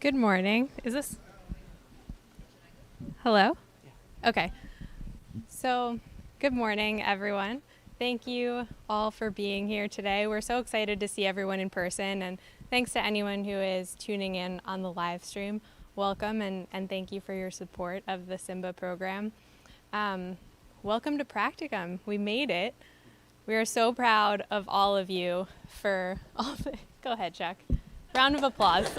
Good morning. Is this? Hello? Okay. So, good morning, everyone. Thank you all for being here today. We're so excited to see everyone in person, and thanks to anyone who is tuning in on the live stream. Welcome, and thank you for your support of the SI-MBA program. Welcome to Practicum. We made it. We are so proud of all of you for all the... Go ahead, Chuck. Round of applause.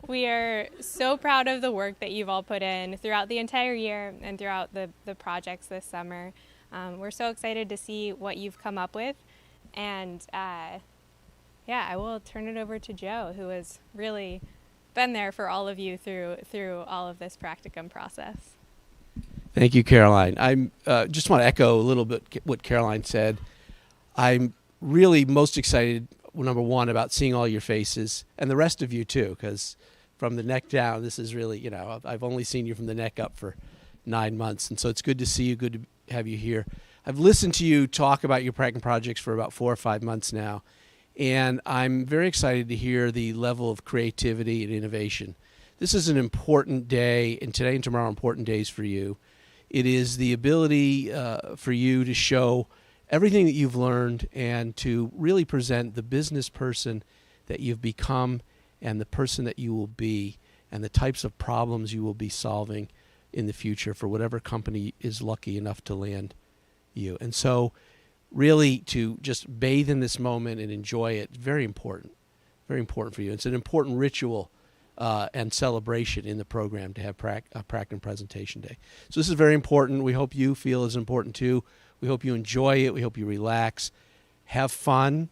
We are so proud of the work that you've all put in throughout the entire year and throughout the projects this summer. We're so excited to see what you've come up with. And I will turn it over to Joe, who has really been there for all of you through all of this practicum process. Thank you, Caroline. I just want to echo a little bit what Caroline said. I'm really most excited, number one, about seeing all your faces, and the rest of you too, because from the neck down, this is really, I've only seen you from the neck up for 9 months, and so it's good to see you, good to have you here. I've listened to you talk about your practicum projects for about 4 or 5 months now, and I'm very excited to hear the level of creativity and innovation. This is an important day, and today and tomorrow are important days for you. It is the ability for you to show everything that you've learned and to really present the business person that you've become and the person that you will be and the types of problems you will be solving in the future for whatever company is lucky enough to land you. And so really to just bathe in this moment and enjoy it, very important for you. It's an important ritual and celebration in the program to have a Practicum Presentation Day. So this is very important. We hope you feel as important too. We hope you enjoy it. We hope you relax, have fun,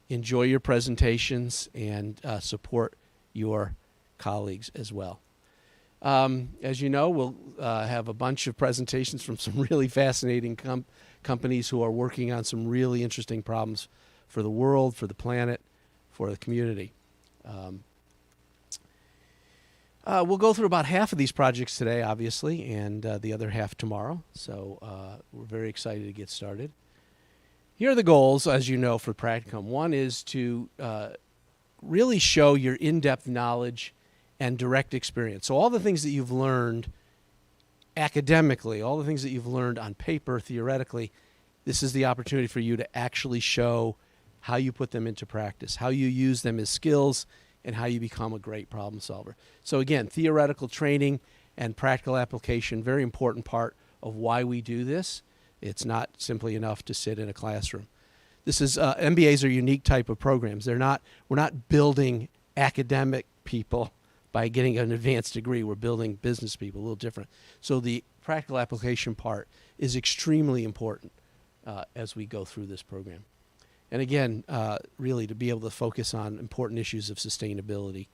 enjoy your presentations, and support your colleagues as well. As you know, we'll have a bunch of presentations from some really fascinating companies who are working on some really interesting problems for the world, for the planet, for the community. We'll go through about half of these projects today, obviously, and the other half tomorrow. So we're very excited to get started. Here are the goals, as you know, for Practicum. One is to really show your in-depth knowledge and direct experience. So all the things that you've learned academically, all the things that you've learned on paper, theoretically, this is the opportunity for you to actually show how you put them into practice, how you use them as skills, and how you become a great problem solver. So again, theoretical training and practical application, very important part of why we do this. It's not simply enough to sit in a classroom. This is MBAs are unique type of programs. We're not building academic people by getting an advanced degree. We're building business people, a little different. So the practical application part is extremely important as we go through this program. And again, really to be able to focus on important issues of sustainability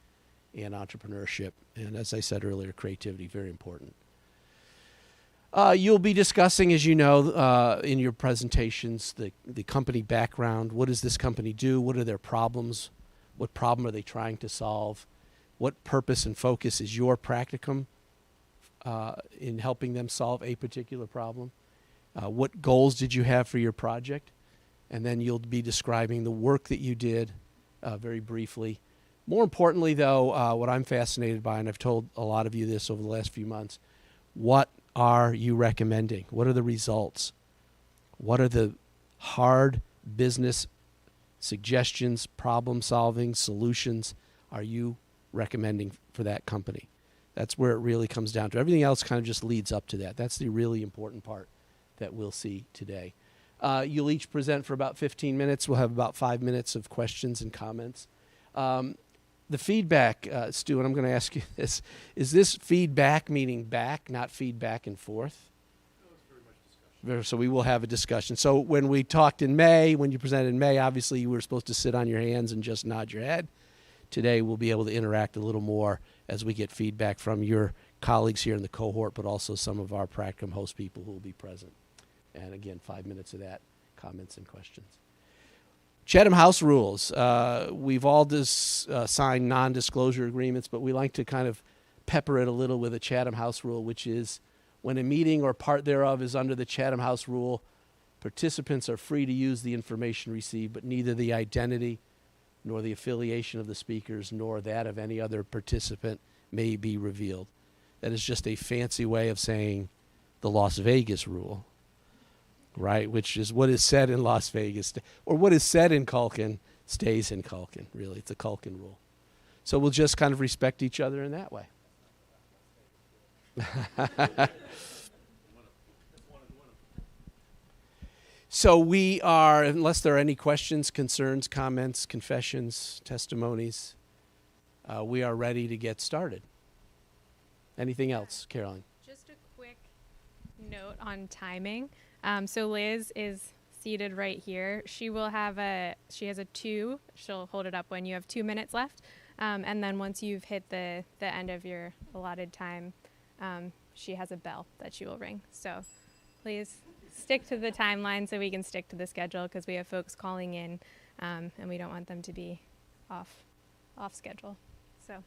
and entrepreneurship. And as I said earlier, creativity, very important. You'll be discussing, as you know, in your presentations, the company background. What does this company do? What are their problems? What problem are they trying to solve? What purpose and focus is your practicum in helping them solve a particular problem? What goals did you have for your project? And then you'll be describing the work that you did very briefly. More importantly, though, what I'm fascinated by, and I've told a lot of you this over the last few months, what are you recommending? What are the results? What are the hard business suggestions, problem solving, solutions are you recommending for that company? That's where it really comes down to. Everything else kind of just leads up to that. That's the really important part that we'll see today. You'll each present for about 15 minutes. We'll have about 5 minutes of questions and comments. The feedback, Stu, and I'm going to ask you this, is this feedback meaning back, not feedback and forth? No, it's very much discussion. So we will have a discussion. So when we talked in May, when you presented in May, obviously you were supposed to sit on your hands and just nod your head. Today we'll be able to interact a little more as we get feedback from your colleagues here in the cohort, but also some of our Practicum host people who will be present. And again, 5 minutes of that, comments and questions. Chatham House rules. We've all signed non-disclosure agreements, but we like to kind of pepper it a little with a Chatham House rule, which is When a meeting or part thereof is under the Chatham House rule, participants are free to use the information received, but neither the identity nor the affiliation of the speakers nor that of any other participant may be revealed. That is just a fancy way of saying the Las Vegas rule, right? Which is what is said in Las Vegas, or what is said in Culkin stays in Culkin, really. It's a Culkin rule. So we'll just kind of respect each other in that way. So we are, unless there are any questions, concerns, comments, confessions, testimonies, we are ready to get started. Anything else, Caroline? Just a quick note on timing. So Liz is seated right here. She has a 2. She'll hold it up when you have 2 minutes left. And then once you've hit the end of your allotted time, she has a bell that she will ring. So please stick to the timeline so we can stick to the schedule, because we have folks calling in, and we don't want them to be off schedule. So.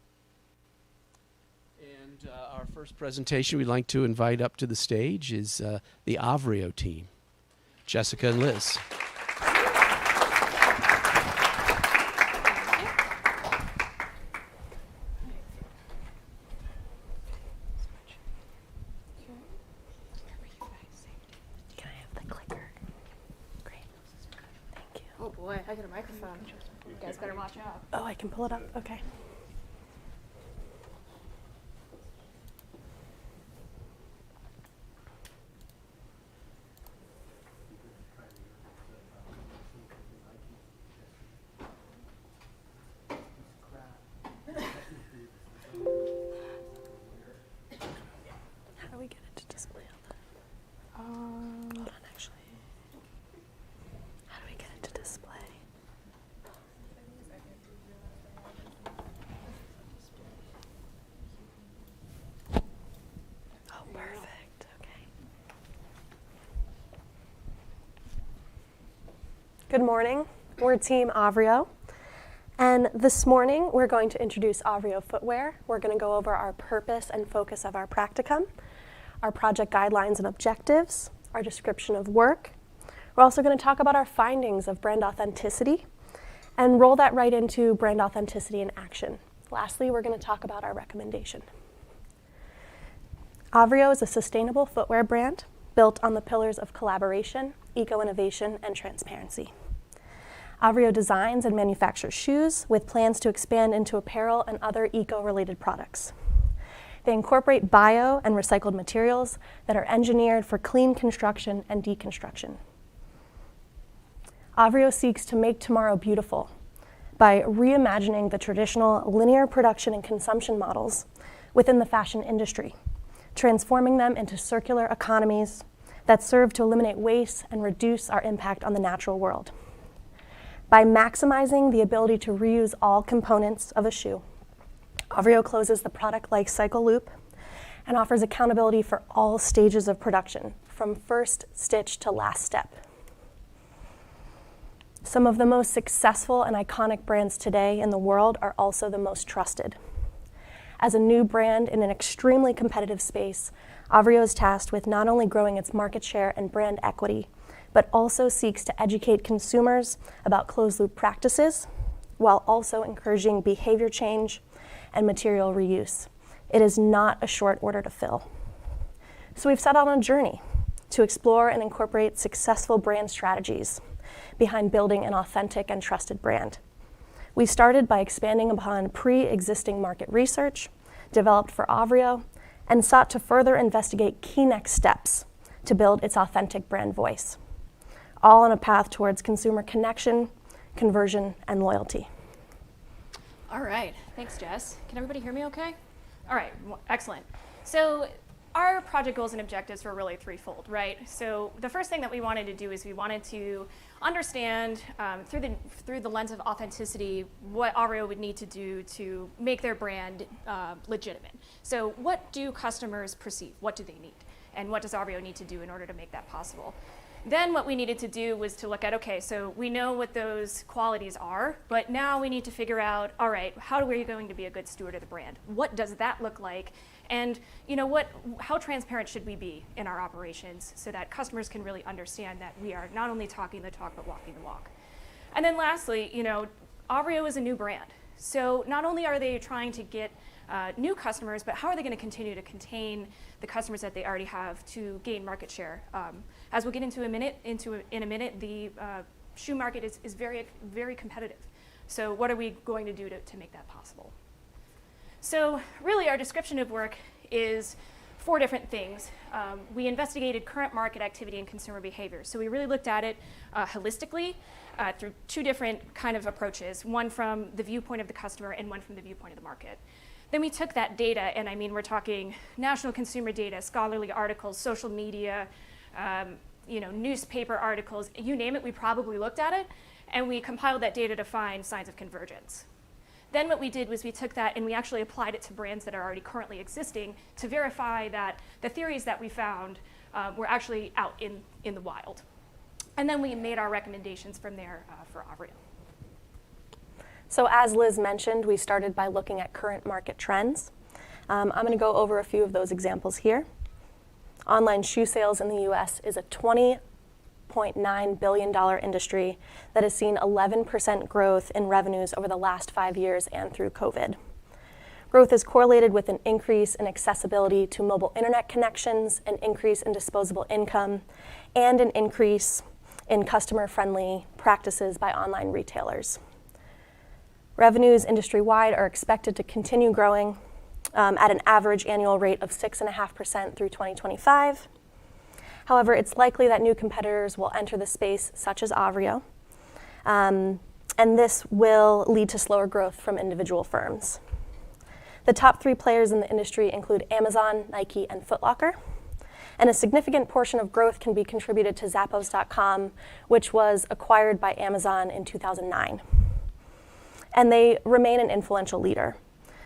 And our first presentation we'd like to invite up to the stage is the Avrio team, Jessica and Liz. Oh boy, I got a microphone. You guys better watch out. Oh, I can pull it up. Okay. How do we get it to display on the... Hold on, actually. How do we get it to display? Oh, perfect. Okay. Good morning. We're Team Avrio. And this morning, we're going to introduce Avrio footwear. We're going to go over our purpose and focus of our practicum, our project guidelines and objectives, our description of work. We're also going to talk about our findings of brand authenticity and roll that right into brand authenticity in action. Lastly, we're going to talk about our recommendation. Avrio is a sustainable footwear brand built on the pillars of collaboration, eco-innovation, and transparency. Avrio designs and manufactures shoes with plans to expand into apparel and other eco-related products. They incorporate bio and recycled materials that are engineered for clean construction and deconstruction. Avrio seeks to make tomorrow beautiful by reimagining the traditional linear production and consumption models within the fashion industry, transforming them into circular economies that serve to eliminate waste and reduce our impact on the natural world. By maximizing the ability to reuse all components of a shoe, Avrio closes the product life cycle loop and offers accountability for all stages of production, from first stitch to last step. Some of the most successful and iconic brands today in the world are also the most trusted. As a new brand in an extremely competitive space, Avrio is tasked with not only growing its market share and brand equity, but also seeks to educate consumers about closed-loop practices while also encouraging behavior change and material reuse. It is not a short order to fill. So we've set out on a journey to explore and incorporate successful brand strategies behind building an authentic and trusted brand. We started by expanding upon pre-existing market research developed for Avrio and sought to further investigate key next steps to build its authentic brand voice, all on a path towards consumer connection, conversion, and loyalty. All right, thanks, Jess. Can everybody hear me okay? All right, excellent. So our project goals and objectives were really threefold, right? So the first thing that we wanted to do is we wanted to understand through the lens of authenticity what Avrio would need to do to make their brand legitimate. So what do customers perceive? What do they need? And what does Avrio need to do in order to make that possible? Then what we needed to do was to look at, okay, so we know what those qualities are, but now we need to figure out, all right, how are we going to be a good steward of the brand? What does that look like? And how transparent should we be in our operations so that customers can really understand that we are not only talking the talk, but walking the walk. And then lastly, Avrio is a new brand. So not only are they trying to get new customers, but how are they going to continue to contain the customers that they already have to gain market share? As we'll get into in a minute, the shoe market is very, very competitive. So what are we going to do to make that possible? So really our description of work is 4 different things. We investigated current market activity and consumer behavior. So we really looked at it holistically through 2 different kind of approaches, one from the viewpoint of the customer and one from the viewpoint of the market. Then we took that data, and we're talking national consumer data, scholarly articles, social media, newspaper articles, you name it, we probably looked at it, and we compiled that data to find signs of convergence. Then what we did was we took that and we actually applied it to brands that are already currently existing to verify that the theories that we found were actually out in the wild. And then we made our recommendations from there for Avrio. So as Liz mentioned, we started by looking at current market trends. I'm going to go over a few of those examples here. Online shoe sales in the US is a $20.9 billion industry that has seen 11% growth in revenues over the last 5 years and through COVID. Growth is correlated with an increase in accessibility to mobile internet connections, an increase in disposable income, and an increase in customer-friendly practices by online retailers. Revenues industry-wide are expected to continue growing at an average annual rate of 6.5% through 2025. However, it's likely that new competitors will enter the space, such as Avrio, and this will lead to slower growth from individual firms. The top 3 players in the industry include Amazon, Nike, and Foot Locker, and a significant portion of growth can be contributed to Zappos.com, which was acquired by Amazon in 2009. And they remain an influential leader.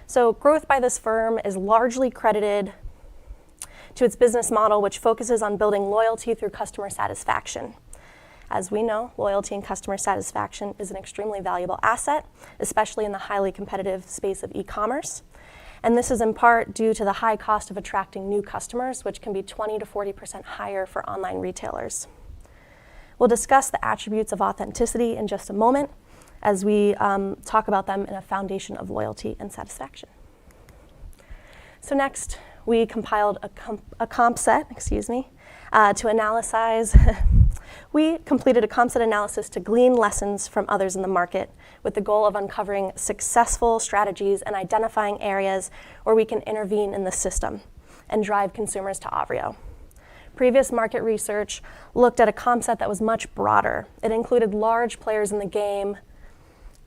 So growth by this firm is largely credited to its business model, which focuses on building loyalty through customer satisfaction. As we know, loyalty and customer satisfaction is an extremely valuable asset, especially in the highly competitive space of e-commerce. And this is in part due to the high cost of attracting new customers, which can be 20 to 40% higher for online retailers. We'll discuss the attributes of authenticity in just a moment as we talk about them in a foundation of loyalty and satisfaction. So next, we compiled a comp set, to analyze. We completed a comp set analysis to glean lessons from others in the market with the goal of uncovering successful strategies and identifying areas where we can intervene in the system and drive consumers to Avrio. Previous market research looked at a comp set that was much broader. It included large players in the game,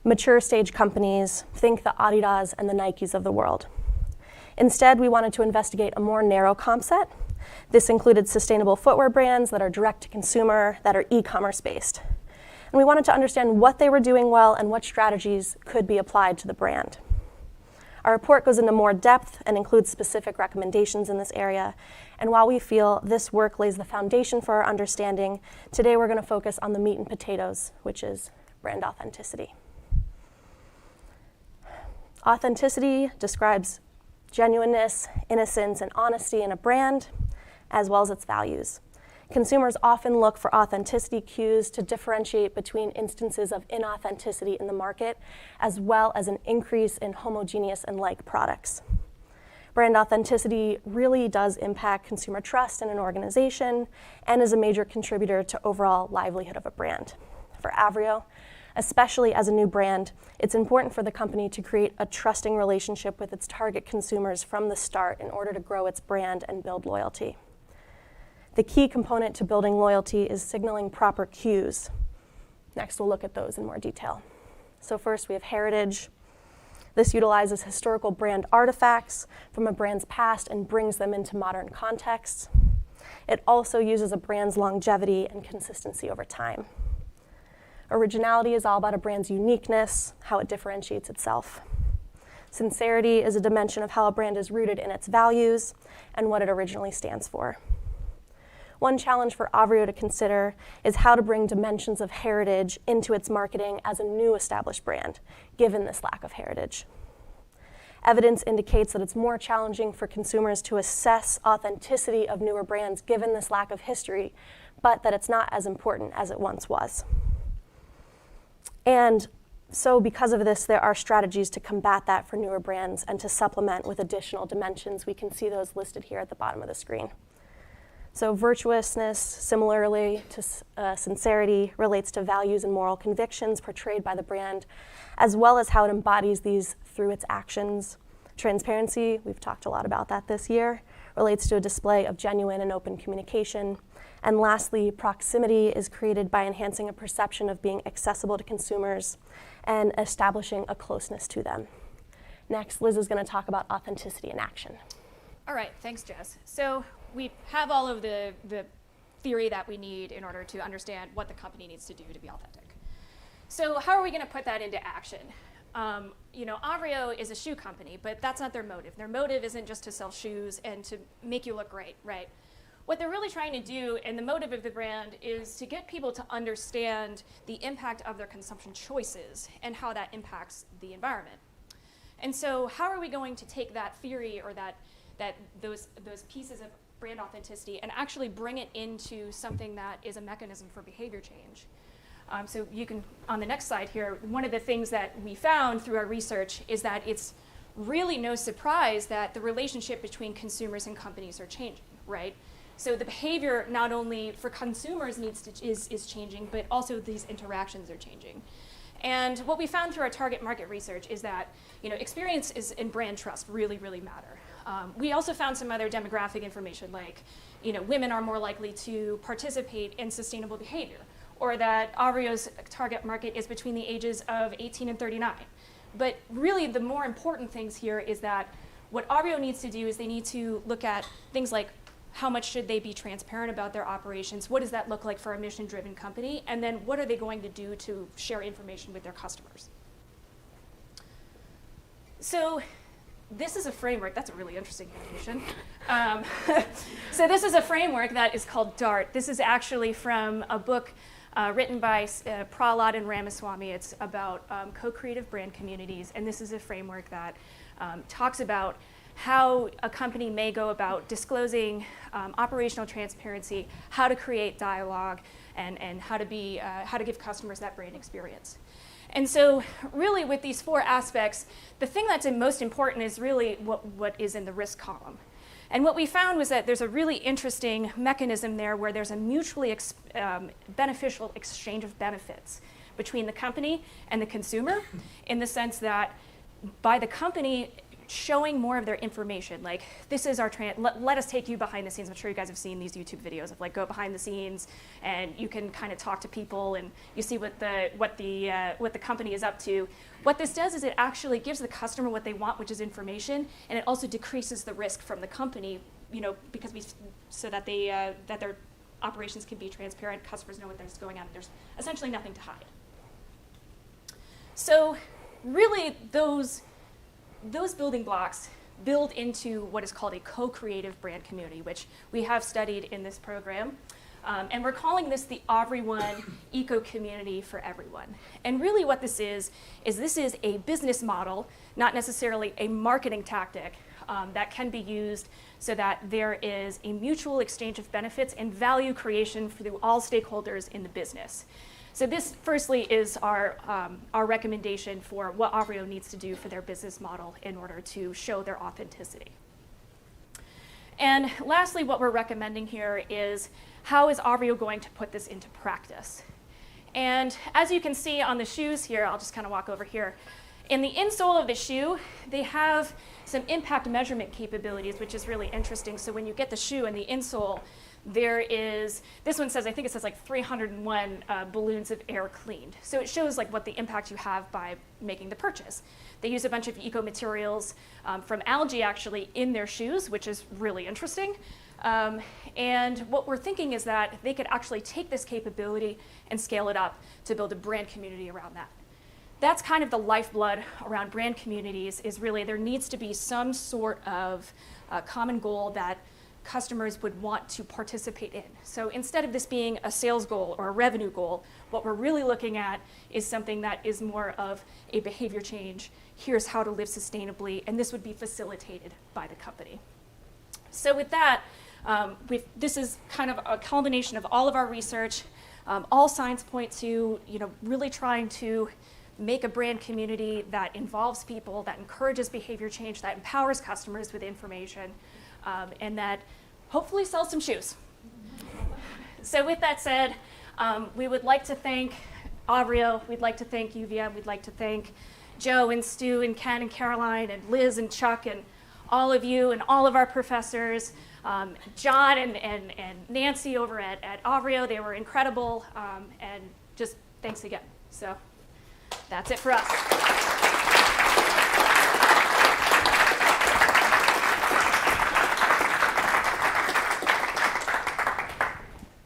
mature stage companies, think the Adidas and the Nikes of the world. Instead, we wanted to investigate a more narrow comp set. This included sustainable footwear brands that are direct to consumer, that are e-commerce based. And we wanted to understand what they were doing well and what strategies could be applied to the brand. Our report goes into more depth and includes specific recommendations in this area. And while we feel this work lays the foundation for our understanding, today we're going to focus on the meat and potatoes, which is brand authenticity. Authenticity describes genuineness, innocence, and honesty in a brand, as well as its values. Consumers often look for authenticity cues to differentiate between instances of inauthenticity in the market, as well as an increase in homogeneous and like products. Brand authenticity really does impact consumer trust in an organization and is a major contributor to overall livelihood of a brand. For Avrio, especially as a new brand, it's important for the company to create a trusting relationship with its target consumers from the start in order to grow its brand and build loyalty. The key component to building loyalty is signaling proper cues. Next, we'll look at those in more detail. So first, we have heritage. This utilizes historical brand artifacts from a brand's past and brings them into modern contexts. It also uses a brand's longevity and consistency over time. Originality is all about a brand's uniqueness, how it differentiates itself. Sincerity is a dimension of how a brand is rooted in its values and what it originally stands for. One challenge for Avrio to consider is how to bring dimensions of heritage into its marketing as a new established brand, given this lack of heritage. Evidence indicates that it's more challenging for consumers to assess authenticity of newer brands given this lack of history, but that it's not as important as it once was. And so because of this, there are strategies to combat that for newer brands and to supplement with additional dimensions. We can see those listed here at the bottom of the screen. So virtuousness, similarly to sincerity, relates to values and moral convictions portrayed by the brand, as well as how it embodies these through its actions. Transparency, we've talked a lot about that this year, relates to a display of genuine and open communication. And lastly, proximity is created by enhancing a perception of being accessible to consumers and establishing a closeness to them. Next, Liz is going to talk about authenticity in action. All right, thanks, Jess. So we have all of the theory that we need in order to understand what the company needs to do to be authentic. So how are we going to put that into action? Avrio is a shoe company, but that's not their motive. Their motive isn't just to sell shoes and to make you look great, right? What they're really trying to do, and the motive of the brand, is to get people to understand the impact of their consumption choices and how that impacts the environment. And so how are we going to take that theory or those pieces of brand authenticity and actually bring it into something that is a mechanism for behavior change? So you can, on the next slide here, one of the things that we found through our research is that it's really no surprise that the relationship between consumers and companies are changing, right? So the behavior not only for consumers is changing, but also these interactions are changing. And what we found through our target market research is that experience and brand trust really, really matter. We also found some other demographic information like women are more likely to participate in sustainable behavior, or that Avrio's target market is between the ages of 18 and 39. But really the more important things here is that what Avrio needs to do is they need to look at things like how much should they be transparent about their operations? What does that look like for a mission-driven company? And then what are they going to do to share information with their customers? So this is a framework. That's a really interesting animation. So this is a framework that is called DART. This is actually from a book written by Prahlad and Ramaswamy. It's about co-creative brand communities. And this is a framework that talks about how a company may go about disclosing operational transparency, how to create dialogue, and how to give customers that brand experience. And so really with these four aspects, the thing that's most important is really what is in the risk column. And what we found was that there's a really interesting mechanism there where there's a mutually beneficial exchange of benefits between the company and the consumer, in the sense that by the company showing more of their information, like this is our let us take you behind the scenes. I'm sure you guys have seen these YouTube videos of like go behind the scenes, and you can kind of talk to people and you see what the company is up to. What this does is it actually gives the customer what they want, which is information, and it also decreases the risk from the company, because so that their operations can be transparent, customers know what's going on. There's essentially nothing to hide. So really those building blocks build into what is called a co-creative brand community, which we have studied in this program. And we're calling this the Everyone eco-community for everyone. And really what this is this is a business model, not necessarily a marketing tactic, that can be used so that there is a mutual exchange of benefits and value creation through all stakeholders in the business. So this, firstly, is our recommendation for what Avrio needs to do for their business model in order to show their authenticity. And lastly, what we're recommending here is how is Avrio going to put this into practice? And as you can see on the shoes here, I'll just kind of walk over here. In the insole of the shoe, they have some impact measurement capabilities, which is really interesting. So when you get the shoe and the insole, there is, this one says, I think it says like 301 balloons of air cleaned. So it shows like what the impact you have by making the purchase. They use a bunch of eco materials from algae actually in their shoes, which is really interesting. And what we're thinking is that they could actually take this capability and scale it up to build a brand community around that. That's kind of the lifeblood around brand communities, is really there needs to be some sort of common goal that customers would want to participate in. So instead of this being a sales goal or a revenue goal, what we're really looking at is something that is more of a behavior change. Here's how to live sustainably, and this would be facilitated by the company. So with that, this is kind of a culmination of all of our research. All signs point to, really trying to make a brand community that involves people, that encourages behavior change, that empowers customers with information, and that hopefully sells some shoes. So with that said, we would like to thank Avreo, we'd like to thank UVM, we'd like to thank Joe and Stu and Ken and Caroline and Liz and Chuck and all of you and all of our professors, John and Nancy over at Avreo. They were incredible, and just thanks again. So that's it for us.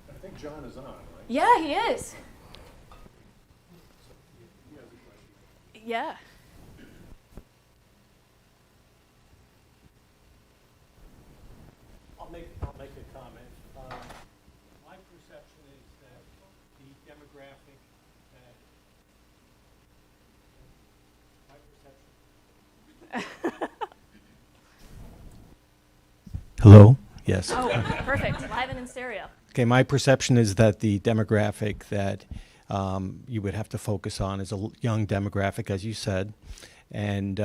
I think John is on, right? Yeah, he is. He has a question. Yeah. I'll make a comment. My perception is that the demographic that Hello? Yes. Oh, perfect. Live and in stereo. Okay, my perception is that the demographic that you would have to focus on is a young demographic, as you said. And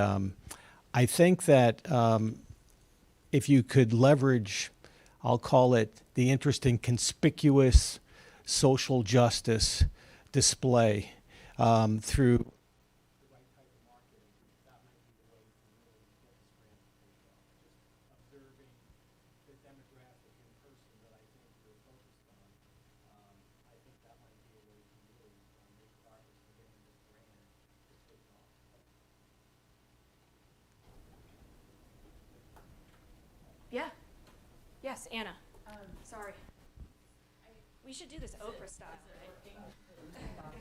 I think that if you could leverage, I'll call it the interesting, conspicuous social justice display through the right type of marketing, that might be the way to really get this brand to take off. Just observing the demographic in person that I think you're focused on, I think that might be a way to really make progress in getting this brand to take off. Yeah. Yes, Anna. Sorry. We should do this Oprah style.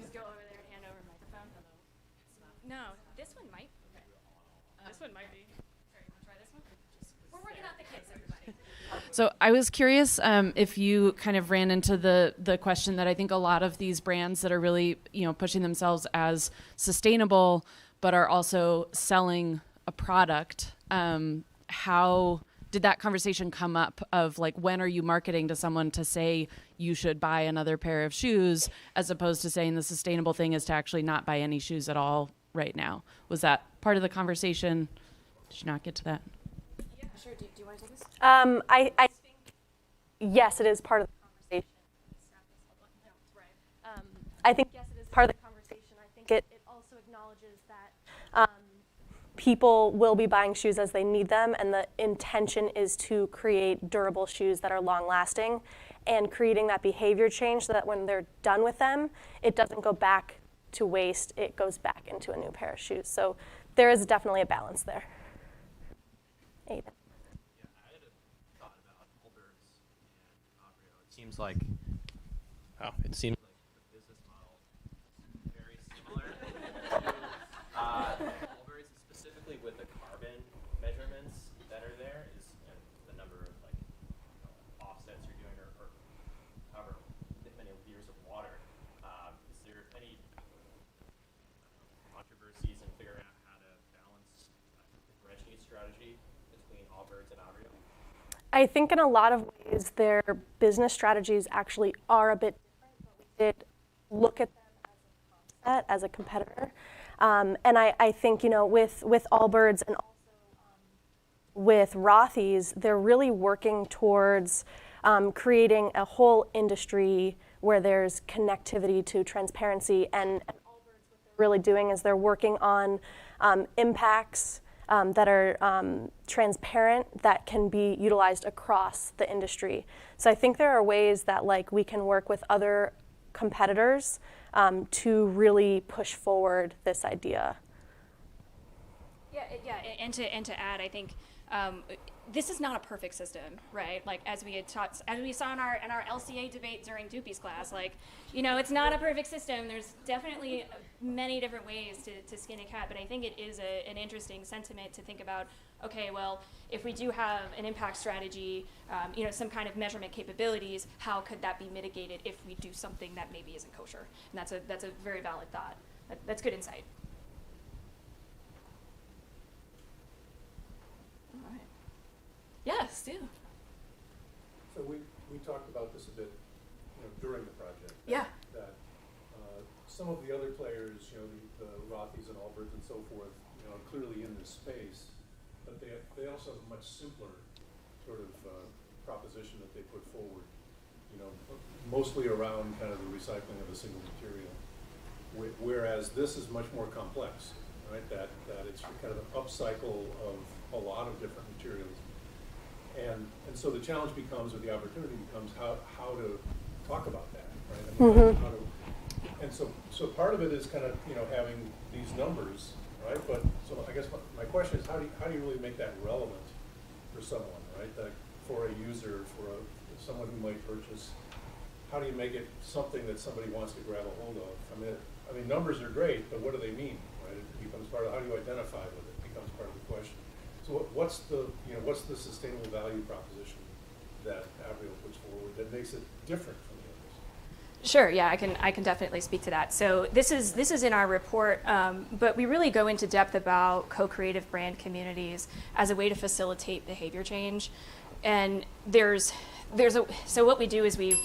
Just go over there and hand over a microphone. No, this one might. This one might be. Sorry, you want to try this one? We're working out the kids, everybody. So I was curious if you kind of ran into the question that I think a lot of these brands that are really, pushing themselves as sustainable, but are also selling a product. How did that conversation come up of like, when are you marketing to someone to say you should buy another pair of shoes, as opposed to saying the sustainable thing is to actually not buy any shoes at all right now? Was that part of the conversation? Did you not get to that? Yeah, sure. Do you want to take this? I think, yes, it is part of the conversation. I think, yes, it is part of the conversation. I think it also acknowledges that people will be buying shoes as they need them, and the intention is to create durable shoes that are long-lasting and creating that behavior change so that when they're done with them, it doesn't go back to waste, it goes back into a new pair of shoes. So there is definitely a balance there. Aiden. Yeah, I had a thought about Allbirds and Avreo. It seems like the business model is very similar to Allbirds, specifically with the carbon measurements that are there, is and the number of offsets you're doing, or however many liters of water. Is there any controversies in figuring out how to balance the differentiate strategy between Allbirds and Avreo? I think in a lot of ways their business strategies actually are a bit different, but we did look at them as a concept, as a competitor. And I think, with Allbirds and also with Rothy's, they're really working towards creating a whole industry where there's connectivity to transparency. And Allbirds, what they're really doing is they're working on impacts that are transparent, that can be utilized across the industry. So I think there are ways that we can work with other competitors to really push forward this idea. Yeah, and to add, I think this is not a perfect system, right? Like as we saw in our LCA debate during Doopy's class, like, it's not a perfect system. There's definitely many different ways to skin a cat, but I think it is an interesting sentiment to think about. Okay, well, if we do have an impact strategy, some kind of measurement capabilities, how could that be mitigated if we do something that maybe isn't kosher? And that's a very valid thought. That's good insight. All right. Yeah, Stu. So we talked about this a bit, during the project. Yeah. That some of the other players, the Rothy's and Allbirds and so forth, are clearly in this space, but they also have a much simpler sort of proposition that they put forward, mostly around kind of the recycling of a single material. Whereas this is much more complex, right? That it's kind of an upcycle of a lot of different materials. And so the challenge becomes, or the opportunity becomes, how to talk about that, right? I mean, how to, and so part of it is kind of having these numbers, right? But so I guess my question is, how do you really make that relevant for someone, right? That for a user, for someone who might purchase, how do you make it something that somebody wants to grab a hold of? I mean, numbers are great, but what do they mean, right? It becomes part of how do you identify with it? It becomes part of the question. So what's the sustainable value proposition that Avrio puts forward that makes it different from the others? Sure. Yeah, I can definitely speak to that. So this is in our report, but we really go into depth about co-creative brand communities as a way to facilitate behavior change. And so what we do is we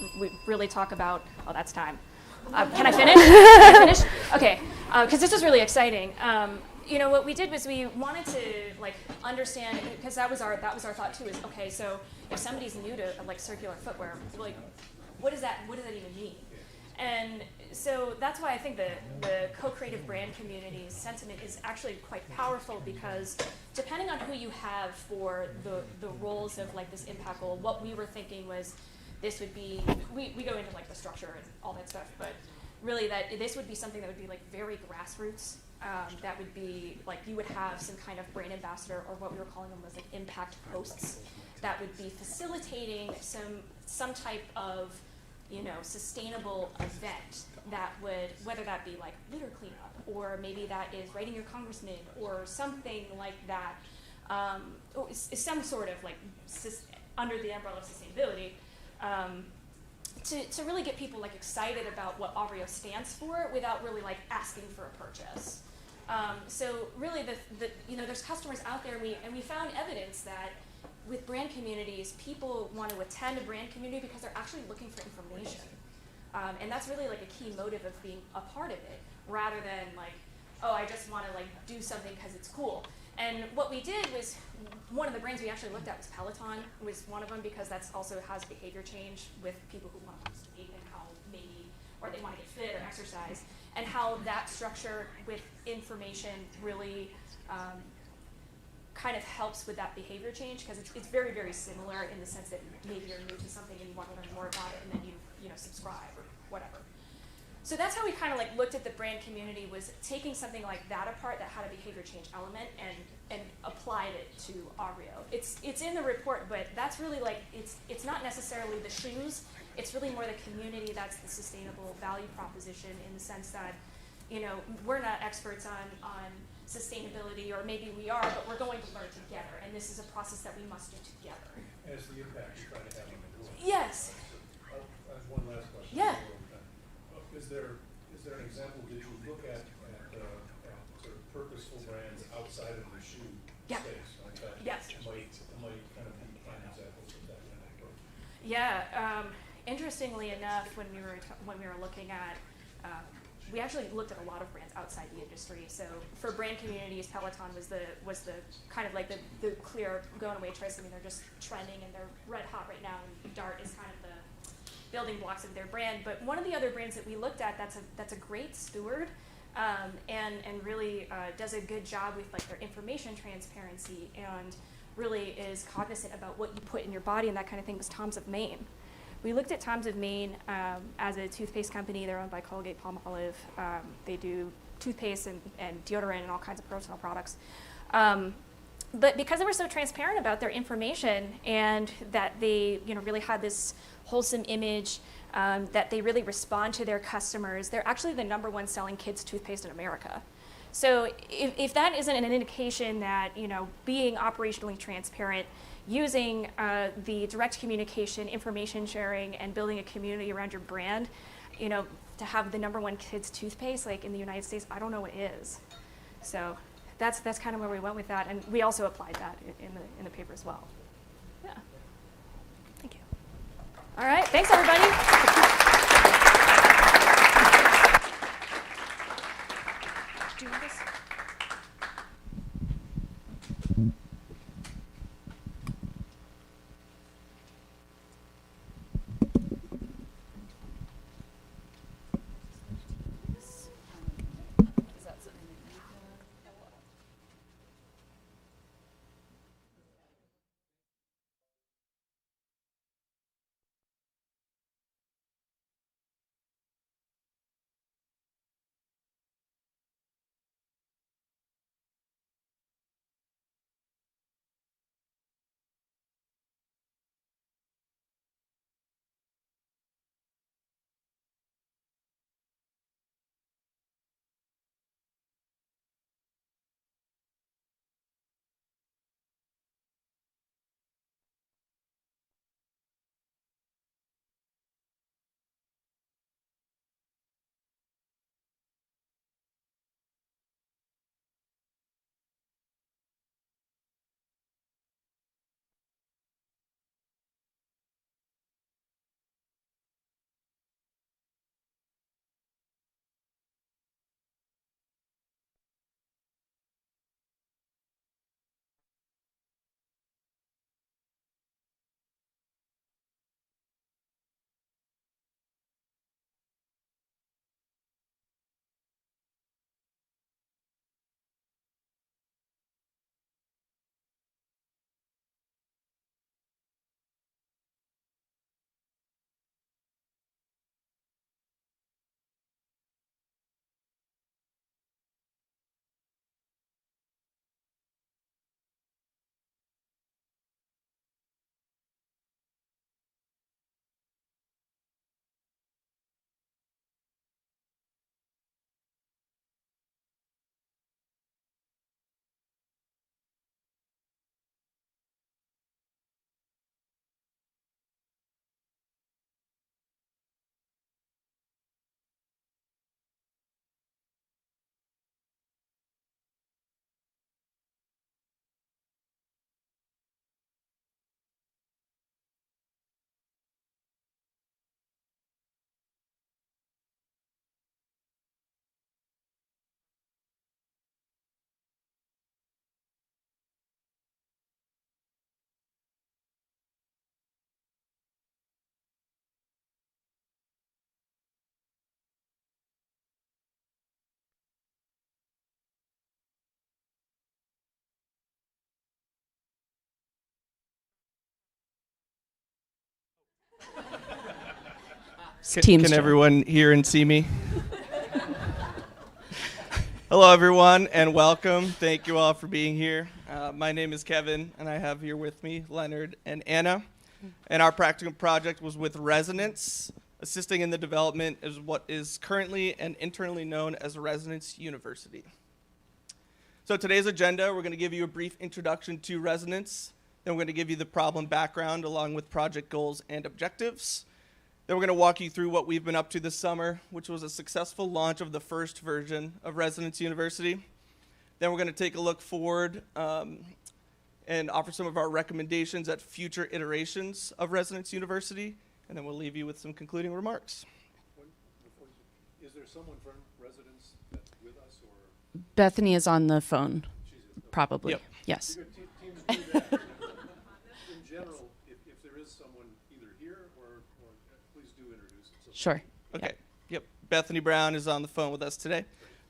really talk about. Oh, that's time. Can I finish? Can I finish? Okay, because this is really exciting. What we did was we wanted to understand, because that was our thought too. Is okay. So if somebody's new to circular footwear, what does that even mean? And so that's why I think the co-creative brand community sentiment is actually quite powerful, because depending on who you have for the roles of this impact goal, what we were thinking was this would be, we go into the structure and all that stuff, but really that this would be something that would be very grassroots. That would be you would have some kind of brand ambassador, or what we were calling them was impact hosts, that would be facilitating some type of sustainable event that would, whether that be litter cleanup, or maybe that is writing your congressman, or something like that, some sort of under the umbrella of sustainability, to really get people excited about what Avrio stands for without really asking for a purchase. So really there's customers out there, and we found evidence that with brand communities, people want to attend a brand community because they're actually looking for information. And that's really a key motive of being a part of it, rather than I just want to do something because it's cool. And what we did was, one of the brands we actually looked at was Peloton, was one of them, because that's also has behavior change with people who want to lose weight, and how maybe, or they want to get fit or exercise, and how that structure with information really kind of helps with that behavior change, because it's very, very similar in the sense that maybe you're new to something and you want to learn more about it, and then you subscribe or whatever. So that's how we kind of looked at the brand community, was taking something like that apart that had a behavior change element and applied it to Avrio. It's in the report, but that's really it's not necessarily the shoes. It's really more the community that's the sustainable value proposition, in the sense that we're not experts on sustainability, or maybe we are, but we're going to learn together, and this is a process that we must do together. And it's the impact you try to have on the group. Yes. One last question. Yeah. Is there an example? Did you look at sort of purposeful brands outside of the shoe space? Yes. Might kind of be prime examples of that kind of approach. Yeah. Interestingly enough, when we were looking at, we actually looked at a lot of brands outside the industry. So for brand communities, Peloton was the kind of the clear going away choice. I mean, they're just trending and they're red hot right now, and Dart is kind of the building blocks of their brand. But one of the other brands that we looked at that's a great steward, and really does a good job with their information transparency, and really is cognizant about what you put in your body and that kind of thing, was Tom's of Maine. We looked at Tom's of Maine as a toothpaste company. They're owned by Colgate-Palmolive. They do toothpaste and deodorant and all kinds of personal products. But because they were so transparent about their information and that they really had this wholesome image, that they really respond to their customers, they're actually the #1 selling kids toothpaste in America. So if that isn't an indication that being operationally transparent, using the direct communication, information sharing, and building a community around your brand, to have the #1 kids toothpaste like in the United States, I don't know what is. So that's kind of where we went with that, and we also applied that in the paper as well. Yeah. Thank you. All right. Thanks, everybody. Do you want this? Can everyone hear and see me? Hello, everyone, and welcome. Thank you all for being here. My name is Kevin, and I have here with me Leonard and Anna. And our Practicum project was with Resonance, assisting in the development of what is currently and internally known as Resonance University. So today's agenda, we're going to give you a brief introduction to Resonance. Then we're going to give you the problem background along with project goals and objectives. Then we're going to walk you through what we've been up to this summer, which was a successful launch of the first version of Resonance University. Then we're going to take a look forward and offer some of our recommendations at future iterations of Resonance University. And then we'll leave you with some concluding remarks. Is there someone from Residence that's with us, or? Bethany is on the phone, probably. Yep. Yes. Teams do that. In general, if there is someone either here or please do introduce yourself. Sure. Okay. Yep. Bethany Brown is on the phone with us today.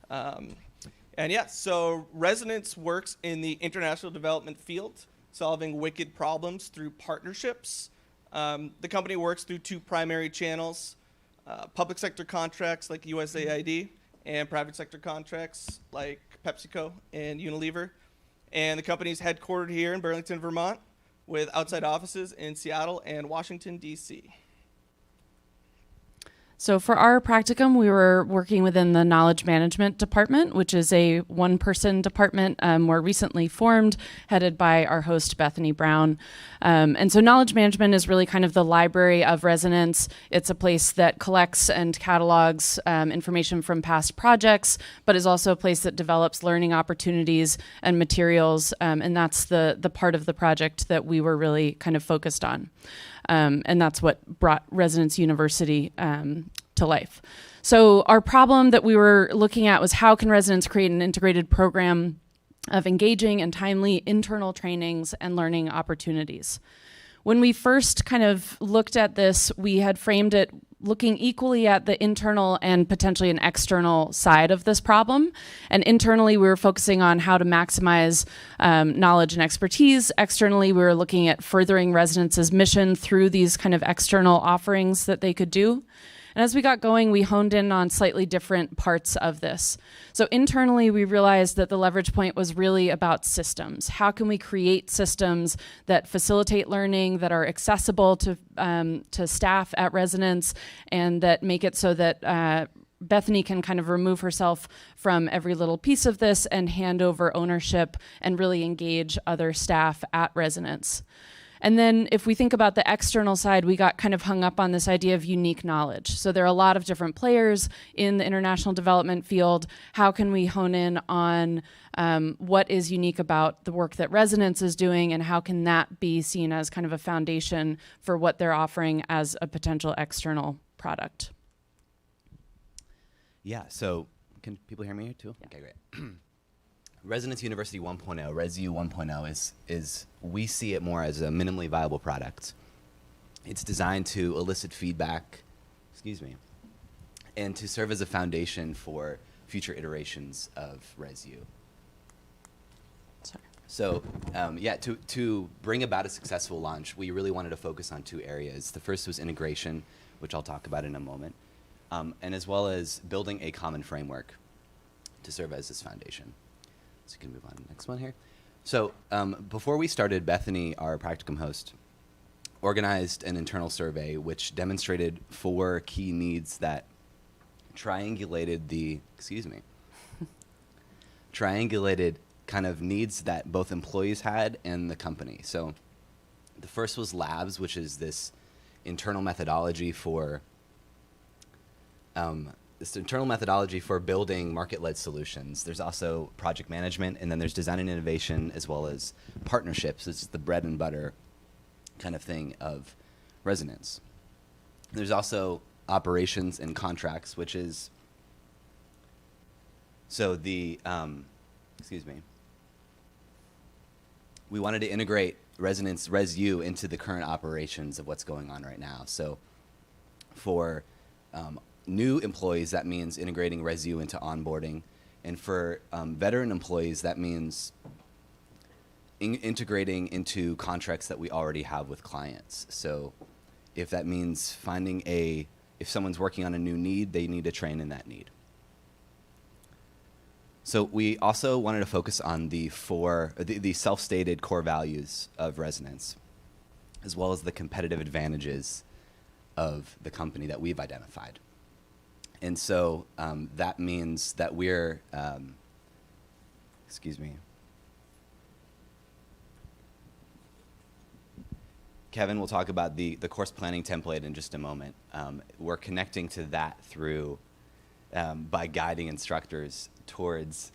And yeah, so Resonance works in the international development field, solving wicked problems through partnerships. The company works through two primary channels, public sector contracts like USAID and private sector contracts like PepsiCo and Unilever. And the company is headquartered here in Burlington, Vermont, with outside offices in Seattle and Washington, D.C. So for our practicum, we were working within the knowledge management department, which is a one-person department more recently formed, headed by our host, Bethany Brown. And so knowledge management is really kind of the library of resonance. It's a place that collects and catalogs information from past projects, but is also a place that develops learning opportunities and materials. And that's the part of the project that we were really kind of focused on. And that's what brought Resonance University to life. So our problem that we were looking at was how can Resonance create an integrated program of engaging and timely internal trainings and learning opportunities. When we first kind of looked at this, we had framed it looking equally at the internal and potentially an external side of this problem. And internally, we were focusing on how to maximize knowledge and expertise. Externally, we were looking at furthering Resonance's mission through these kind of external offerings that they could do. And as we got going, we honed in on slightly different parts of this. So internally, we realized that the leverage point was really about systems. How can we create systems that facilitate learning, that are accessible to staff at Resonance, and that make it so that Bethany can kind of remove herself from every little piece of this and hand over ownership and really engage other staff at Resonance. And then if we think about the external side, we got kind of hung up on this idea of unique knowledge. So there are a lot of different players in the international development field. How can we hone in on what is unique about the work that Resonance is doing, and how can that be seen as kind of a foundation for what they're offering as a potential external product? Yeah, so can people hear me here too? Yeah. Okay, great. Resonance University 1.0, ResU 1.0 is we see it more as a minimally viable product. It's designed to elicit feedback, and to serve as a foundation for future iterations of ResU. Sorry. So, to bring about a successful launch, we really wanted to focus on two areas. The first was integration, which I'll talk about in a moment, and as well as building a common framework to serve as this foundation. So you can move on to the next one here. So before we started, Bethany, our Practicum host, organized an internal survey which demonstrated 4 key needs that triangulated kind of needs that both employees had and the company. So the first was labs, which is this internal methodology for building market-led solutions. There's also project management, and then there's design and innovation, as well as partnerships. This is the bread and butter kind of thing of Resonance. There's also operations and contracts, which is, so the, we wanted to integrate Resonance, ResU, into the current operations of what's going on right now. So for new employees, that means integrating ResU into onboarding. And for veteran employees, that means integrating into contracts that we already have with clients. So if that means if someone's working on a new need, they need to train in that need. So we also wanted to focus on the self-stated core values of Resonance, as well as the competitive advantages of the company that we've identified. And so that means that we're, Kevin will talk about the course planning template in just a moment. We're connecting to that through, by guiding instructors towards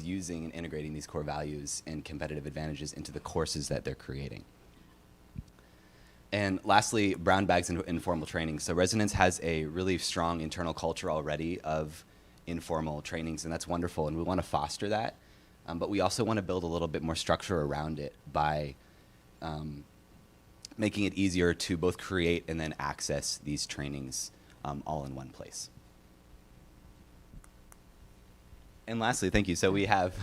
using and integrating these core values and competitive advantages into the courses that they're creating. And lastly, brown bags and informal training. So Resonance has a really strong internal culture already of informal trainings, and that's wonderful, and we want to foster that. But we also want to build a little bit more structure around it by making it easier to both create and then access these trainings all in one place. And lastly, thank you. So we have,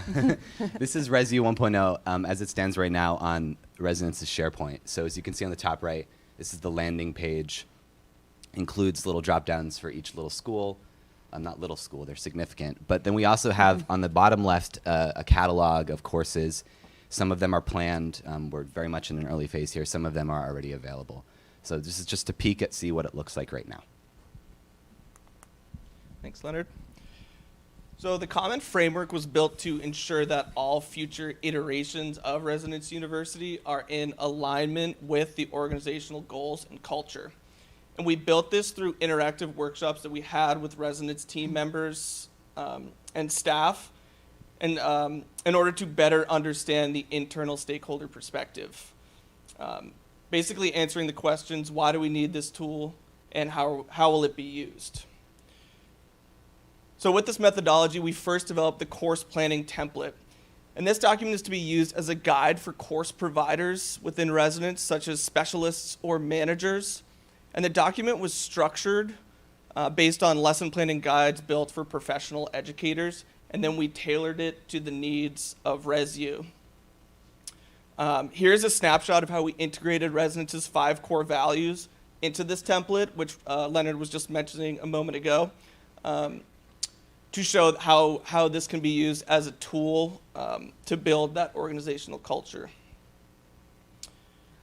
this is ResU 1.0 as it stands right now on Resonance's SharePoint. So as you can see on the top right, this is the landing page. Includes little drop downs for each little school. not little school, they're significant. But then we also have on the bottom left a catalog of courses. Some of them are planned. We're very much in an early phase here. Some of them are already available. So this is just a peek at see what it looks like right now. Thanks, Leonard. So the Common Framework was built to ensure that all future iterations of Resonance University are in alignment with the organizational goals and culture. And we built this through interactive workshops that we had with Resonance team members and staff, and in order to better understand the internal stakeholder perspective. Basically answering the questions, why do we need this tool, and how will it be used? So with this methodology, we first developed the course planning template. And this document is to be used as a guide for course providers within Resonance, such as specialists or managers. And the document was structured based on lesson planning guides built for professional educators, and then we tailored it to the needs of ResU. Here's a snapshot of how we integrated Resonance's 5 core values into this template, which Leonard was just mentioning a moment ago, to show how this can be used as a tool to build that organizational culture.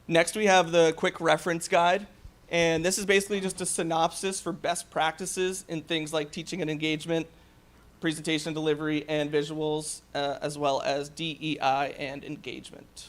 Next, we have the quick reference guide. And this is basically just a synopsis for best practices in things like teaching and engagement, presentation delivery and visuals, as well as DEI and engagement.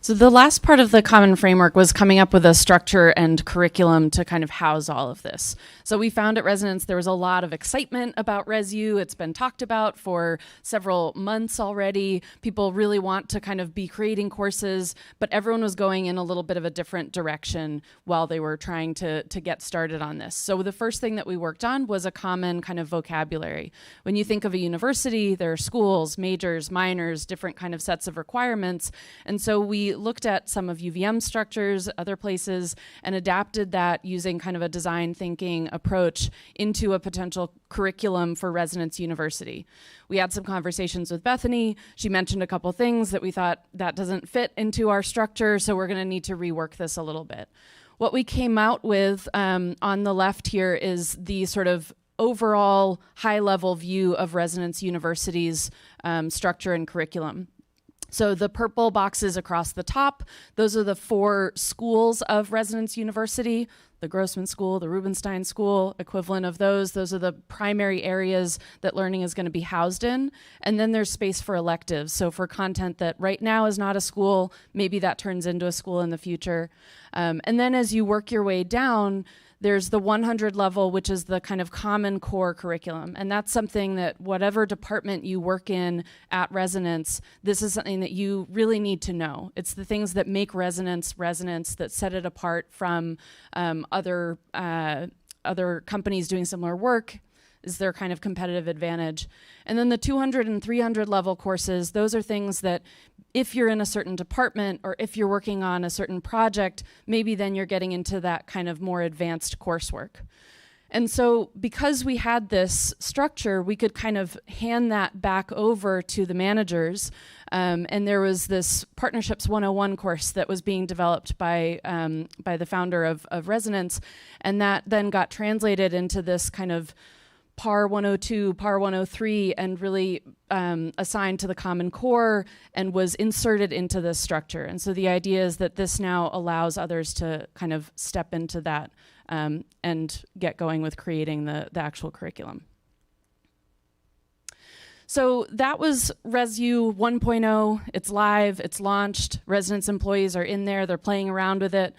So the last part of the Common Framework was coming up with a structure and curriculum to kind of house all of this. So we found at Resonance there was a lot of excitement about ResU. It's been talked about for several months already. People really want to kind of be creating courses, but everyone was going in a little bit of a different direction while they were trying to get started on this. So the first thing that we worked on was a common kind of vocabulary. When you think of a university, there are schools, majors, minors, different kind of sets of requirements. And so we looked at some of UVM structures, other places, and adapted that using kind of a design thinking approach into a potential curriculum for Resonance University. We had some conversations with Bethany. She mentioned a couple things that we thought that doesn't fit into our structure, so we're gonna need to rework this a little bit. What we came out with on the left here is the sort of overall high-level view of Resonance University's structure and curriculum. So the purple boxes across the top, those are the 4 schools of Resonance University, the Grossman School, the Rubenstein School, equivalent of those. Those are the primary areas that learning is going to be housed in. And then there's space for electives. So for content that right now is not a school, maybe that turns into a school in the future. And then as you work your way down, there's the 100 level, which is the kind of common core curriculum. And that's something that whatever department you work in at Resonance, this is something that you really need to know. It's the things that make Resonance, that set it apart from other companies doing similar work, is their kind of competitive advantage. And then the 200 and 300 level courses, those are things that if you're in a certain department or if you're working on a certain project, maybe then you're getting into that kind of more advanced coursework. And so because we had this structure, we could kind of hand that back over to the managers. And there was this Partnerships 101 course that was being developed by the founder of Resonance. And that then got translated into this kind of PAR 102, PAR 103, and really assigned to the Common Core and was inserted into this structure. And so the idea is that this now allows others to kind of step into that and get going with creating the actual curriculum. So that was ResU 1.0. It's live, it's launched. Resonance employees are in there, they're playing around with it.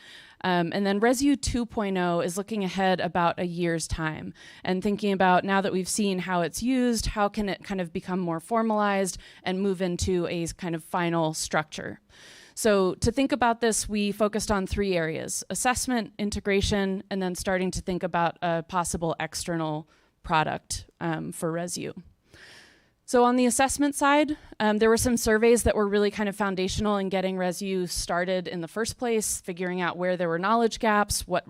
And then ResU 2.0 is looking ahead about a year's time and thinking about, now that we've seen how it's used, how can it kind of become more formalized and move into a kind of final structure. So to think about this, we focused on 3 areas: assessment, integration, and then starting to think about a possible external product for ResU. So on the assessment side, there were some surveys that were really kind of foundational in getting ResU started in the first place, figuring out where there were knowledge gaps, what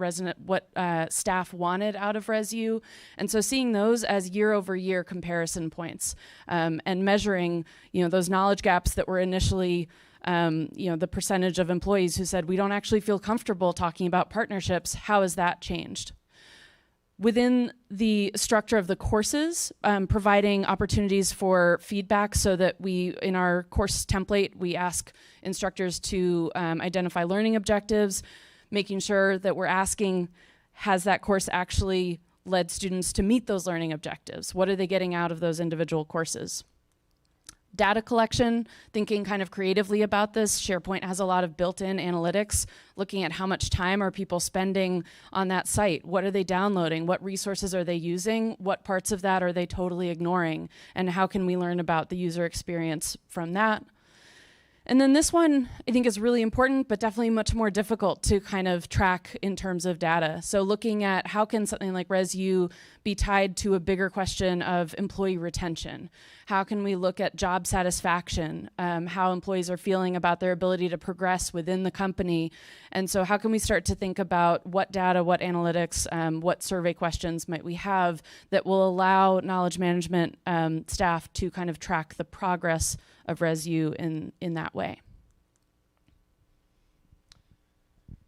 staff wanted out of ResU. And so seeing those as year-over-year comparison points and measuring, those knowledge gaps that were initially, the percentage of employees who said, we don't actually feel comfortable talking about partnerships, how has that changed? Within the structure of the courses, providing opportunities for feedback so that in our course template, we ask instructors to identify learning objectives, making sure that we're asking, has that course actually led students to meet those learning objectives? What are they getting out of those individual courses? Data collection, thinking kind of creatively about this. SharePoint has a lot of built-in analytics, looking at how much time are people spending on that site. What are they downloading? What resources are they using? What parts of that are they totally ignoring? And how can we learn about the user experience from that? And then this one, I think, is really important, but definitely much more difficult to kind of track in terms of data. So looking at how can something like ResU be tied to a bigger question of employee retention? How can we look at job satisfaction, how employees are feeling about their ability to progress within the company? And so how can we start to think about what data, what analytics, what survey questions might we have that will allow knowledge management staff to kind of track the progress of ResU in that way?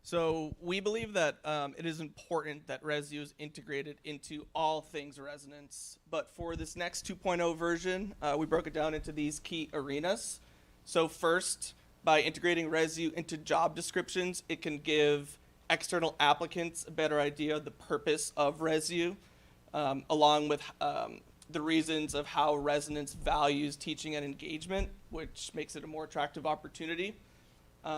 So we believe that it is important that ResU is integrated into all things resonance. But for this next 2.0 version, we broke it down into these key arenas. So first, by integrating ResU into job descriptions, it can give external applicants a better idea of the purpose of ResU, along with the reasons of how Resonance values teaching and engagement, which makes it a more attractive opportunity.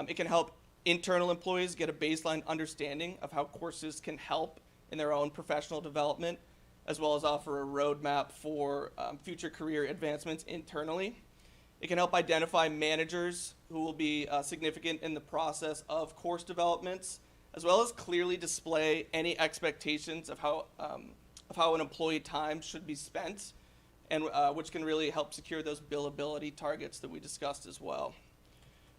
It can help internal employees get a baseline understanding of how courses can help in their own professional development, as well as offer a roadmap for future career advancements internally. It can help identify managers who will be significant in the process of course developments, as well as clearly display any expectations of how an employee time should be spent, and which can really help secure those billability targets that we discussed as well.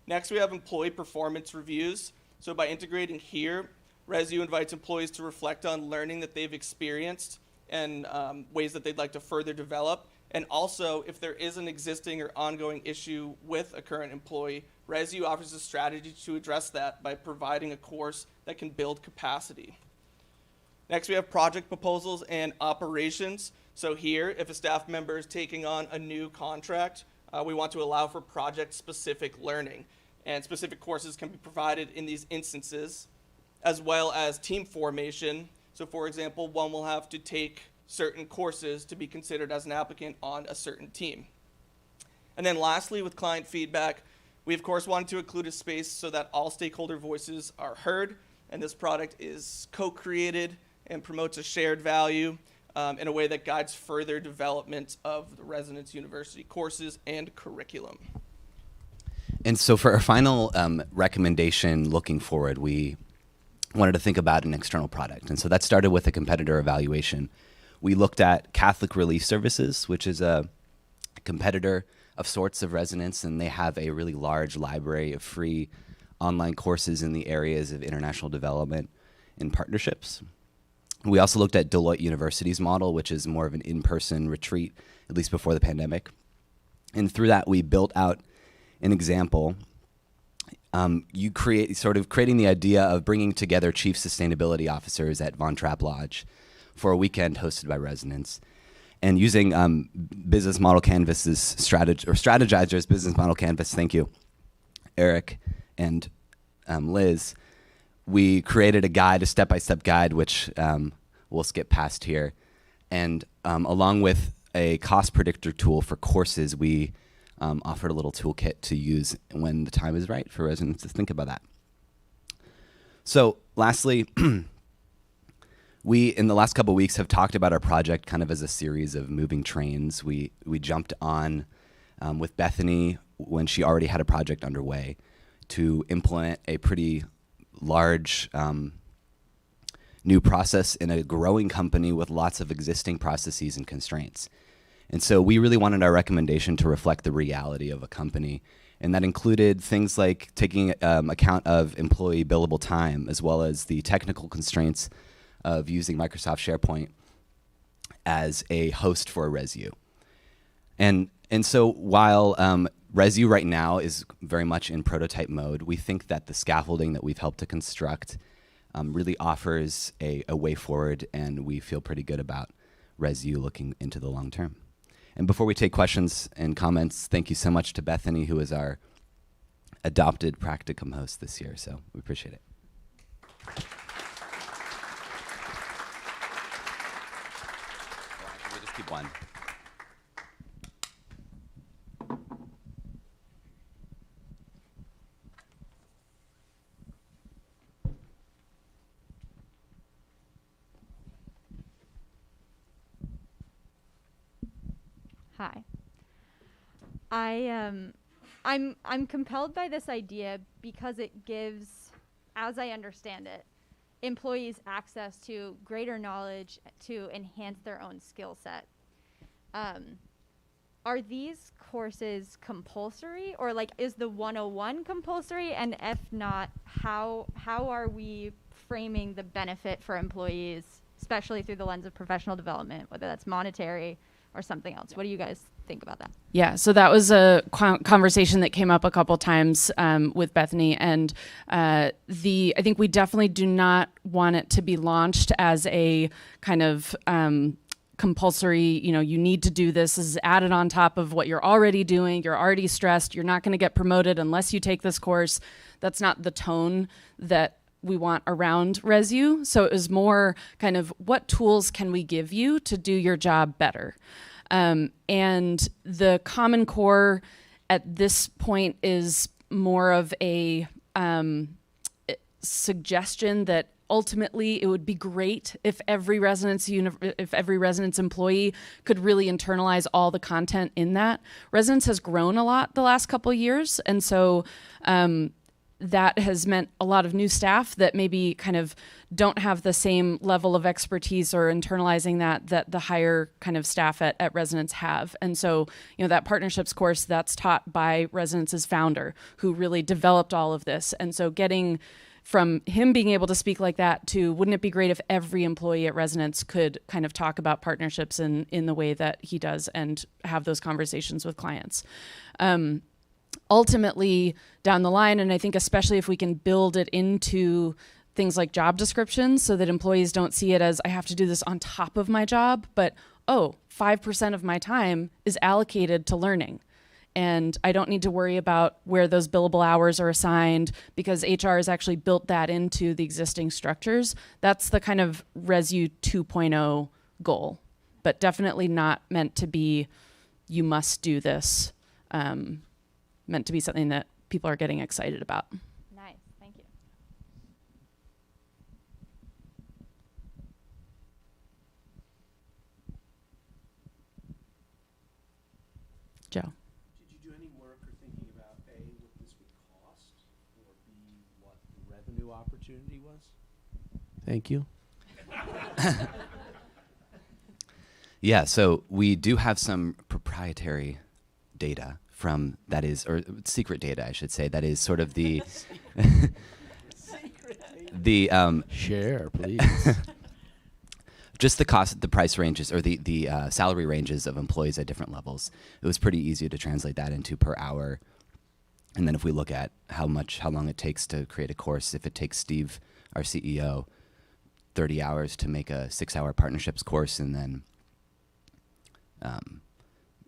Next, we have employee performance reviews. So by integrating here, ResU invites employees to reflect on learning that they've experienced and ways that they'd like to further develop. And also, if there is an existing or ongoing issue with a current employee, ResU offers a strategy to address that by providing a course that can build capacity. Next, we have project proposals and operations. So here, if a staff member is taking on a new contract, we want to allow for project-specific learning. And specific courses can be provided in these instances, as well as team formation. So for example, one will have to take certain courses to be considered as an applicant on a certain team. And then lastly, with client feedback, we of course wanted to include a space so that all stakeholder voices are heard, and this product is co-created and promotes a shared value in a way that guides further development of the Resonance University courses and curriculum. And so for our final recommendation looking forward, we wanted to think about an external product. And so that started with a competitor evaluation. We looked at Catholic Relief Services, which is a competitor of sorts of Resonance, and they have a really large library of free online courses in the areas of international development and partnerships. We also looked at Deloitte University's model, which is more of an in-person retreat, at least before the pandemic. And through that, we built out an example. Creating the idea of bringing together chief sustainability officers at Von Trapp Lodge for a weekend hosted by Resonance, and using business model canvases strategizers business model canvas. Thank you, Eric and Liz. We created a guide, a step-by-step guide, which we'll skip past here, and along with a cost predictor tool for courses, we offered a little toolkit to use when the time is right for residents to think about that. So lastly, we, in the last couple of weeks, have talked about our project kind of as a series of moving trains. We jumped on with Bethany when she already had a project underway to implement a pretty large new process in a growing company with lots of existing processes and constraints. And so we really wanted our recommendation to reflect the reality of a company. And that included things like taking account of employee billable time, as well as the technical constraints of using Microsoft SharePoint as a host for a ResU. And so while ResU right now is very much in prototype mode, we think that the scaffolding that we've helped to construct really offers a way forward, and we feel pretty good about ResU looking into the long term. And before we take questions and comments, thank you so much to Bethany, who is our adopted Practicum host this year. So we appreciate it. We'll just keep one. Hi. I'm compelled by this idea because it gives, as I understand it, employees access to greater knowledge to enhance their own skill set. Are these courses compulsory, or like is the 101 compulsory? And if not, how are we framing the benefit for employees, especially through the lens of professional development, whether that's monetary or something else? What do you guys think about that? Yeah, so that was a conversation that came up a couple times with Bethany, and I think we definitely do not want it to be launched as a kind of compulsory, you need to do this. This is added on top of what you're already doing. You're already stressed. You're not going to get promoted unless you take this course. That's not the tone that we want around ResU. So it was more kind of what tools can we give you to do your job better? And the Common Core at this point is more of a suggestion that ultimately it would be great if every residence employee could really internalize all the content in that. Residence has grown a lot the last couple of years, and so that has meant a lot of new staff that maybe kind of don't have the same level of expertise or internalizing that the higher kind of staff at Residence have. And so, that partnerships course that's taught by Residence's founder, who really developed all of this. And so getting from him being able to speak like that to, wouldn't it be great if every employee at Residence could kind of talk about partnerships in the way that he does and have those conversations with clients? Ultimately, down the line, and I think especially if we can build it into things like job descriptions so that employees don't see it as I have to do this on top of my job, but 5% of my time is allocated to learning. And I don't need to worry about where those billable hours are assigned because HR has actually built that into the existing structures. That's the kind of ResU 2.0 goal, but definitely not meant to be, you must do this, meant to be something that people are getting excited about. Nice, thank you. Joe. Did you do any work or thinking about A, what this would cost, or B, what the revenue opportunity was? Thank you. Yeah, so we do have some proprietary data or secret data, I should say, that is sort of the Share, please. just the price ranges or the salary ranges of employees at different levels. It was pretty easy to translate that into per hour. And then if we look at how long it takes to create a course, if it takes Steve, our CEO, 30 hours to make a 6-hour partnerships course, and then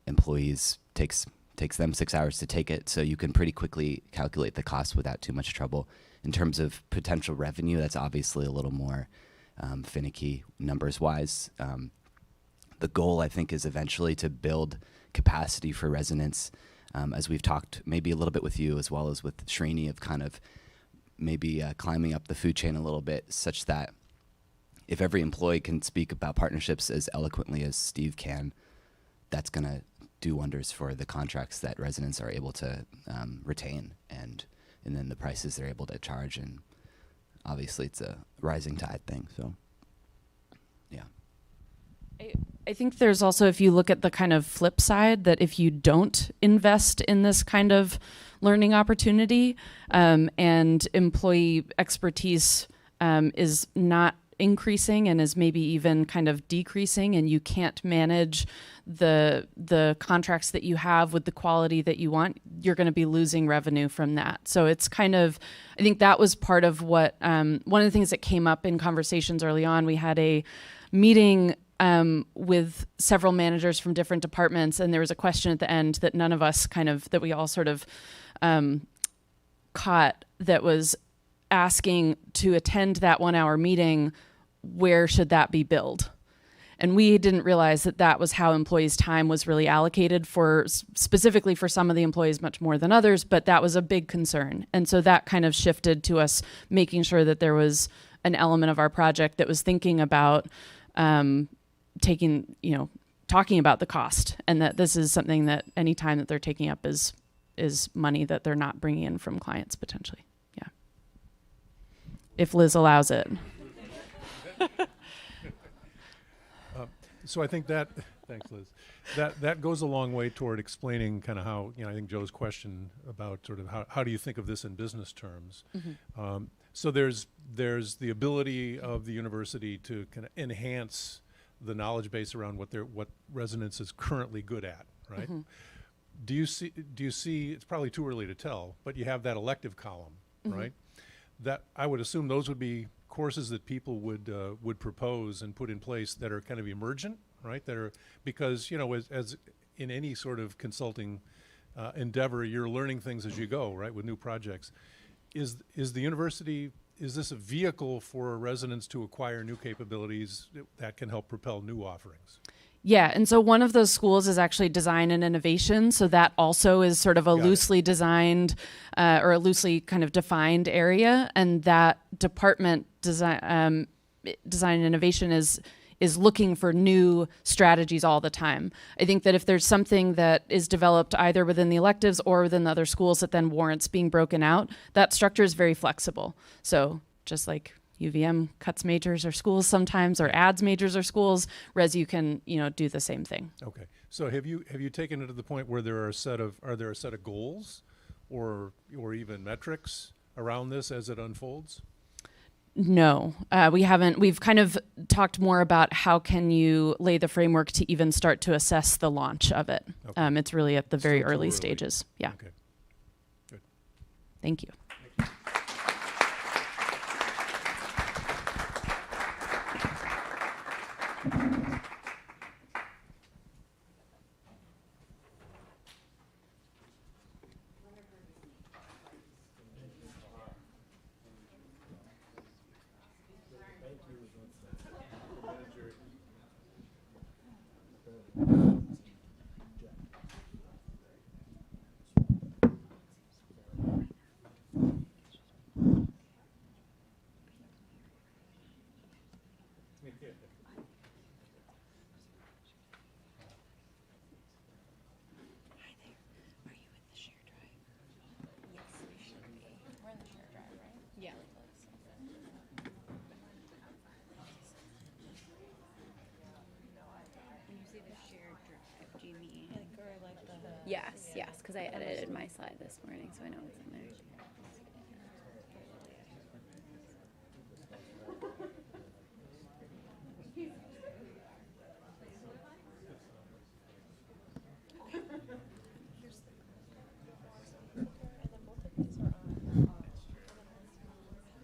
employees takes them 6 hours to take it. So you can pretty quickly calculate the cost without too much trouble. In terms of potential revenue, that's obviously a little more finicky numbers-wise. The goal, I think, is eventually to build capacity for Resonance, as we've talked maybe a little bit with you as well as with Srini, of kind of maybe climbing up the food chain a little bit, such that if every employee can speak about partnerships as eloquently as Steve can, that's going to do wonders for the contracts that residents are able to retain, and then the prices they're able to charge. And obviously it's a rising tide thing. So yeah. I think there's also, if you look at the kind of flip side, that if you don't invest in this kind of learning opportunity and employee expertise is not increasing and is maybe even kind of decreasing, and you can't manage the contracts that you have with the quality that you want, you're going to be losing revenue from that. So it's kind of, I think that was part of what, one of the things that came up in conversations early on. We had a meeting with several managers from different departments, and there was a question at the end that none of us that we all sort of caught, that was asking, to attend that 1 hour meeting, where should that be billed? And we didn't realize that that was how employees' time was really allocated, for specifically for some of the employees much more than others, but that was a big concern. And so that kind of shifted to us making sure that there was an element of our project that was thinking about talking about the cost, and that this is something that any time that they're taking up is money that they're not bringing in from clients potentially. Yeah. If Liz allows it. So I think that, thanks Liz, that goes a long way toward explaining kind of how, I think Joe's question about sort of how do you think of this in business terms. Mm-hmm. So there's the ability of the university to kind of enhance the knowledge base around what residence is currently good at, right? Mm-hmm. Do you see, it's probably too early to tell, but you have that elective column, Mm-hmm. right? That I would assume those would be courses that people would propose and put in place that are kind of emergent, right? That are, because as in any sort of consulting endeavor, you're learning things as you go, right? With new projects, is the university, is this a vehicle for residents to acquire new capabilities that can help propel new offerings? Yeah, and so one of those schools is actually design and innovation. So that also is sort of a loosely designed or a loosely kind of defined area. And that department, design and innovation, is looking for new strategies all the time. I think that if there's something that is developed either within the electives or within the other schools that then warrants being broken out, that structure is very flexible. So just like UVM cuts majors or schools sometimes, or adds majors or schools, Resu can do the same thing. Okay, so have you taken it to the point where there are a set of goals or even metrics around this as it unfolds? No, we haven't. We've kind of talked more about how can you lay the framework to even start to assess the launch of it. Okay. It's really at the very Still too early early. stages. Yeah. Okay, good. Thank you. Yes, because I edited my slide this morning, so I know it's in there.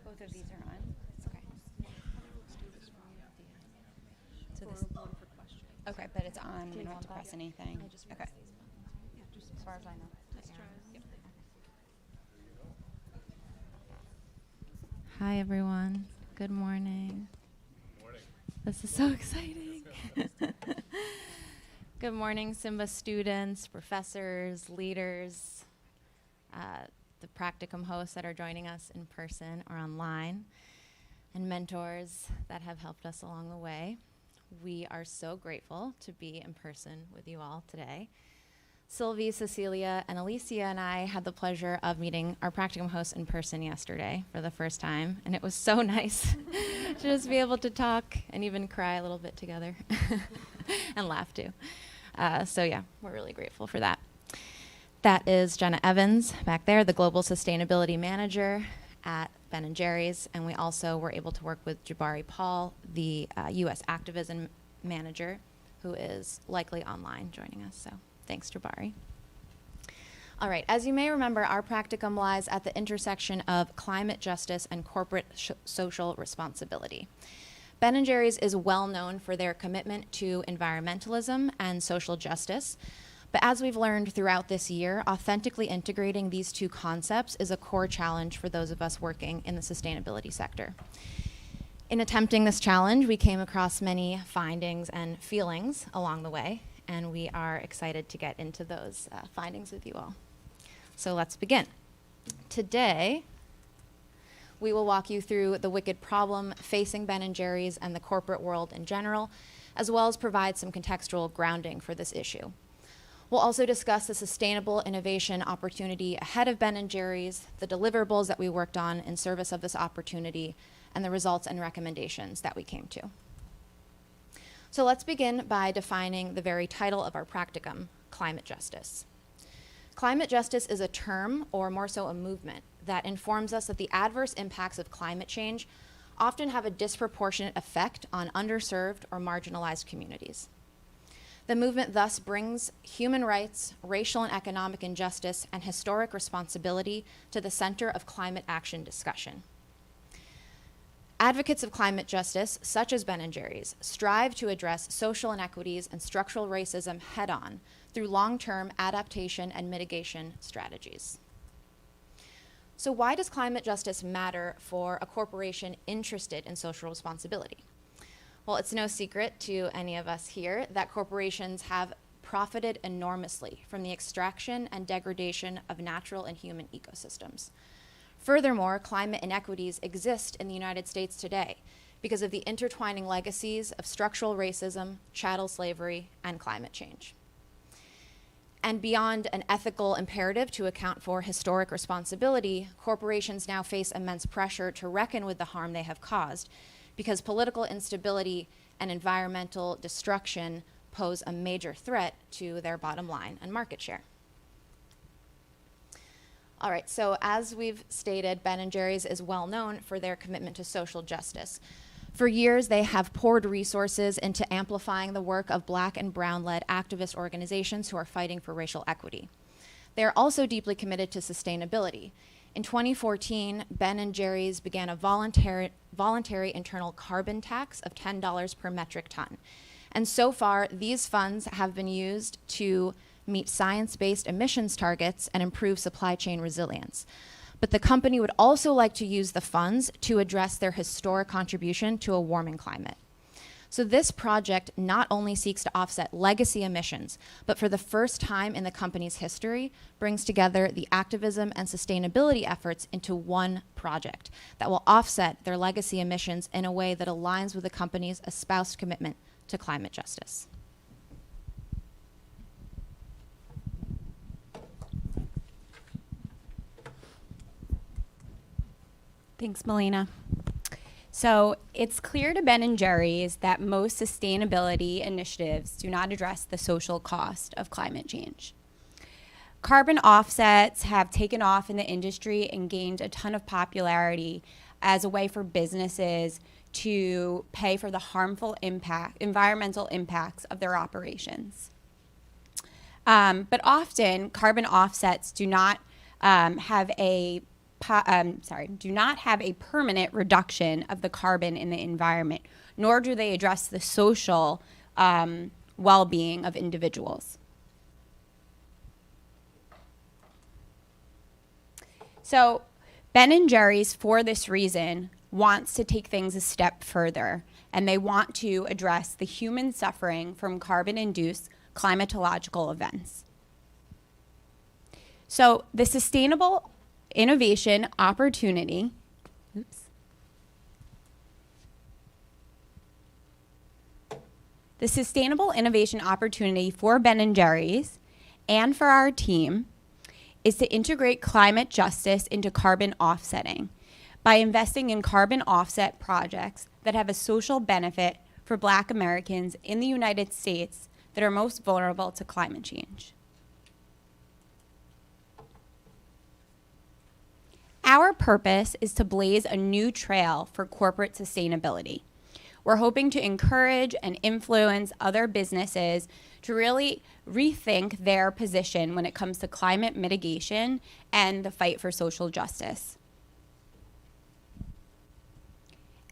Both of these are on? Okay. So this, okay, but it's on, we don't have to press anything. Okay. As far as I know. Hi, everyone. Good morning. Good morning. This is so exciting. Good morning, SI-MBA students, professors, leaders, the Practicum hosts that are joining us in person or online, and mentors that have helped us along the way. We are so grateful to be in person with you all today. Sylvie, Cecilia, and Alicia and I had the pleasure of meeting our Practicum hosts in person yesterday for the first time, and it was so nice to just be able to talk and even cry a little bit together and laugh too. So yeah, we're really grateful for that. That is Jenna Evans back there, the Global Sustainability Manager at Ben & Jerry's, and we also were able to work with Jabari Paul, the U.S. activism manager, who is likely online joining us. So thanks, Jabari. All right, as you may remember, our practicum lies at the intersection of climate justice and corporate social responsibility. Ben & Jerry's is well known for their commitment to environmentalism and social justice, but as we've learned throughout this year, authentically integrating these two concepts is a core challenge for those of us working in the sustainability sector. In attempting this challenge, we came across many findings and feelings along the way, and we are excited to get into those findings with you all. So let's begin. Today, we will walk you through the wicked problem facing Ben & Jerry's and the corporate world in general, as well as provide some contextual grounding for this issue. We'll also discuss the sustainable innovation opportunity ahead of Ben & Jerry's, the deliverables that we worked on in service of this opportunity, and the results and recommendations that we came to. So let's begin by defining the very title of our practicum, climate justice. Climate justice is a term, or more so a movement, that informs us that the adverse impacts of climate change often have a disproportionate effect on underserved or marginalized communities. The movement thus brings human rights, racial and economic injustice, and historic responsibility to the center of climate action discussion. Advocates of climate justice, such as Ben & Jerry's, strive to address social inequities and structural racism head-on through long-term adaptation and mitigation strategies. So why does climate justice matter for a corporation interested in social responsibility? Well, it's no secret to any of us here that corporations have profited enormously from the extraction and degradation of natural and human ecosystems. Furthermore, climate inequities exist in the United States today because of the intertwining legacies of structural racism, chattel slavery, and climate change. And beyond an ethical imperative to account for historic responsibility, corporations now face immense pressure to reckon with the harm they have caused because political instability and environmental destruction pose a major threat to their bottom line and market share. All right, so as we've stated, Ben & Jerry's is well known for their commitment to social justice. For years, they have poured resources into amplifying the work of Black and Brown-led activist organizations who are fighting for racial equity. They are also deeply committed to sustainability. In 2014, Ben & Jerry's began a voluntary internal carbon tax of $10 per metric ton. And so far, these funds have been used to meet science-based emissions targets and improve supply chain resilience. But the company would also like to use the funds to address their historic contribution to a warming climate. So this project not only seeks to offset legacy emissions, but for the first time in the company's history, brings together the activism and sustainability efforts into one project that will offset their legacy emissions in a way that aligns with the company's espoused commitment to climate justice. Thanks, Melina. So it's clear to Ben & Jerry's that most sustainability initiatives do not address the social cost of climate change. Carbon offsets have taken off in the industry and gained a ton of popularity as a way for businesses to pay for the harmful environmental impacts of their operations. But often, carbon offsets do not have a permanent reduction of the carbon in the environment, nor do they address the social well-being of individuals. So Ben & Jerry's, for this reason, wants to take things a step further, and they want to address the human suffering from carbon-induced climatological events. So the sustainable innovation opportunity, the sustainable innovation opportunity for Ben & Jerry's and for our team is to integrate climate justice into carbon offsetting by investing in carbon offset projects that have a social benefit for Black Americans in the United States that are most vulnerable to climate change. Our purpose is to blaze a new trail for corporate sustainability. We're hoping to encourage and influence other businesses to really rethink their position when it comes to climate mitigation and the fight for social justice.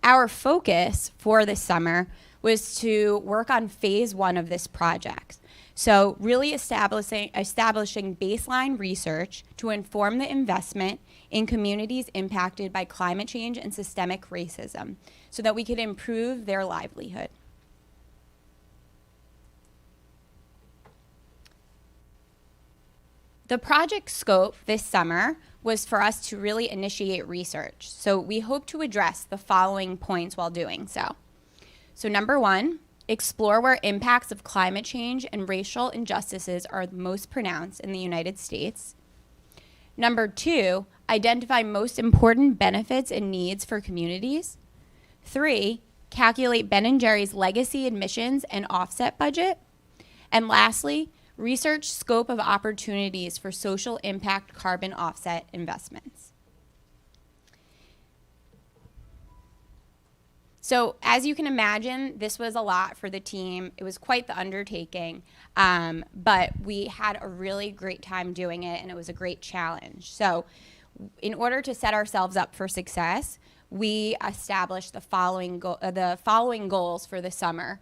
Our focus for this summer was to work on phase 1 of this project. So really establishing baseline research to inform the investment in communities impacted by climate change and systemic racism so that we could improve their livelihood. The project scope this summer was for us to really initiate research. So we hope to address the following points while doing so. So number 1, explore where impacts of climate change and racial injustices are most pronounced in the United States. Number 2, identify most important benefits and needs for communities. 3, calculate Ben & Jerry's legacy admissions and offset budget. And lastly, research scope of opportunities for social impact carbon offset investments. So as you can imagine, this was a lot for the team. It was quite the undertaking, but we had a really great time doing it, and it was a great challenge. So in order to set ourselves up for success, we established the following goals for the summer.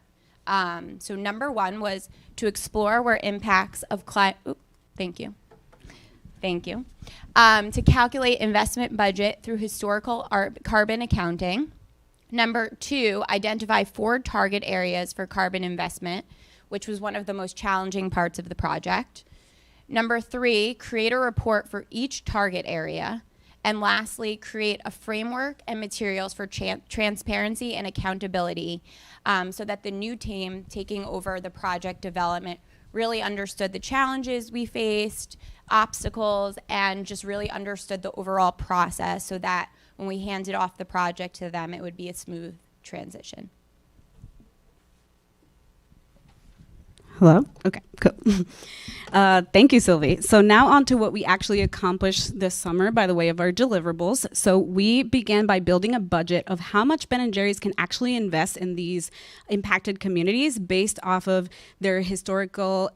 So number 1 was to explore where impacts of climate, thank you. To calculate investment budget through historical carbon accounting. Number 2, identify 4 target areas for carbon investment, which was one of the most challenging parts of the project. Number 3, create a report for each target area. And lastly, create a framework and materials for transparency and accountability so that the new team taking over the project development really understood the challenges we faced, obstacles, and just really understood the overall process so that when we handed off the project to them, it would be a smooth transition. Hello? Okay, cool. Thank you, Sylvie. So now on to what we actually accomplished this summer by the way of our deliverables. So we began by building a budget of how much Ben & Jerry's can actually invest in these impacted communities based off of their historical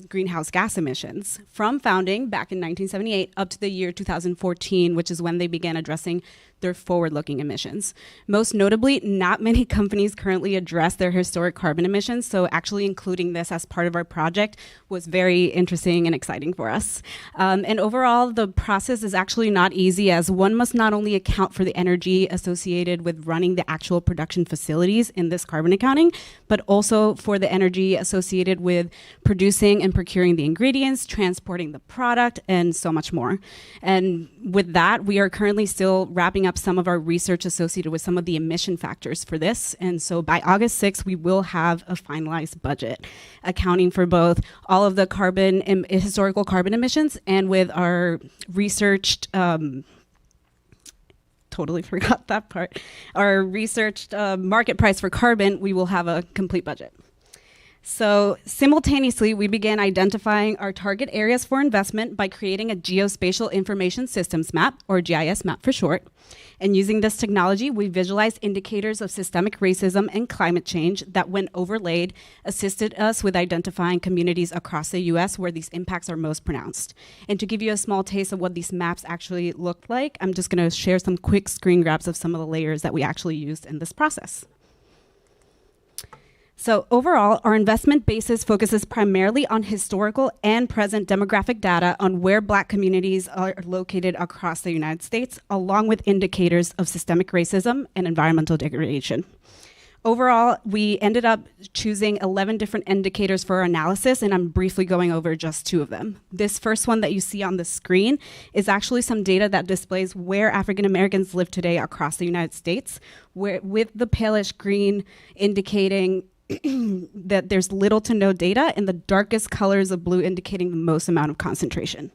greenhouse gas emissions from founding back in 1978 up to the year 2014, which is when they began addressing their forward-looking emissions. Most notably, not many companies currently address their historic carbon emissions, so actually including this as part of our project was very interesting and exciting for us. And overall, the process is actually not easy, as one must not only account for the energy associated with running the actual production facilities in this carbon accounting, but also for the energy associated with producing and procuring the ingredients, transporting the product, and so much more. And with that, we are currently still wrapping up some of our research associated with some of the emission factors for this. And so by August 6th, we will have a finalized budget accounting for both all of the historical carbon emissions and with our researched, totally forgot that part, our researched market price for carbon, we will have a complete budget. So simultaneously, we began identifying our target areas for investment by creating a Geospatial Information Systems map, or GIS map for short. And using this technology, we visualized indicators of systemic racism and climate change that, when overlaid, assisted us with identifying communities across the US where these impacts are most pronounced. And to give you a small taste of what these maps actually look like, I'm just gonna share some quick screen grabs of some of the layers that we actually used in this process. So overall, our investment basis focuses primarily on historical and present demographic data on where Black communities are located across the United States, along with indicators of systemic racism and environmental degradation. Overall, we ended up choosing 11 different indicators for our analysis, and I'm briefly going over just 2 of them. This first one that you see on the screen is actually some data that displays where African Americans live today across the United States, with the palish green indicating that there's little to no data, and the darkest colors of blue indicating the most amount of concentration.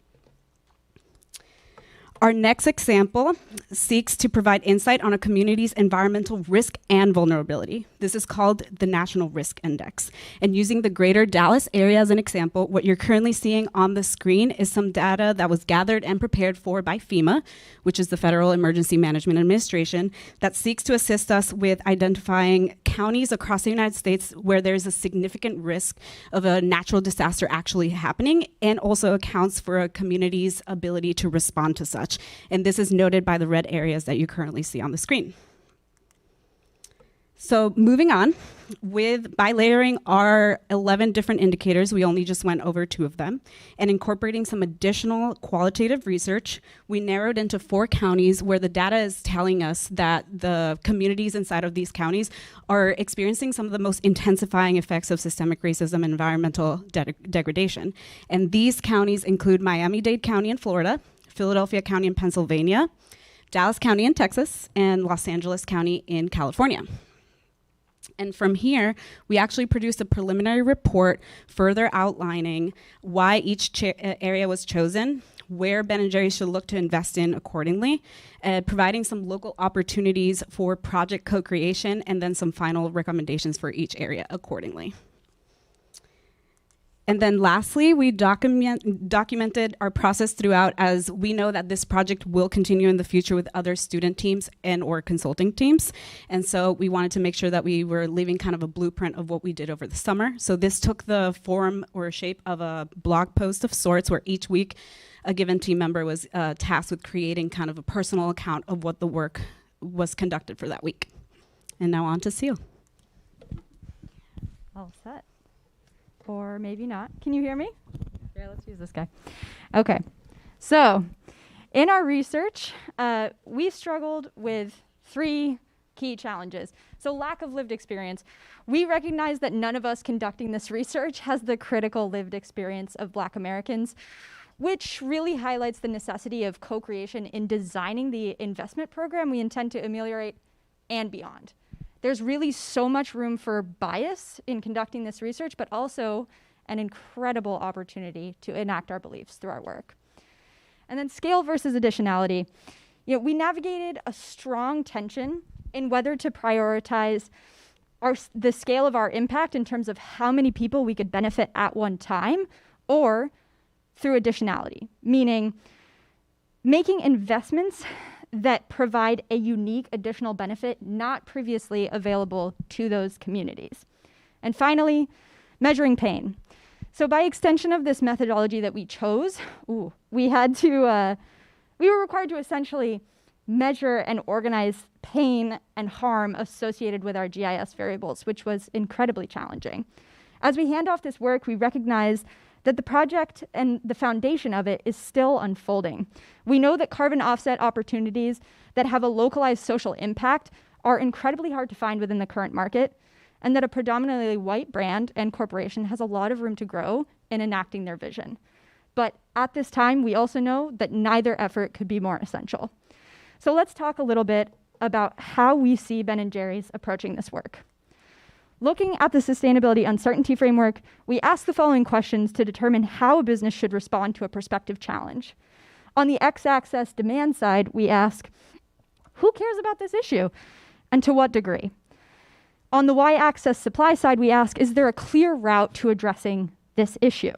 Our next example seeks to provide insight on a community's environmental risk and vulnerability. This is called the National Risk Index. And using the greater Dallas area as an example, what you're currently seeing on the screen is some data that was gathered and prepared for by FEMA, which is the Federal Emergency Management Administration, that seeks to assist us with identifying counties across the United States where there's a significant risk of a natural disaster actually happening, and also accounts for a community's ability to respond to such. And this is noted by the red areas that you currently see on the screen. So moving on, by layering our 11 different indicators, we only just went over 2 of them, and incorporating some additional qualitative research, we narrowed into 4 counties where the data is telling us that the communities inside of these counties are experiencing some of the most intensifying effects of systemic racism and environmental degradation. And these counties include Miami-Dade County in Florida, Philadelphia County in Pennsylvania, Dallas County in Texas, and Los Angeles County in California. And from here, we actually produced a preliminary report further outlining why each area was chosen, where Ben & Jerry's should look to invest in accordingly, providing some local opportunities for project co-creation, and then some final recommendations for each area accordingly. And then lastly, we documented our process throughout, as we know that this project will continue in the future with other student teams and or consulting teams. And so we wanted to make sure that we were leaving kind of a blueprint of what we did over the summer. So this took the form or shape of a blog post of sorts, where each week a given team member was tasked with creating kind of a personal account of what the work was conducted for that week. And now on to Seal. All set. Or maybe not. Can you hear me? Yeah, let's use this guy. Okay. So, in our research, we struggled with 3 key challenges. So, lack of lived experience. We recognize that none of us conducting this research has the critical lived experience of Black Americans, which really highlights the necessity of co-creation in designing the investment program we intend to ameliorate and beyond. There's really so much room for bias in conducting this research, but also an incredible opportunity to enact our beliefs through our work. And then scale versus additionality. You know, we navigated a strong tension in whether to prioritize the scale of our impact in terms of how many people we could benefit at one time, or through additionality, meaning making investments that provide a unique additional benefit not previously available to those communities. And finally, measuring pain. So by extension of this methodology that we chose, we were required to essentially measure and organize pain and harm associated with our GIS variables, which was incredibly challenging. As we hand off this work, we recognize that the project and the foundation of it is still unfolding. We know that carbon offset opportunities that have a localized social impact are incredibly hard to find within the current market, and that a predominantly white brand and corporation has a lot of room to grow in enacting their vision. But at this time, we also know that neither effort could be more essential. So let's talk a little bit about how we see Ben & Jerry's approaching this work. Looking at the sustainability uncertainty framework, we ask the following questions to determine how a business should respond to a prospective challenge. On the x-axis demand side, we ask, who cares about this issue and to what degree? On the y-axis supply side, we ask, is there a clear route to addressing this issue?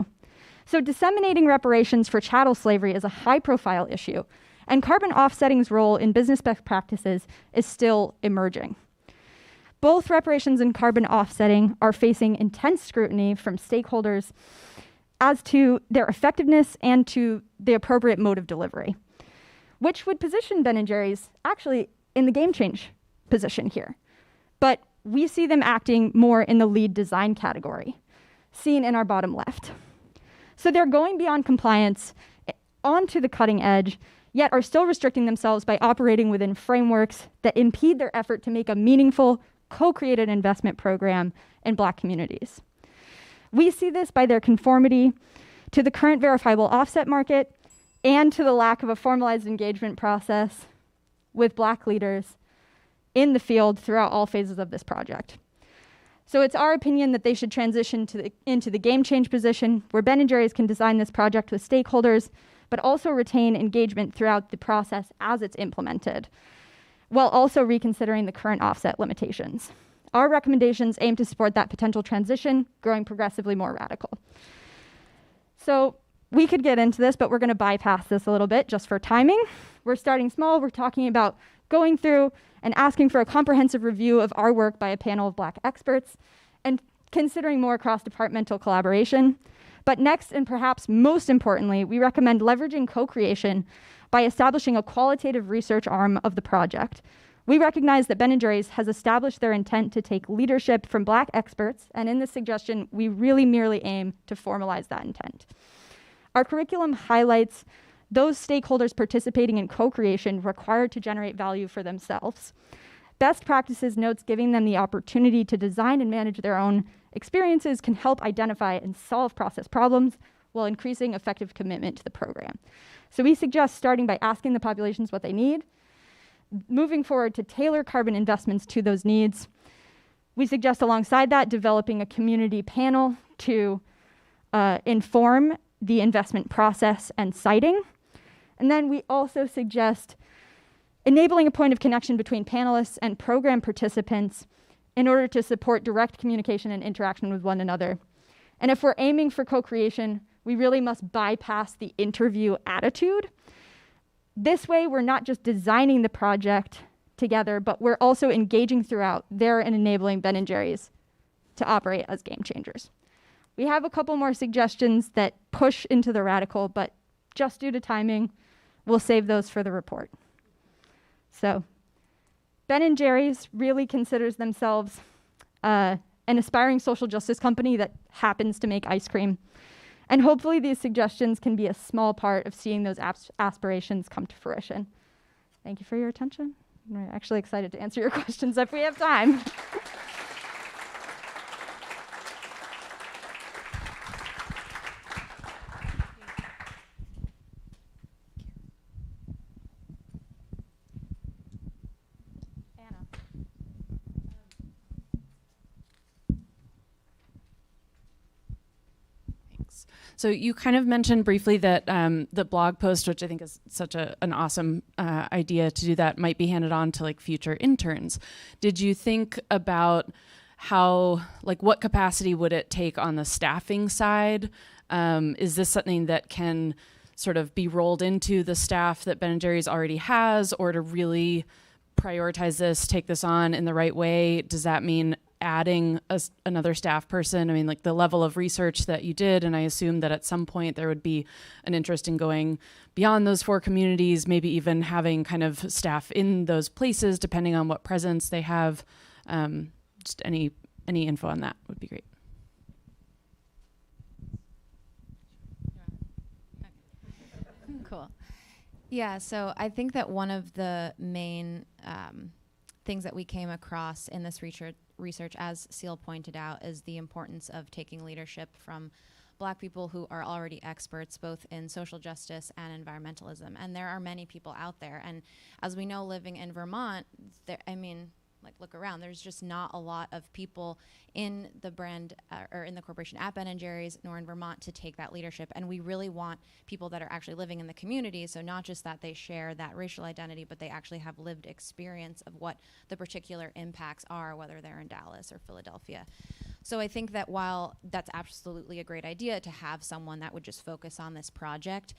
So disseminating reparations for chattel slavery is a high-profile issue, and carbon offsetting's role in business best practices is still emerging. Both reparations and carbon offsetting are facing intense scrutiny from stakeholders as to their effectiveness and to the appropriate mode of delivery, which would position Ben & Jerry's actually in the game change position here. But we see them acting more in the lead design category, seen in our bottom left. So they're going beyond compliance onto the cutting edge, yet are still restricting themselves by operating within frameworks that impede their effort to make a meaningful, co-created investment program in Black communities. We see this by their conformity to the current verifiable offset market and to the lack of a formalized engagement process with Black leaders in the field throughout all phases of this project. So it's our opinion that they should transition into the game change position, where Ben & Jerry's can design this project with stakeholders but also retain engagement throughout the process as it's implemented, while also reconsidering the current offset limitations. Our recommendations aim to support that potential transition, growing progressively more radical. So we could get into this, but we're going to bypass this a little bit just for timing. We're starting small. We're talking about going through and asking for a comprehensive review of our work by a panel of Black experts and considering more cross-departmental collaboration. But next, and perhaps most importantly, we recommend leveraging co-creation by establishing a qualitative research arm of the project. We recognize that Ben & Jerry's has established their intent to take leadership from Black experts, and in this suggestion, we really merely aim to formalize that intent. Our curriculum highlights those stakeholders participating in co-creation required to generate value for themselves. Best practices notes giving them the opportunity to design and manage their own experiences can help identify and solve process problems while increasing effective commitment to the program. So we suggest starting by asking the populations what they need, moving forward to tailor carbon investments to those needs. We suggest alongside that developing a community panel to inform the investment process and siting. And then we also suggest enabling a point of connection between panelists and program participants in order to support direct communication and interaction with one another. And if we're aiming for co-creation, we really must bypass the interview attitude. This way, we're not just designing the project together, but we're also engaging throughout there and enabling Ben & Jerry's to operate as game changers. We have a couple more suggestions that push into the radical, but just due to timing, we'll save those for the report. So, Ben & Jerry's really considers themselves an aspiring social justice company that happens to make ice cream. And hopefully these suggestions can be a small part of seeing those aspirations come to fruition. Thank you for your attention. I'm actually excited to answer your questions if we have time. So you kind of mentioned briefly that the blog post, which I think is such an awesome idea to do that, might be handed on to like future interns. Did you think about how, like, what capacity would it take on the staffing side? Is this something that can sort of be rolled into the staff that Ben & Jerry's already has, or to really prioritize this, take this on in the right way? Does that mean adding another staff person? I mean, like the level of research that you did, and I assume that at some point there would be an interest in going beyond those 4 communities, maybe even having kind of staff in those places, depending on what presence they have. Just any info on that would be great. Cool. Yeah, so I think that one of the main things that we came across in this research, as Seal pointed out, is the importance of taking leadership from Black people who are already experts both in social justice and environmentalism. And there are many people out there. And as we know, living in Vermont, look around, there's just not a lot of people in the brand or in the corporation at Ben & Jerry's nor in Vermont to take that leadership. And we really want people that are actually living in the community, so not just that they share that racial identity, but they actually have lived experience of what the particular impacts are, whether they're in Dallas or Philadelphia. So I think that while that's absolutely a great idea to have someone that would just focus on this project,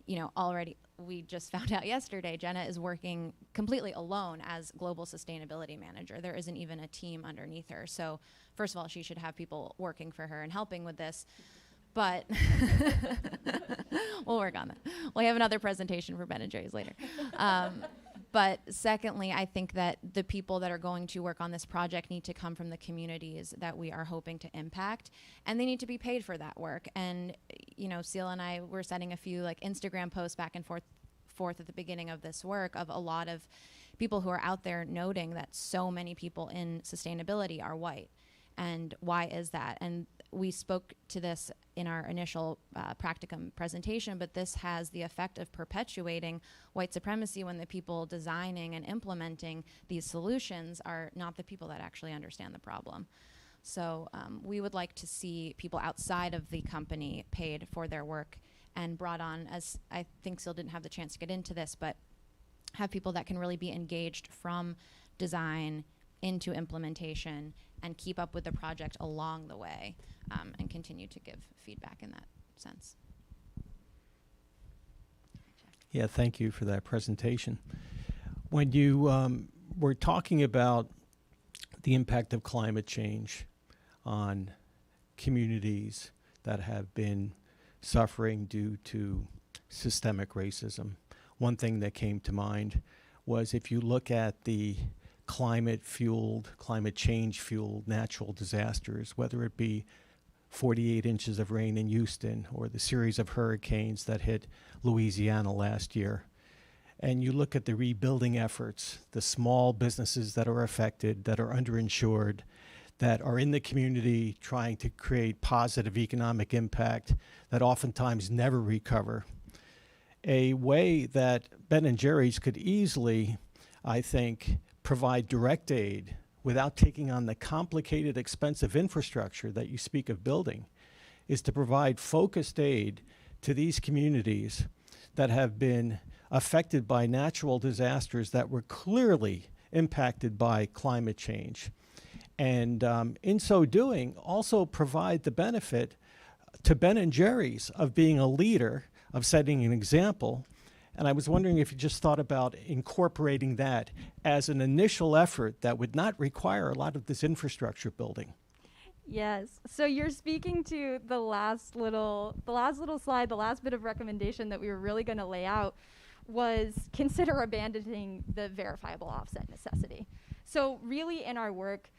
you know, already we just found out yesterday, Jenna is working completely alone as global sustainability manager. There isn't even a team underneath her. So first of all, she should have people working for her and helping with this. But we'll work on that. We'll have another presentation for Ben & Jerry's later. But secondly, I think that the people that are going to work on this project need to come from the communities that we are hoping to impact, and they need to be paid for that work. And, you know, Seal and I were sending a few like Instagram posts back and forth at the beginning of this work of a lot of people who are out there noting that so many people in sustainability are white. And why is that? And we spoke to this in our initial Practicum presentation, but this has the effect of perpetuating white supremacy when the people designing and implementing these solutions are not the people that actually understand the problem. So we would like to see people outside of the company paid for their work and brought on, as I think Sil didn't have the chance to get into this, but have people that can really be engaged from design into implementation and keep up with the project along the way, and continue to give feedback in that sense. Yeah, thank you for that presentation. When you were talking about the impact of climate change on communities that have been suffering due to systemic racism, one thing that came to mind was if you look at the climate change-fueled natural disasters, whether it be 48 inches of rain in Houston or the series of hurricanes that hit Louisiana last year, and you look at the rebuilding efforts, the small businesses that are affected, that are underinsured, that are in the community trying to create positive economic impact that oftentimes never recover. A way that Ben & Jerry's could easily, I think, provide direct aid without taking on the complicated, expensive infrastructure that you speak of building is to provide focused aid to these communities that have been affected by natural disasters that were clearly impacted by climate change. And in so doing, also provide the benefit to Ben & Jerry's of being a leader, of setting an example. And I was wondering if you just thought about incorporating that as an initial effort that would not require a lot of this infrastructure building. Yes. So you're speaking to the last little slide, the last bit of recommendation that we were really going to lay out was consider abandoning the verifiable offset necessity. So really in our work,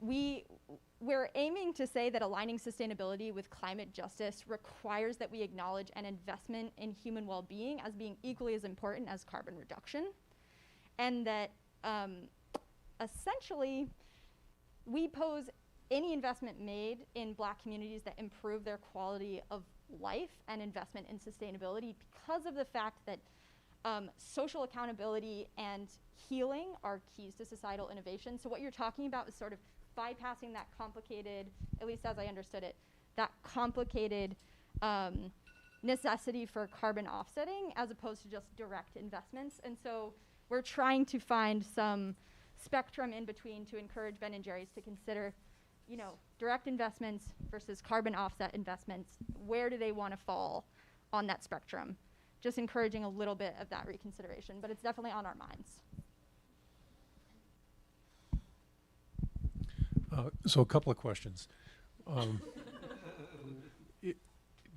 we're aiming to say that aligning sustainability with climate justice requires that we acknowledge an investment in human well-being as being equally as important as carbon reduction, and that essentially we pose any investment made in Black communities that improve their quality of life and investment in sustainability because of the fact that social accountability and healing are keys to societal innovation. So what you're talking about is sort of bypassing that complicated, at least as I understood it, that complicated necessity for carbon offsetting as opposed to just direct investments. And so we're trying to find some spectrum in between to encourage Ben & Jerry's to consider, you know, direct investments versus carbon offset investments. Where do they want to fall on that spectrum? Just encouraging a little bit of that reconsideration, but it's definitely on our minds. So a couple of questions.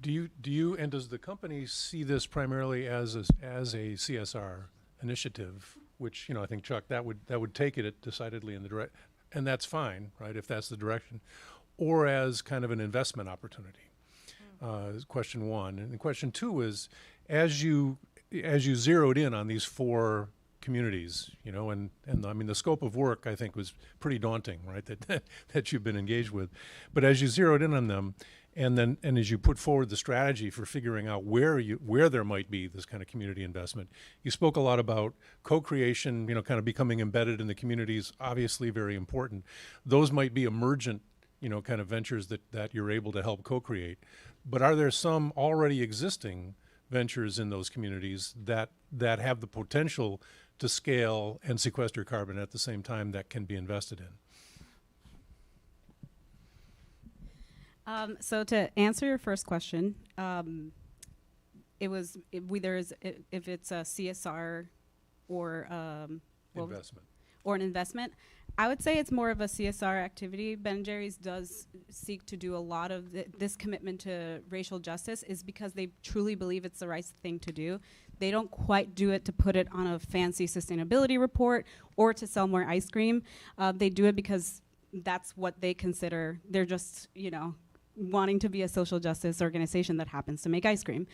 Do you and does the company see this primarily as a CSR initiative, which, you know, I think, Chuck, that would take it decidedly in the direct, and that's fine, right, if that's the direction, or as kind of an investment opportunity? Is question one. And question two is, as you zeroed in on these four communities, you know, and I mean, the scope of work, I think, was pretty daunting, right, that you've been engaged with. But as you zeroed in on them, and as you put forward the strategy for figuring out where there might be this kind of community investment, you spoke a lot about co-creation, you know, kind of becoming embedded in the communities, obviously very important. Those might be emergent, you know, kind of ventures that you're able to help co-create. But are there some already existing ventures in those communities that have the potential to scale and sequester carbon at the same time that can be invested in? So to answer your first question, if it's a CSR or investment. Or an investment, I would say it's more of a CSR activity. Ben & Jerry's does seek to do a lot of this commitment to racial justice is because they truly believe it's the right thing to do. They don't quite do it to put it on a fancy sustainability report or to sell more ice cream. They do it because that's what they consider. They're just, you know, wanting to be a social justice organization that happens to make ice cream.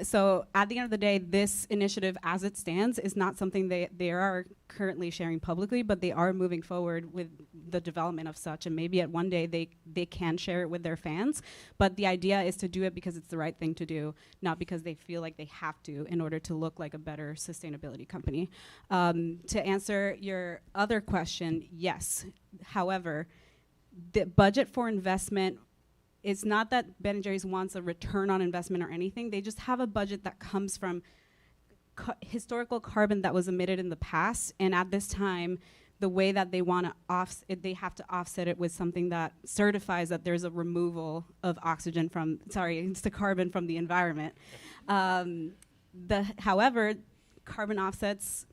So at the end of the day, this initiative as it stands is not something they are currently sharing publicly, but they are moving forward with the development of such, and maybe at one day they can share it with their fans. But the idea is to do it because it's the right thing to do, not because they feel like they have to in order to look like a better sustainability company. To answer your other question, yes. However, the budget for investment it's not that Ben & Jerry's wants a return on investment or anything. They just have a budget that comes from historical carbon that was emitted in the past, and at this time, the way that they want to they have to offset it with something that certifies that there's a removal of oxygen from, it's the carbon from the environment. However, carbon offsets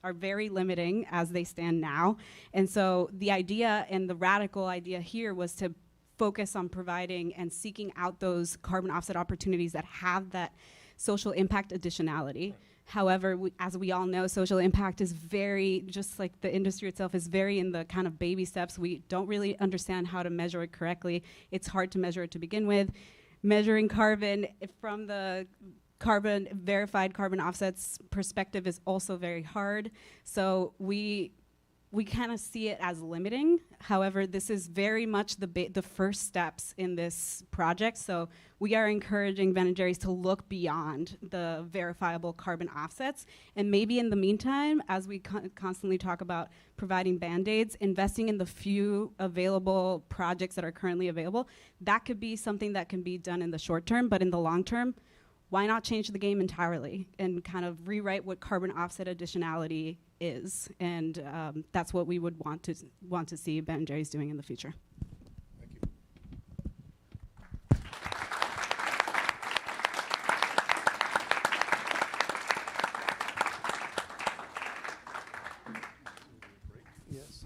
are very limiting as they stand now, and so the idea and the radical idea here was to focus on providing and seeking out those carbon offset opportunities that have that social impact additionality. However, as we all know, social impact is very, just like the industry itself, is very in the kind of baby steps. We don't really understand how to measure it correctly. It's hard to measure it to begin with. Measuring carbon from the verified carbon offsets perspective is also very hard. So we kind of see it as limiting. However, this is very much the first steps in this project. So we are encouraging Ben & Jerry's to look beyond the verifiable carbon offsets. And maybe in the meantime, as we constantly talk about providing Band-Aids, investing in the few available projects that are currently available, that could be something that can be done in the short term, but in the long term, why not change the game entirely and kind of rewrite what carbon offset additionality is? And that's what we would want to see Ben & Jerry's doing in the future. Thank you. Yes.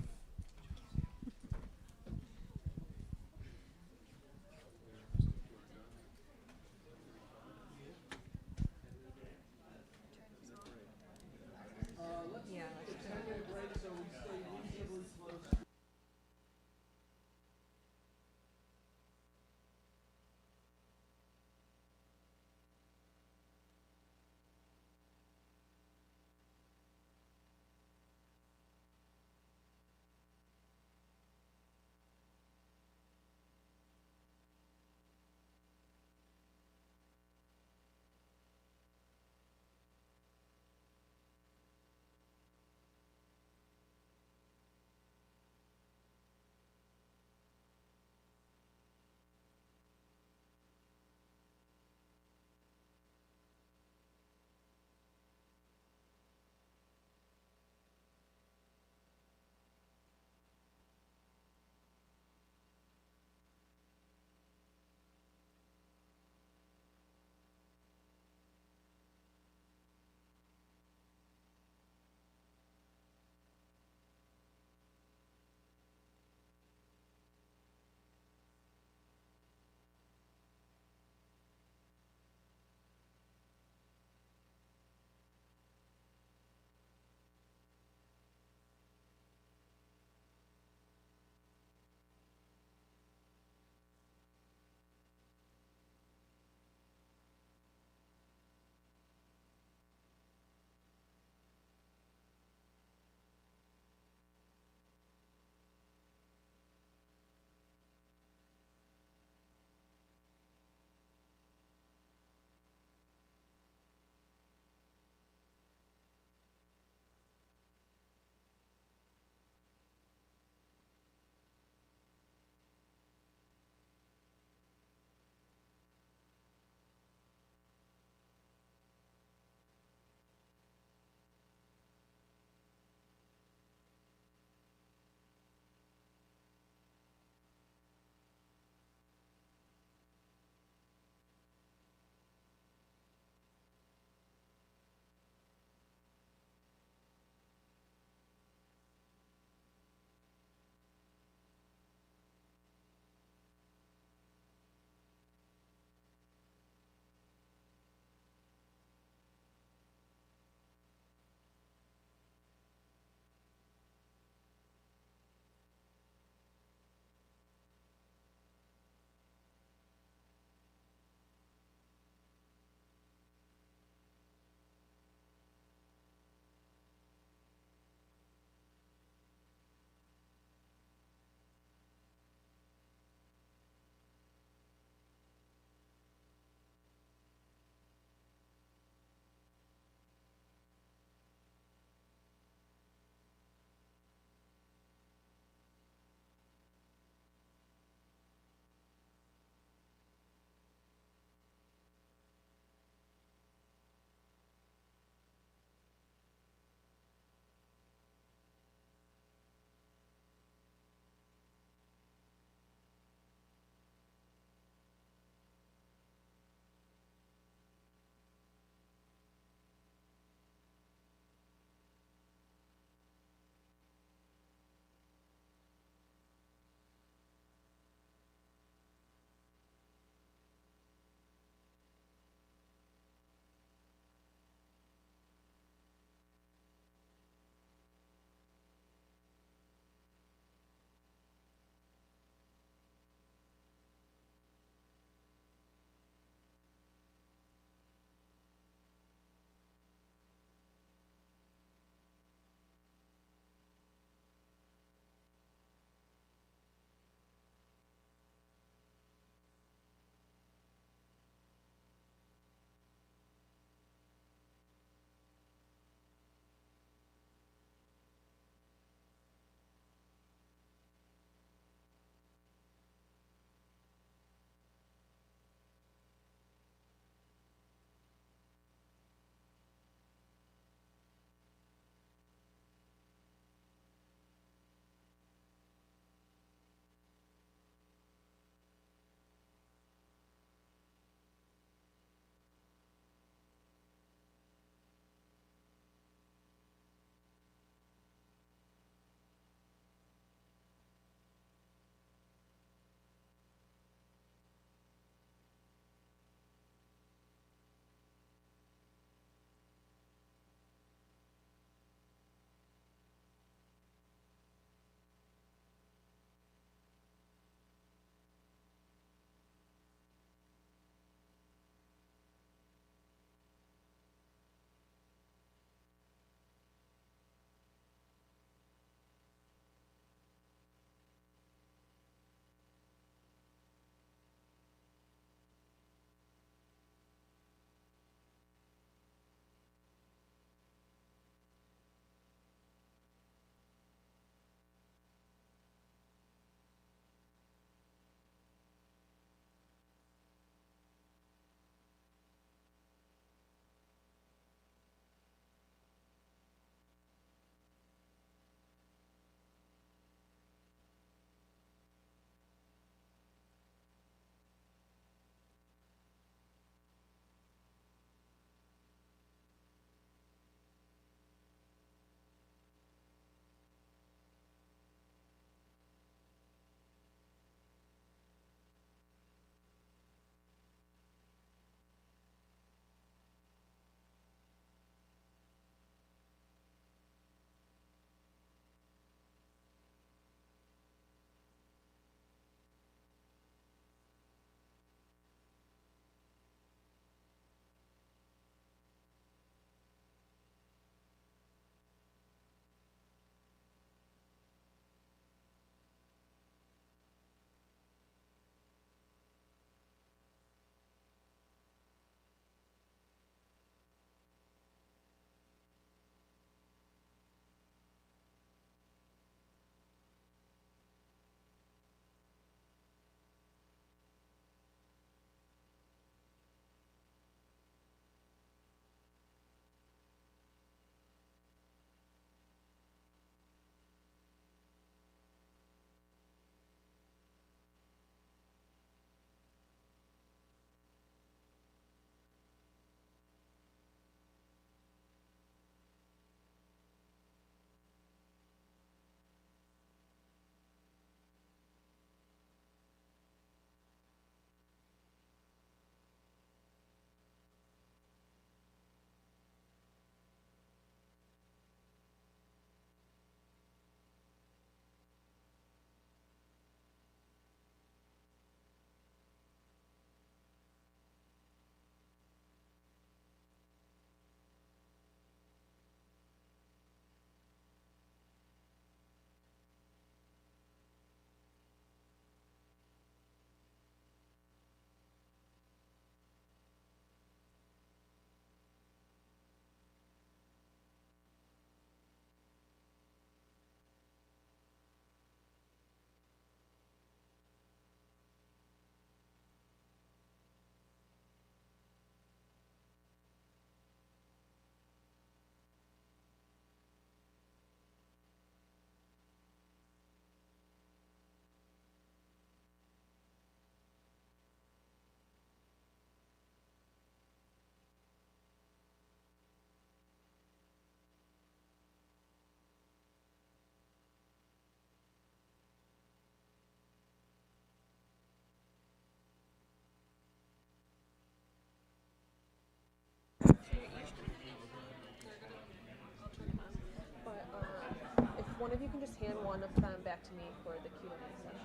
of you can just hand one of them back to me for the Q&A session.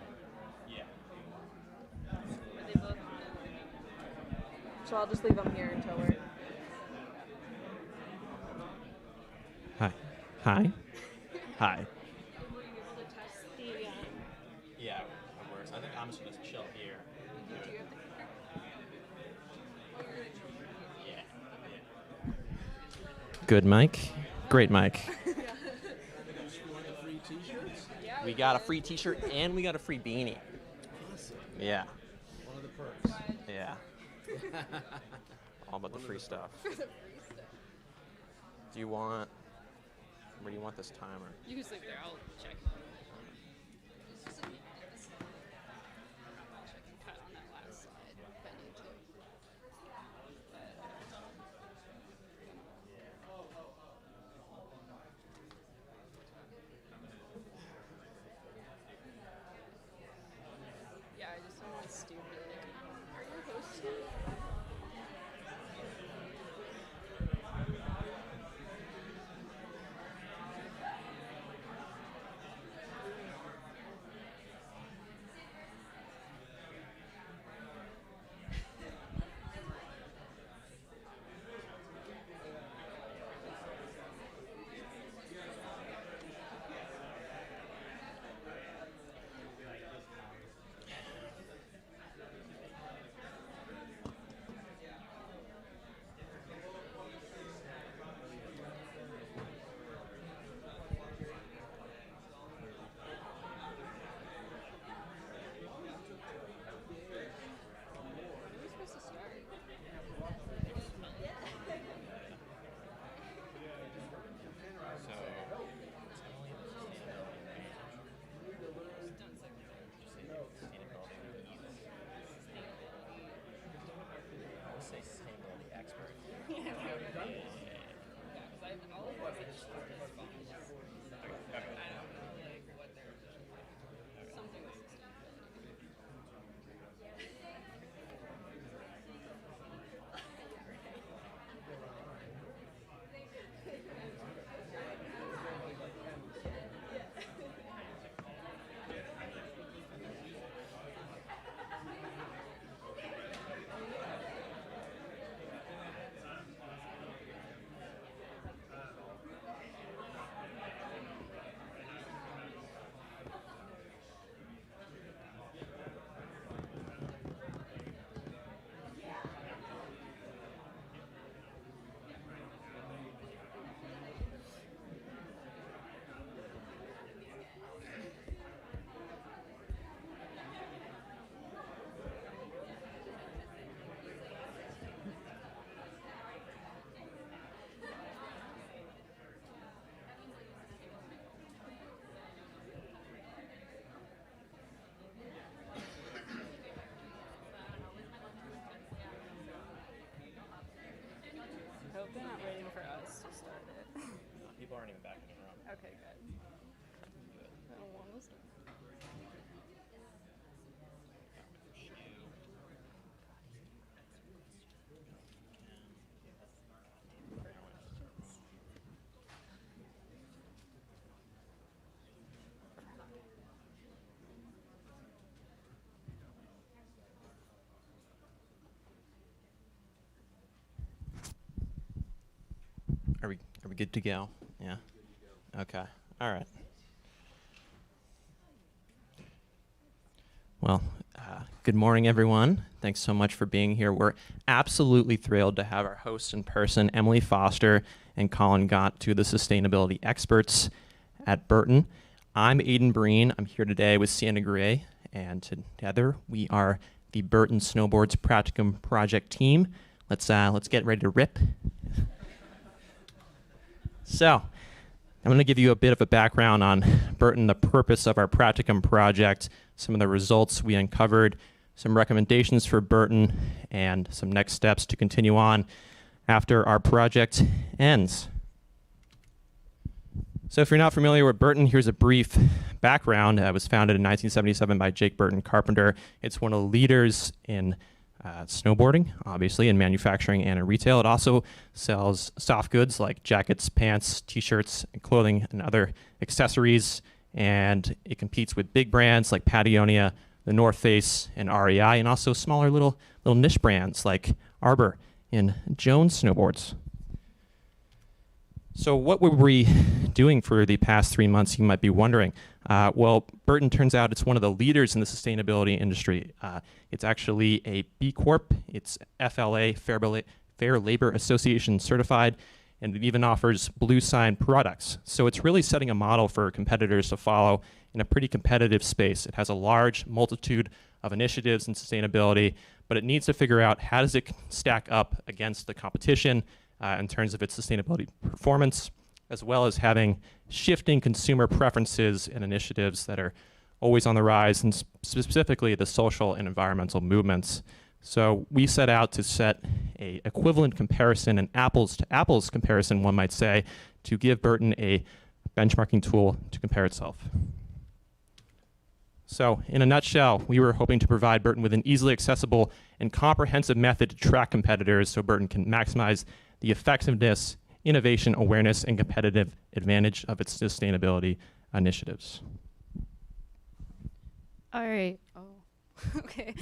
Yeah. Are they both? So I'll just leave them here until we're. Hi. Hi. Hi. Were you able to test the? Yeah, it works. I think I'm just gonna chill here. Do you have the? Yeah. Good mic. Great mic. We got a free T-shirt and we got a free beanie. Awesome. Yeah. One of the perks. Yeah. All about the free stuff. Do you want? Where do you want this timer? You can sleep there. I'll check. Cut on that last slide if I need to. Yeah, I just don't want to stupid. Are you hosting? Hope they're not waiting for us to start it. People aren't even back in the room. Okay, good. I don't want this. Are we good to go? Yeah. Okay. All right. Well, good morning, everyone. Thanks so much for being here. We're absolutely thrilled to have our hosts in person, Emily Foster and Colin Gott, two of the sustainability experts at Burton. I'm Aiden Breen. I'm here today with Sienna Gray, and together we are the Burton Snowboards Practicum project team. Let's get ready to rip. So, I'm going to give you a bit of a background on Burton, the purpose of our Practicum project, some of the results we uncovered, some recommendations for Burton, and some next steps to continue on after our project ends. So if you're not familiar with Burton, here's a brief background. It was founded in 1977 by Jake Burton Carpenter. It's one of the leaders in snowboarding, obviously, in manufacturing and in retail. It also sells soft goods like jackets, pants, t-shirts, and clothing, and other accessories. And it competes with big brands like Patagonia, the North Face, and REI, and also smaller little niche brands like Arbor and Jones Snowboards. So what were we doing for the past 3 months, you might be wondering? Well, Burton turns out it's one of the leaders in the sustainability industry. It's actually a B Corp. It's FLA, Fair Labor Association certified, and it even offers blue sign products. So it's really setting a model for competitors to follow in a pretty competitive space. It has a large multitude of initiatives in sustainability, but it needs to figure out how does it stack up against the competition in terms of its sustainability performance, as well as having shifting consumer preferences and initiatives that are always on the rise, and specifically the social and environmental movements. So we set out to set a equivalent comparison, an apples to apples comparison, one might say, to give Burton a benchmarking tool to compare itself. So in a nutshell, we were hoping to provide Burton with an easily accessible and comprehensive method to track competitors so Burton can maximize the effectiveness, innovation, awareness, and competitive advantage of its sustainability initiatives. All right. Oh, okay.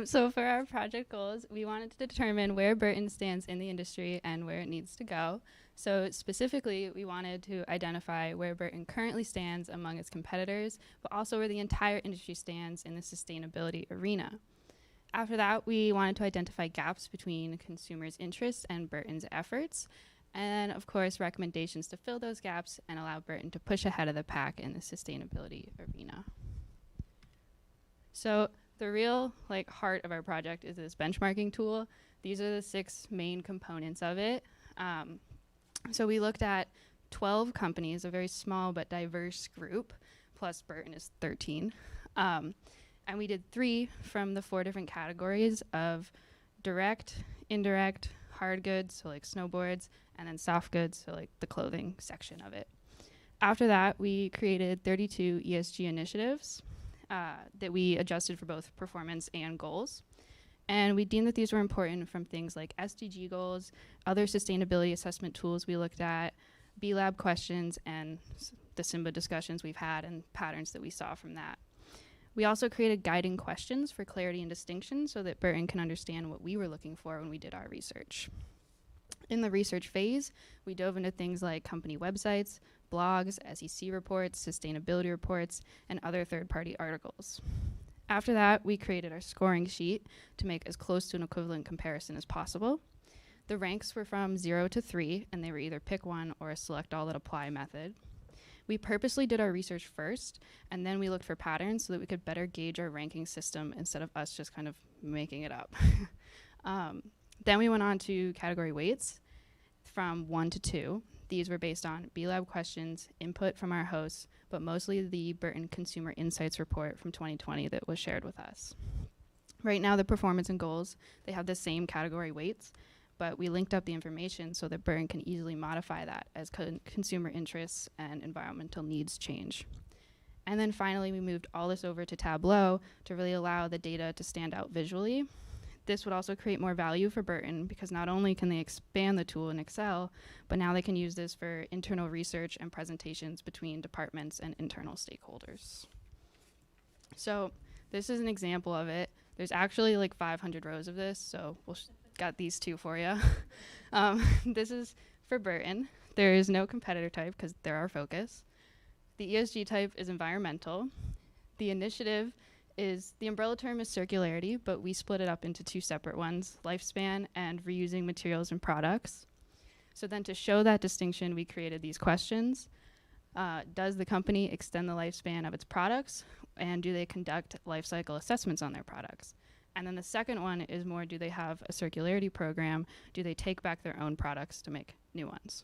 So for our project goals, we wanted to determine where Burton stands in the industry and where it needs to go. So specifically, we wanted to identify where Burton currently stands among its competitors, but also where the entire industry stands in the sustainability arena. After that, we wanted to identify gaps between consumers' interests and Burton's efforts, and of course, recommendations to fill those gaps and allow Burton to push ahead of the pack in the sustainability arena. So the real heart of our project is this benchmarking tool. These are the 6 main components of it. So we looked at 12 companies, a very small but diverse group, plus Burton is 13. And we did 3 from the 4 different categories of direct, indirect, hard goods, so like snowboards, and then soft goods, so like the clothing section of it. After that, we created 32 ESG initiatives that we adjusted for both performance and goals. And we deemed that these were important from things like SDG goals, other sustainability assessment tools we looked at, B-Lab questions, and the SI-MBA discussions we've had and patterns that we saw from that. We also created guiding questions for clarity and distinction so that Burton can understand what we were looking for when we did our research. In the research phase, we dove into things like company websites, blogs, SEC reports, sustainability reports, and other third-party articles. After that, we created our scoring sheet to make as close to an equivalent comparison as possible. The ranks were from 0 to 3, and they were either pick one or a select all that apply method. We purposely did our research first, and then we looked for patterns so that we could better gauge our ranking system instead of us just kind of making it up. Then we went on to category weights from 1 to 2. These were based on B-Lab questions, input from our hosts, but mostly the Burton Consumer Insights report from 2020 that was shared with us. Right now, the performance and goals, they have the same category weights, but we linked up the information so that Burton can easily modify that as consumer interests and environmental needs change. And then finally, we moved all this over to Tableau to really allow the data to stand out visually. This would also create more value for Burton because not only can they expand the tool in Excel, but now they can use this for internal research and presentations between departments and internal stakeholders. So this is an example of it. There's actually like 500 rows of this, so we'll got these 2 for you. This is for Burton. There is no competitor type because they're our focus. The ESG type is environmental. The initiative is, the umbrella term is circularity, but we split it up into 2 separate ones, lifespan and reusing materials and products. So then to show that distinction, we created these questions. Does the company extend the lifespan of its products? And do they conduct life cycle assessments on their products? And then the second one is more, do they have a circularity program? Do they take back their own products to make new ones?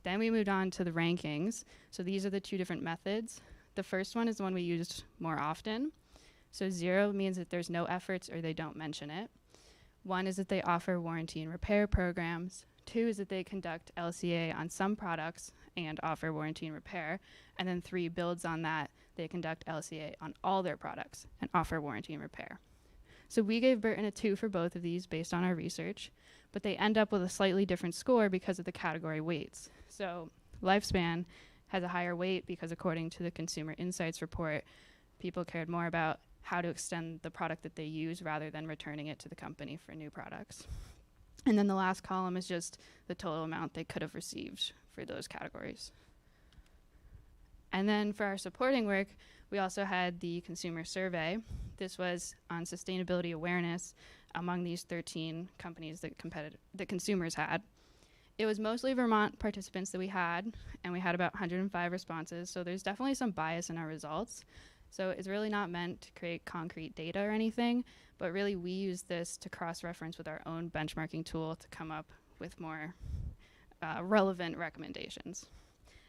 Then we moved on to the rankings. So these are the 2 different methods. The first one is the one we used more often. So 0 means that there's no efforts or they don't mention it. 1 is that they offer warranty and repair programs. 2 is that they conduct LCA on some products and offer warranty and repair. And then 3 builds on that. They conduct LCA on all their products and offer warranty and repair. So we gave Burton a 2 for both of these based on our research, but they end up with a slightly different score because of the category weights. So Lifespan has a higher weight because according to the Consumer Insights report, people cared more about how to extend the product that they use rather than returning it to the company for new products. And then the last column is just the total amount they could have received for those categories. And then for our supporting work, we also had the consumer survey. This was on sustainability awareness among these 13 companies that consumers had. It was mostly Vermont participants that we had, and we had about 105 responses, so there's definitely some bias in our results. So it's really not meant to create concrete data or anything, but really we use this to cross-reference with our own benchmarking tool to come up with more relevant recommendations.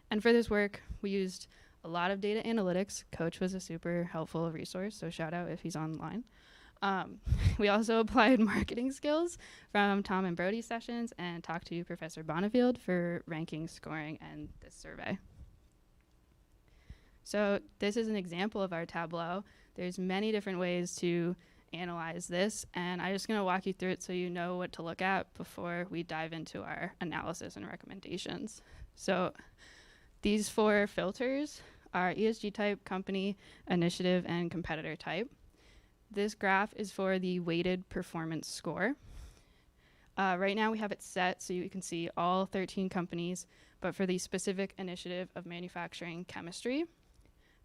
And for this work, we used a lot of data analytics. Coach was a super helpful resource, so shout out if he's online. We also applied marketing skills from Tom and Brody's sessions and talked to Professor Bonneville for ranking, scoring, and this survey. So this is an example of our Tableau. There's many different ways to analyze this, and I'm just going to walk you through it so you know what to look at before we dive into our analysis and recommendations. So these 4 filters are ESG type, company, initiative, and competitor type. This graph is for the weighted performance score. Right now we have it set so you can see all 13 companies, but for the specific initiative of manufacturing chemistry.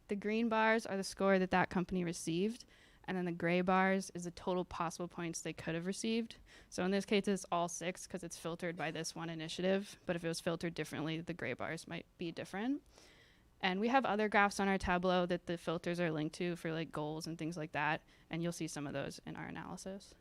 The green bars are the score that that company received, and then the gray bars is the total possible points they could have received. So in this case, it's all 6 because it's filtered by this one initiative, but if it was filtered differently, the gray bars might be different. And we have other graphs on our Tableau that the filters are linked to for like goals and things like that, and you'll see some of those in our analysis.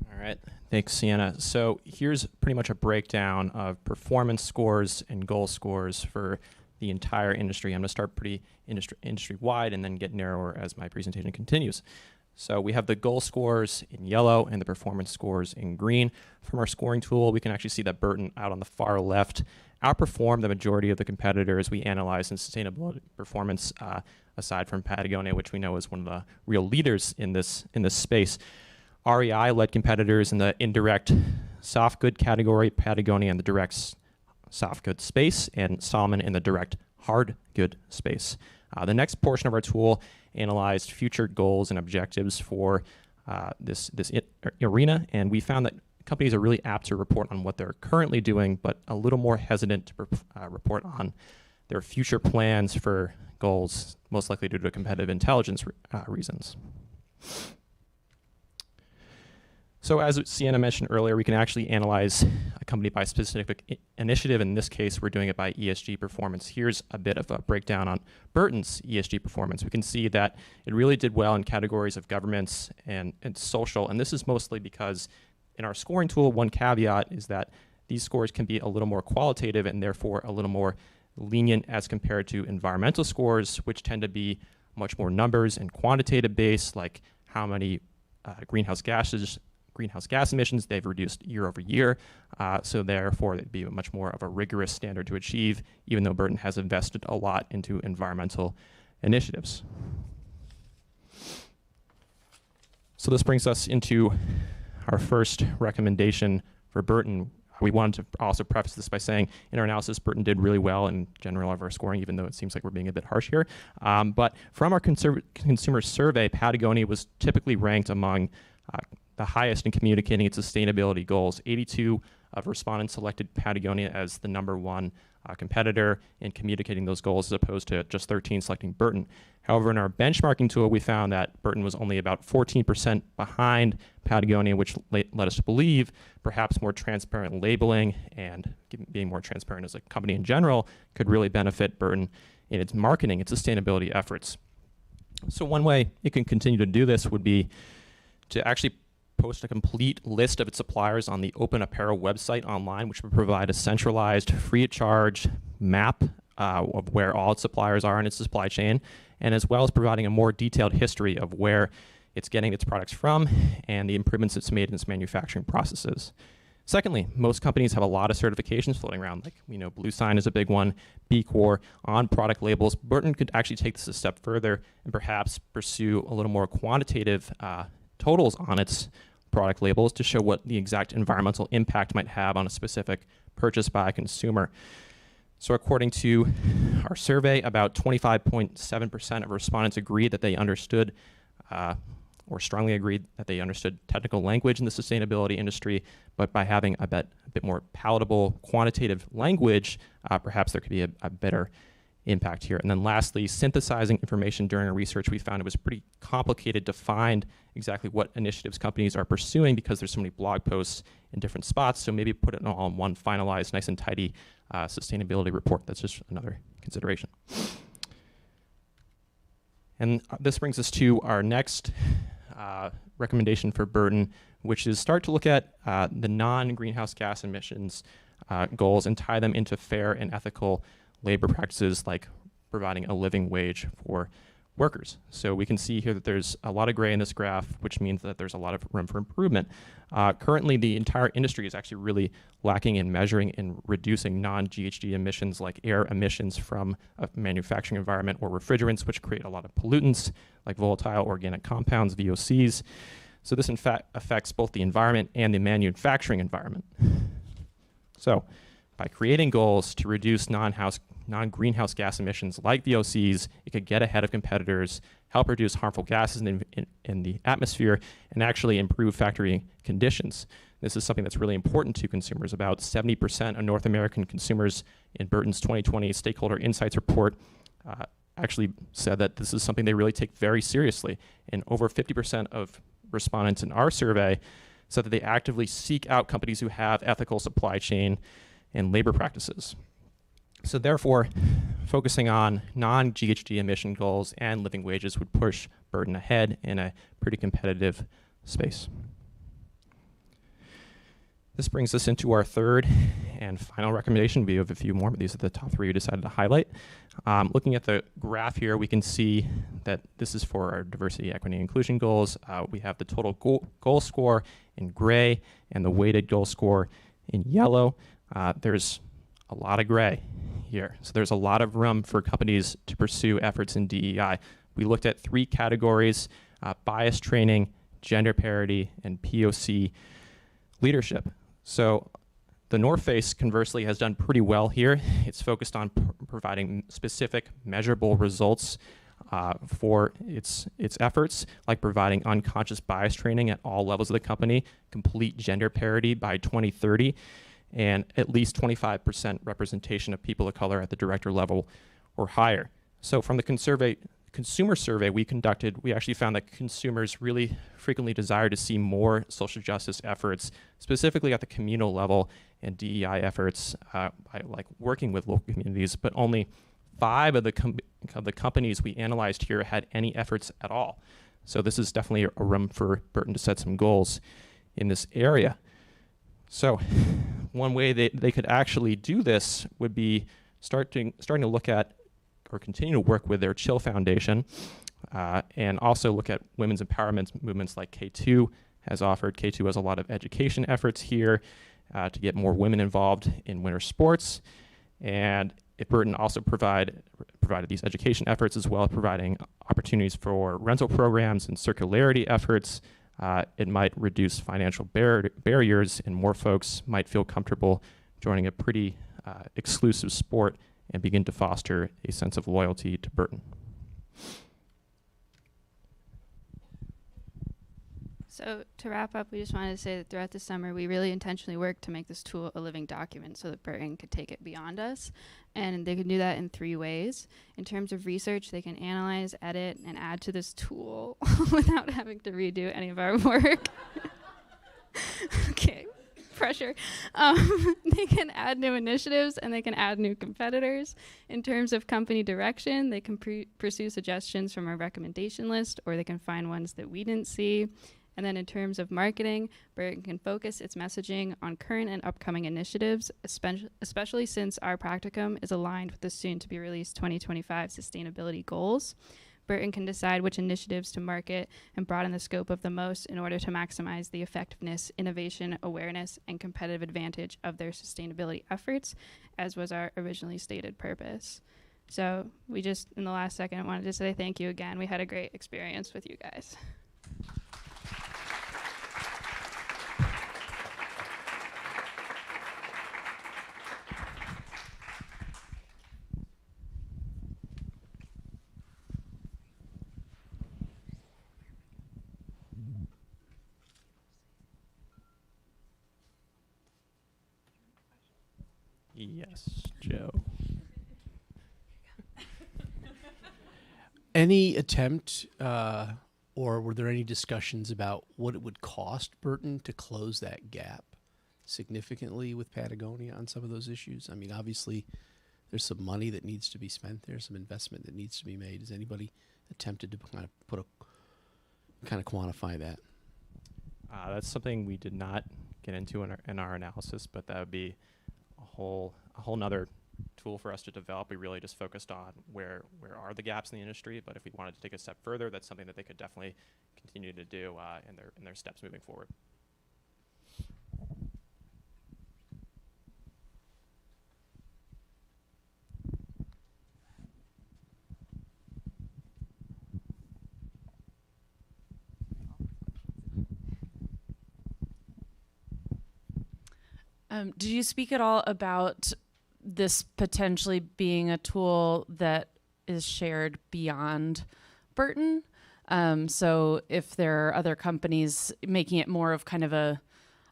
All right, thanks, Sienna. So here's pretty much a breakdown of performance scores and goal scores for the entire industry. I'm going to start pretty industry-wide and then get narrower as my presentation continues. So we have the goal scores in yellow and the performance scores in green. From our scoring tool, we can actually see that Burton out on the far left outperformed the majority of the competitors we analyzed in sustainability performance, aside from Patagonia, which we know is one of the real leaders in this space. REI led competitors in the indirect soft good category, Patagonia in the direct soft good space, and Salomon in the direct hard good space. The next portion of our tool analyzed future goals and objectives for this arena, and we found that companies are really apt to report on what they're currently doing, but a little more hesitant to report on their future plans for goals, most likely due to competitive intelligence reasons. So as Sienna mentioned earlier, we can actually analyze a company by specific initiative. In this case, we're doing it by ESG performance. Here's a bit of a breakdown on Burton's ESG performance. We can see that it really did well in categories of governments and social, and this is mostly because in our scoring tool, one caveat is that these scores can be a little more qualitative and therefore a little more lenient as compared to environmental scores, which tend to be much more numbers and quantitative based, like how many greenhouse gas emissions they've reduced year over year. So therefore, it'd be much more of a rigorous standard to achieve, even though Burton has invested a lot into environmental initiatives. So this brings us into our first recommendation for Burton. We wanted to also preface this by saying in our analysis, Burton did really well in general of our scoring, even though it seems like we're being a bit harsh here. But from our consumer survey, Patagonia was typically ranked among the highest in communicating its sustainability goals. 82 of respondents selected Patagonia as the #1 competitor in communicating those goals, as opposed to just 13 selecting Burton. However, in our benchmarking tool, we found that Burton was only about 14% behind Patagonia, which led us to believe perhaps more transparent labeling and being more transparent as a company in general could really benefit Burton in its marketing, its sustainability efforts. So one way it can continue to do this would be to actually post a complete list of its suppliers on the Open Apparel website online, which would provide a centralized, free of charge map of where all its suppliers are in its supply chain, and as well as providing a more detailed history of where it's getting its products from and the improvements it's made in its manufacturing processes. Secondly, most companies have a lot of certifications floating around. Like we know Blue Sign is a big one, B Corp, on product labels. Burton could actually take this a step further and perhaps pursue a little more quantitative totals on its product labels to show what the exact environmental impact might have on a specific purchase by a consumer. So according to our survey, about 25.7% of respondents agreed that they understood or strongly agreed that they understood technical language in the sustainability industry, but by having a bit more palatable quantitative language, perhaps there could be a better impact here. And then lastly, synthesizing information during our research, we found it was pretty complicated to find exactly what initiatives companies are pursuing because there's so many blog posts in different spots. So maybe put it all in one finalized, nice and tidy sustainability report. That's just another consideration. And this brings us to our next recommendation for Burton, which is start to look at the non-greenhouse gas emissions goals and tie them into fair and ethical labor practices like providing a living wage for workers. So we can see here that there's a lot of gray in this graph, which means that there's a lot of room for improvement. Currently, the entire industry is actually really lacking in measuring and reducing non-GHG emissions like air emissions from a manufacturing environment or refrigerants, which create a lot of pollutants like volatile organic compounds, VOCs. So this in fact affects both the environment and the manufacturing environment. So by creating goals to reduce non-greenhouse gas emissions like VOCs, it could get ahead of competitors, help reduce harmful gases in the atmosphere, and actually improve factory conditions. This is something that's really important to consumers. About 70% of North American consumers in Burton's 2020 Stakeholder Insights report actually said that this is something they really take very seriously. And over 50% of respondents in our survey said that they actively seek out companies who have ethical supply chain and labor practices. So therefore, focusing on non-GHG emission goals and living wages would push Burton ahead in a pretty competitive space. This brings us into our third and final recommendation. We have a few more, but these are the top three we decided to highlight. Looking at the graph here, we can see that this is for our diversity, equity, and inclusion goals. We have the total goal score in gray and the weighted goal score in yellow. There's a lot of gray here. So there's a lot of room for companies to pursue efforts in DEI. We looked at three categories: bias training, gender parity, and POC leadership. So the North Face, conversely, has done pretty well here. It's focused on providing specific, measurable results for its efforts, like providing unconscious bias training at all levels of the company, complete gender parity by 2030, and at least 25% representation of people of color at the director level or higher. So from the consumer survey we conducted, we actually found that consumers really frequently desire to see more social justice efforts, specifically at the communal level, and DEI efforts like working with local communities, but only 5 of the companies we analyzed here had any efforts at all. So this is definitely a room for Burton to set some goals in this area. So one way they could actually do this would be starting to look at or continue to work with their Chill Foundation and also look at women's empowerment movements like K2 has offered. K2 has a lot of education efforts here to get more women involved in winter sports. And if Burton also provided these education efforts as well as providing opportunities for rental programs and circularity efforts, it might reduce financial barriers and more folks might feel comfortable joining a pretty exclusive sport and begin to foster a sense of loyalty to Burton. So to wrap up, we just wanted to say that throughout the summer, we really intentionally worked to make this tool a living document so that Burton could take it beyond us. And they can do that in 3 ways. In terms of research, they can analyze, edit, and add to this tool without having to redo any of our work. Okay, pressure. They can add new initiatives and they can add new competitors. In terms of company direction, they can pursue suggestions from our recommendation list, or they can find ones that we didn't see. And then in terms of marketing, Burton can focus its messaging on current and upcoming initiatives, especially since our practicum is aligned with the soon-to-be-released 2025 sustainability goals. Burton can decide which initiatives to market and broaden the scope of the most in order to maximize the effectiveness, innovation, awareness, and competitive advantage of their sustainability efforts, as was our originally stated purpose. So we just, in the last second, wanted to say thank you again. We had a great experience with you guys. Yes, Joe. Any attempt, or were there any discussions about what it would cost Burton to close that gap significantly with Patagonia on some of those issues? I mean, obviously, there's some money that needs to be spent there, some investment that needs to be made. Has anybody attempted to kind of quantify that? That's something we did not get into in our analysis, but that would be a whole nother tool for us to develop. We really just focused on where are the gaps in the industry, but if we wanted to take a step further, that's something that they could definitely continue to do in their steps moving forward. Did you speak at all about this potentially being a tool that is shared beyond Burton? So if there are other companies making it more of kind of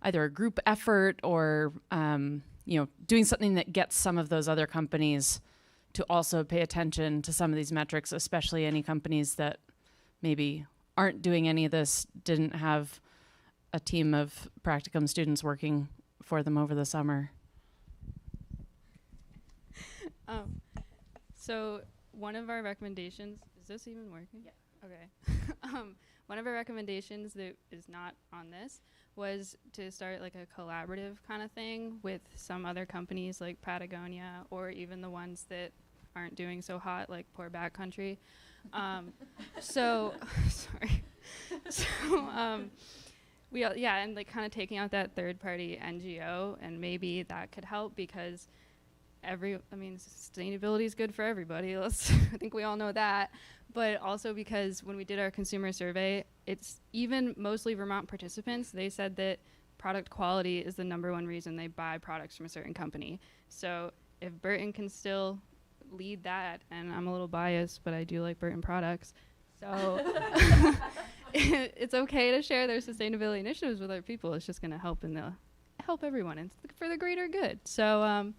either a group effort or doing something that gets some of those other companies to also pay attention to some of these metrics, especially any companies that maybe aren't doing any of this, didn't have a team of Practicum students working for them over the summer. So one of our recommendations, is this even working? Yeah. Okay. One of our recommendations that is not on this was to start like a collaborative kind of thing with some other companies like Patagonia, or even the ones that aren't doing so hot, like poor backcountry. Sorry. And like kind of taking out that third-party NGO, and maybe that could help, because sustainability is good for everybody. I think we all know that. But also because when we did our consumer survey, it's even mostly Vermont participants, they said that product quality is the #1 reason they buy products from a certain company. So if Burton can still lead that, and I'm a little biased, but I do like Burton products, so it's okay to share their sustainability initiatives with other people. It's just going to help everyone, and it's for the greater good. So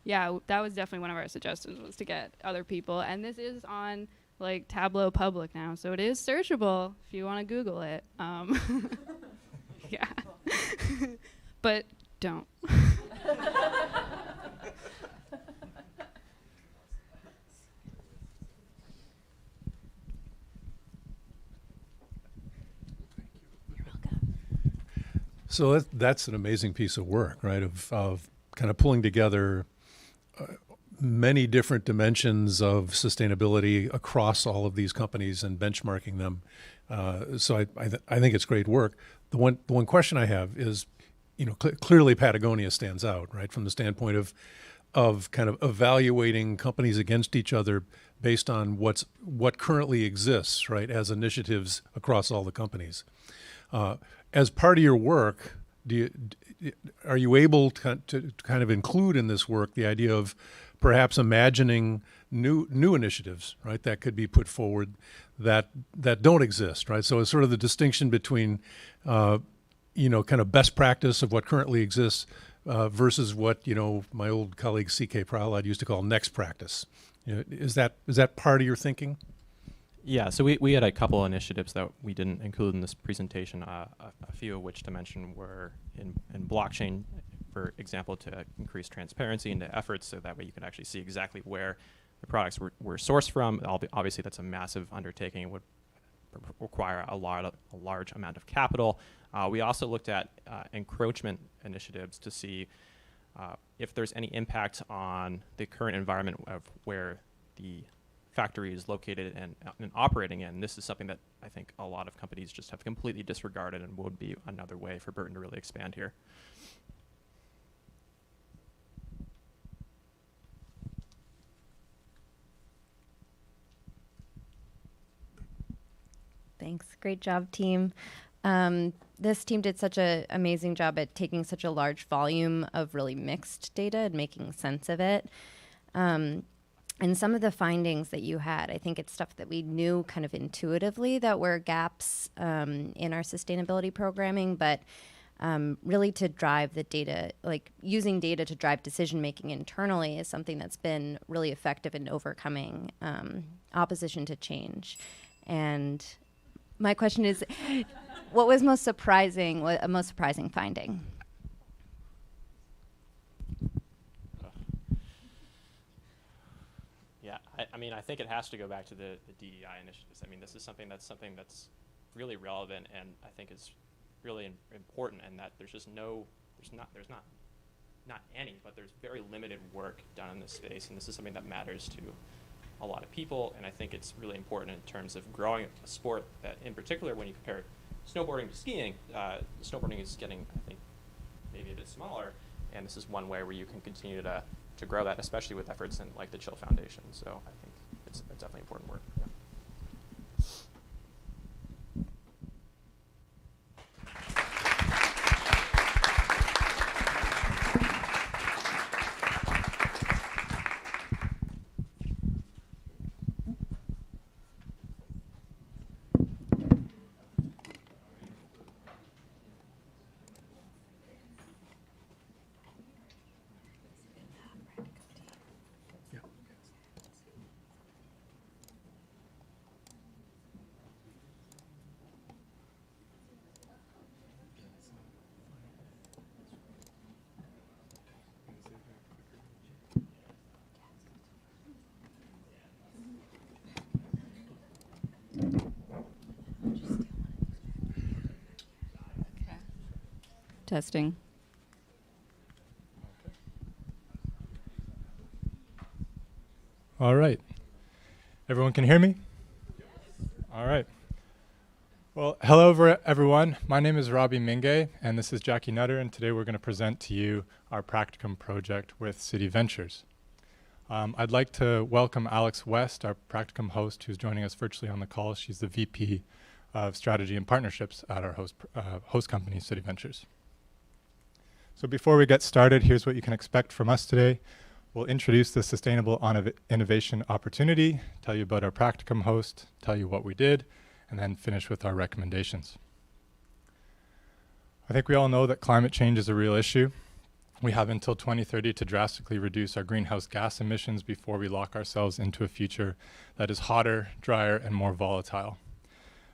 that was definitely one of our suggestions, was to get other people. And this is on like Tableau Public now, so it is searchable if you want to Google it. Yeah, but don't. So that's an amazing piece of work, right? Of kind of pulling together many different dimensions of sustainability across all of these companies and benchmarking them. So I think it's great work. The one question I have is, clearly Patagonia stands out, right, from the standpoint of kind of evaluating companies against each other based on what currently exists, right, as initiatives across all the companies. As part of your work, are you able to kind of include in this work the idea of perhaps imagining new initiatives, right, that could be put forward that don't exist, right? So it's sort of the distinction between, kind of best practice of what currently exists versus what, my old colleague C.K. Prahlad used to call next practice. Is that part of your thinking? Yeah, so we had a couple initiatives that we didn't include in this presentation, a few of which to mention were in blockchain, for example, to increase transparency into efforts, so that way you can actually see exactly where the products were sourced from. Obviously, that's a massive undertaking. It would require a large amount of capital. We also looked at encroachment initiatives to see if there's any impact on the current environment of where the factory is located and operating in. This is something that I think a lot of companies just have completely disregarded and would be another way for Burton to really expand here. Thanks. Great job, team. This team did such an amazing job at taking such a large volume of really mixed data and making sense of it. And some of the findings that you had, I think it's stuff that we knew kind of intuitively that were gaps in our sustainability programming, but really to drive the data, like using data to drive decision-making internally is something that's been really effective in overcoming opposition to change. And my question is, what was most surprising, a most surprising finding? Yeah, I mean, I think it has to go back to the DEI initiatives. I mean, this is something that's really relevant and I think is really important, and that there's not any, but there's very limited work done in this space, and this is something that matters to a lot of people, and I think it's really important in terms of growing a sport that, in particular, when you compare snowboarding to skiing, snowboarding is getting, I think, maybe a bit smaller, and this is one way where you can continue to grow that, especially with efforts in like the Chill Foundation. So I think it's definitely important work. Yeah. Testing. All right. Everyone can hear me? All right. Well, hello everyone. My name is Robbie Minge, and this is Jackie Nutter, and today we're going to present to you our Practicum project with City Ventures. I'd like to welcome Alex West, our Practicum host, who's joining us virtually on the call. She's the VP of Strategy and Partnerships at our host company, City Ventures. So before we get started, here's what you can expect from us today. We'll introduce the Sustainable Innovation Opportunity, tell you about our Practicum host, tell you what we did, and then finish with our recommendations. I think we all know that climate change is a real issue. We have until 2030 to drastically reduce our greenhouse gas emissions before we lock ourselves into a future that is hotter, drier, and more volatile.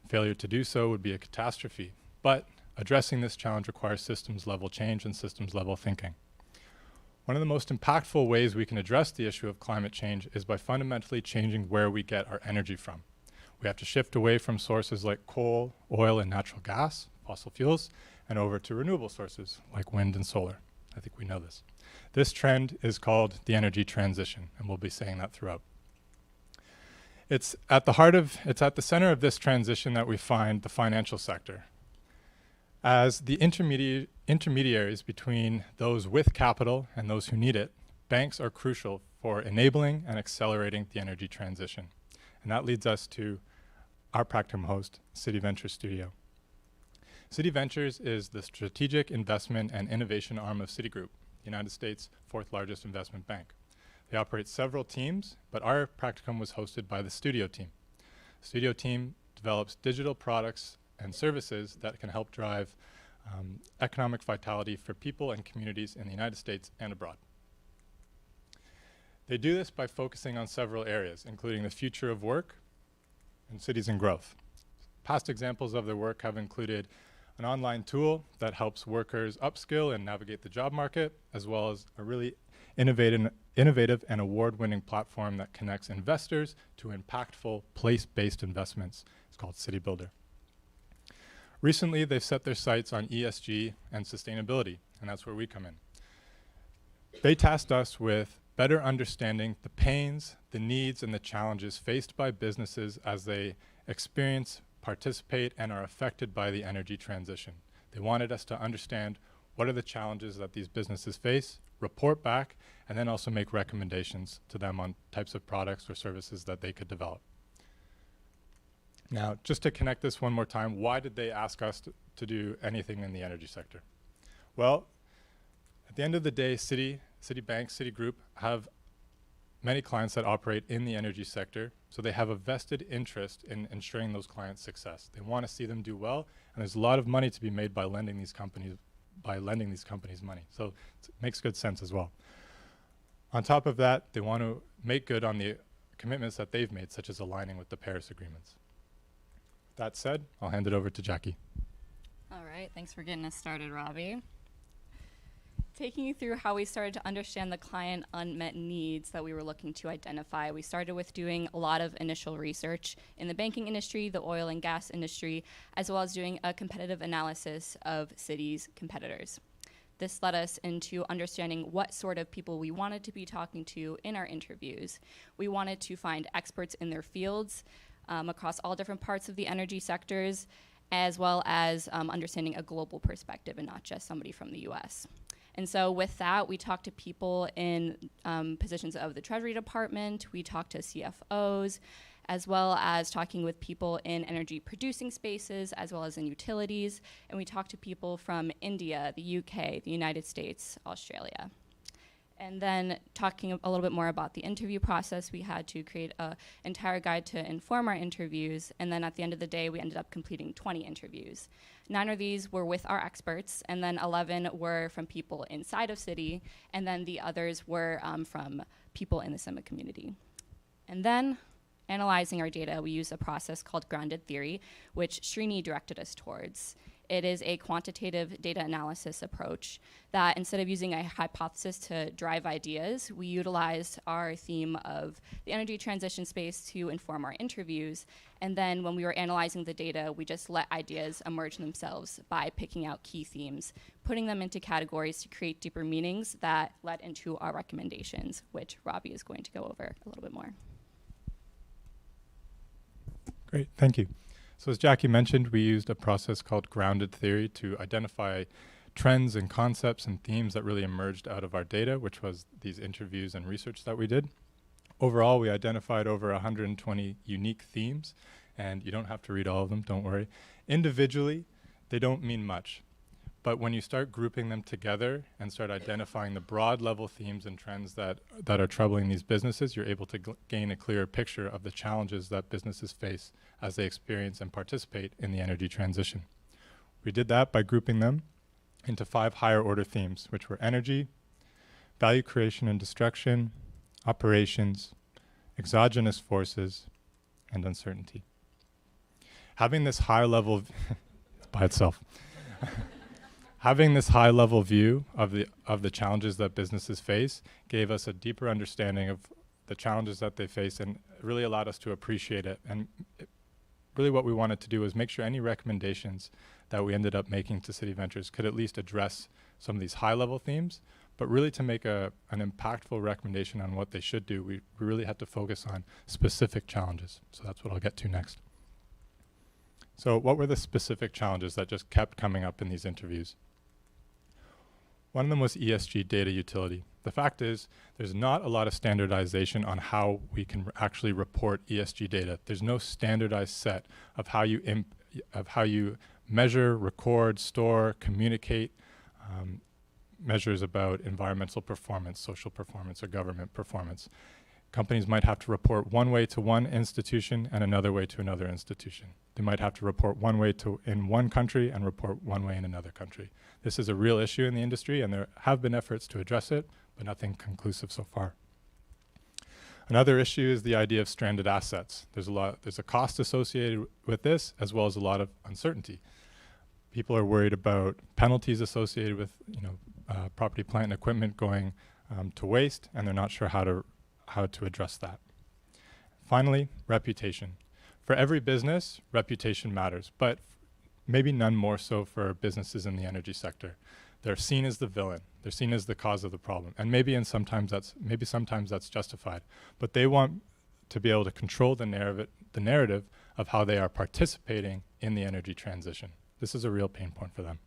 Failure to do so would be a catastrophe, but addressing this challenge requires systems-level change and systems-level thinking. One of the most impactful ways we can address the issue of climate change is by fundamentally changing where we get our energy from. We have to shift away from sources like coal, oil, and natural gas, fossil fuels, and over to renewable sources like wind and solar. I think we know this. This trend is called the energy transition, and we'll be saying that throughout. It's at the center of this transition that we find the financial sector. As the intermediaries between those with capital and those who need it, banks are crucial for enabling and accelerating the energy transition. And that leads us to our Practicum host, City Ventures Studio. City Ventures is the strategic investment and innovation arm of Citigroup, the United States' fourth largest investment bank. They operate several teams, but our Practicum was hosted by the Studio team. The Studio team develops digital products and services that can help drive economic vitality for people and communities in the United States and abroad. They do this by focusing on several areas, including the future of work and cities and growth. Past examples of their work have included an online tool that helps workers upskill and navigate the job market, as well as a really innovative and award-winning platform that connects investors to impactful place-based investments. It's called City Builder. Recently, they've set their sights on ESG and sustainability, and that's where we come in. They tasked us with better understanding the pains, the needs, and the challenges faced by businesses as they experience, participate, and are affected by the energy transition. They wanted us to understand what are the challenges that these businesses face, report back, and then also make recommendations to them on types of products or services that they could develop. Now, just to connect this one more time, why did they ask us to do anything in the energy sector? Well, at the end of the day, Citibank, Citigroup have many clients that operate in the energy sector, so they have a vested interest in ensuring those clients' success. They want to see them do well, and there's a lot of money to be made by lending these companies money. So it makes good sense as well. On top of that, they want to make good on the commitments that they've made, such as aligning with the Paris agreements. That said, I'll hand it over to Jackie. All right, thanks for getting us started, Robbie. Taking you through how we started to understand the client unmet needs that we were looking to identify. We started with doing a lot of initial research in the banking industry, the oil and gas industry, as well as doing a competitive analysis of Citi's competitors. This led us into understanding what sort of people we wanted to be talking to in our interviews. We wanted to find experts in their fields across all different parts of the energy sectors, as well as understanding a global perspective and not just somebody from the US. And so with that, we talked to people in positions of the Treasury Department, we talked to CFOs, as well as talking with people in energy producing spaces, as well as in utilities, and we talked to people from India, the UK, the United States, Australia. And then talking a little bit more about the interview process, we had to create an entire guide to inform our interviews. And then at the end of the day, we ended up completing 20 interviews. 9 of these were with our experts, and then 11 were from people inside of Citi, and then the others were from people in the CIMA community. And then analyzing our data, we used a process called grounded theory, which Srini directed us towards. It is a quantitative data analysis approach that instead of using a hypothesis to drive ideas, we utilized our theme of the energy transition space to inform our interviews. And then when we were analyzing the data, we just let ideas emerge themselves by picking out key themes, putting them into categories to create deeper meanings that led into our recommendations, which Robbie is going to go over a little bit more. Great, thank you. So as Jackie mentioned, we used a process called grounded theory to identify trends and concepts and themes that really emerged out of our data, which was these interviews and research that we did. Overall, we identified over 120 unique themes, and you don't have to read all of them, don't worry. Individually, they don't mean much. But when you start grouping them together and start identifying the broad level themes and trends that are troubling these businesses, you're able to gain a clearer picture of the challenges that businesses face as they experience and participate in the energy transition. We did that by grouping them into 5 higher order themes, which were energy, value creation and destruction, operations, exogenous forces, and uncertainty. Having this high level, it's by itself. Having this high-level view of the challenges that businesses face gave us a deeper understanding of the challenges that they face and really allowed us to appreciate it. And really what we wanted to do was make sure any recommendations that we ended up making to Citi Ventures could at least address some of these high-level themes, but really to make an impactful recommendation on what they should do, we really had to focus on specific challenges. So that's what I'll get to next. So what were the specific challenges that just kept coming up in these interviews? One of them was ESG data utility. The fact is, there's not a lot of standardization on how we can actually report ESG data. There's no standardized set of how you measure, record, store, communicate measures about environmental performance, social performance, or government performance. Companies might have to report one way to one institution and another way to another institution. They might have to report one way in one country and report one way in another country. This is a real issue in the industry, and there have been efforts to address it, but nothing conclusive so far. Another issue is the idea of stranded assets. There's a cost associated with this, as well as a lot of uncertainty. People are worried about penalties associated with property, plant, and equipment going to waste, and they're not sure how to address that. Finally, reputation. For every business, reputation matters, but maybe none more so for businesses in the energy sector. They're seen as the villain. They're seen as the cause of the problem. And maybe sometimes that's justified. But they want to be able to control the narrative of how they are participating in the energy transition. This is a real pain point for them.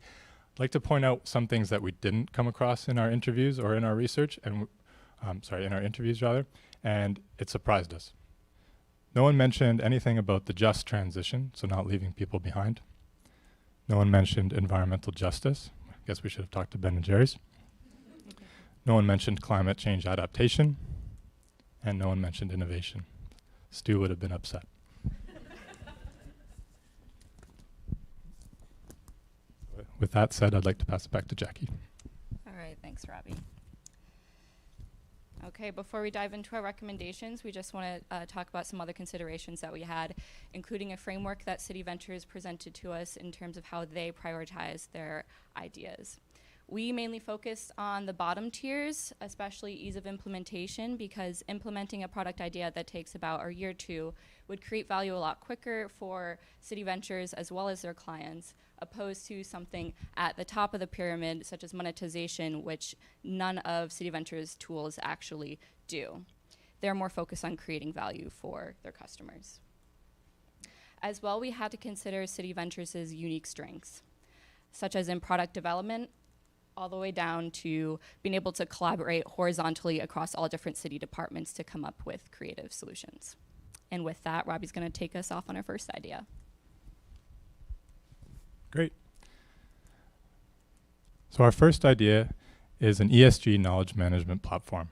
I'd like to point out some things that we didn't come across in our interviews or in our research, and in our interviews rather, and it surprised us. No one mentioned anything about the just transition, so not leaving people behind. No one mentioned environmental justice. I guess we should have talked to Ben & Jerry's. No one mentioned climate change adaptation, and no one mentioned innovation. Stu would have been upset. With that said, I'd like to pass it back to Jackie. All right, thanks, Robbie. Okay, before we dive into our recommendations, we just want to talk about some other considerations that we had, including a framework that City Ventures presented to us in terms of how they prioritize their ideas. We mainly focused on the bottom tiers, especially ease of implementation, because implementing a product idea that takes about a year or two would create value a lot quicker for City Ventures as well as their clients, opposed to something at the top of the pyramid, such as monetization, which none of City Ventures' tools actually do. They're more focused on creating value for their customers. As well, we had to consider City Ventures' unique strengths, such as in product development, all the way down to being able to collaborate horizontally across all different city departments to come up with creative solutions. And with that, Robbie's going to take us off on our first idea. Great. So our first idea is an ESG knowledge management platform.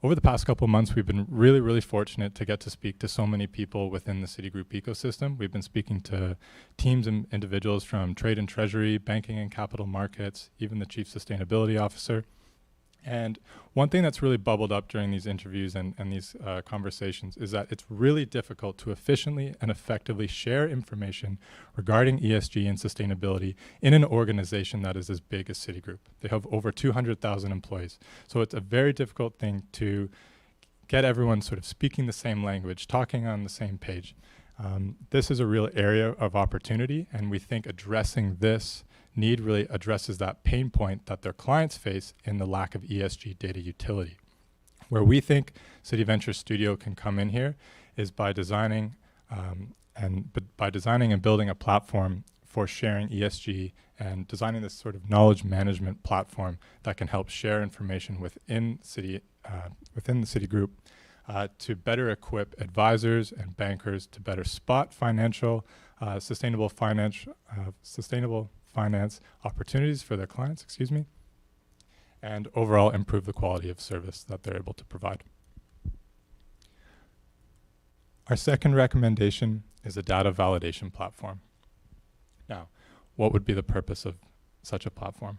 Over the past couple of months, we've been really fortunate to get to speak to so many people within the Citigroup ecosystem. We've been speaking to teams and individuals from trade and treasury, banking and capital markets, even the chief sustainability officer. And one thing that's really bubbled up during these interviews and these conversations is that it's really difficult to efficiently and effectively share information regarding ESG and sustainability in an organization that is as big as Citigroup. They have over 200,000 employees. So it's a very difficult thing to get everyone sort of speaking the same language, talking on the same page. This is a real area of opportunity, and we think addressing this need really addresses that pain point that their clients face in the lack of ESG data utility. Where we think City Venture Studio can come in here is by designing and building a platform for sharing ESG and designing this sort of knowledge management platform that can help share information within the Citigroup to better equip advisors and bankers to better spot sustainable finance opportunities for their clients, and overall improve the quality of service that they're able to provide. Our second recommendation is a data validation platform. Now, what would be the purpose of such a platform?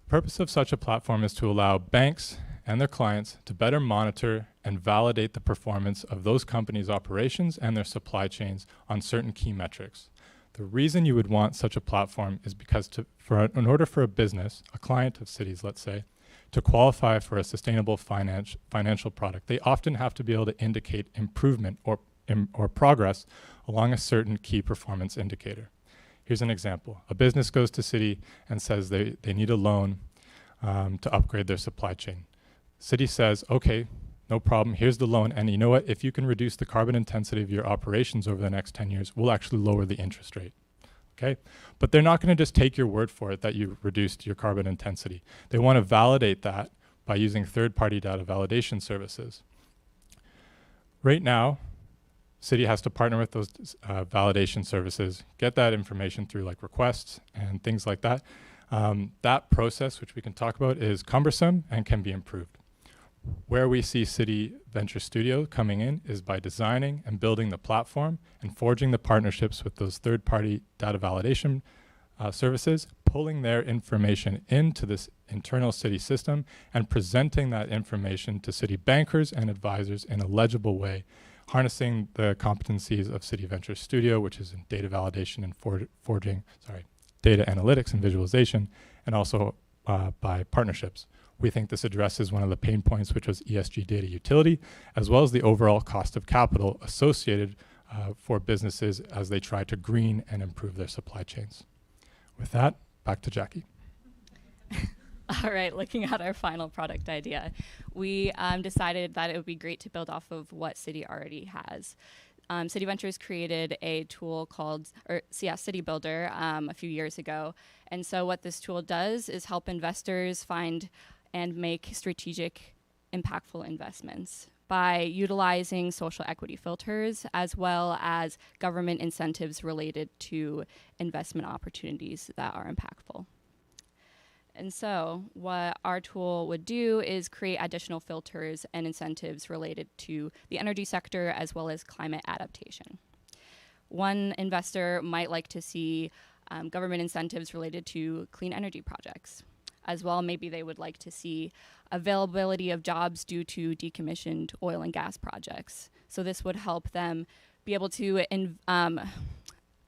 The purpose of such a platform is to allow banks and their clients to better monitor and validate the performance of those companies' operations and their supply chains on certain key metrics. The reason you would want such a platform is because in order for a business, a client of Cities, let's say, to qualify for a sustainable financial product, they often have to be able to indicate improvement or progress along a certain key performance indicator. Here's an example. A business goes to Citi and says they need a loan to upgrade their supply chain. Citi says, okay, no problem, here's the loan, and you know what, if you can reduce the carbon intensity of your operations over the next 10 years, we'll actually lower the interest rate, okay? But they're not gonna just take your word for it that you reduced your carbon intensity. They wanna validate that by using third-party data validation services. Right now, Citi has to partner with those validation services, get that information through like requests and things like that. That process, which we can talk about, is cumbersome and can be improved. Where we see City Venture Studio coming in is by designing and building the platform and forging the partnerships with those third-party data validation services, pulling their information into this internal City system and presenting that information to City bankers and advisors in a legible way, harnessing the competencies of City Venture Studio, which is in data validation and data analytics and visualization, and also by partnerships. We think this addresses one of the pain points, which was ESG data utility, as well as the overall cost of capital associated for businesses as they try to green and improve their supply chains. With that, back to Jackie. All right, looking at our final product idea, we decided that it would be great to build off of what City already has. City Ventures created a tool called City Builder a few years ago. And so what this tool does is help investors find and make strategic, impactful investments by utilizing social equity filters as well as government incentives related to investment opportunities that are impactful. And so what our tool would do is create additional filters and incentives related to the energy sector as well as climate adaptation. One investor might like to see government incentives related to clean energy projects. As well, maybe they would like to see availability of jobs due to decommissioned oil and gas projects. So this would help them be able to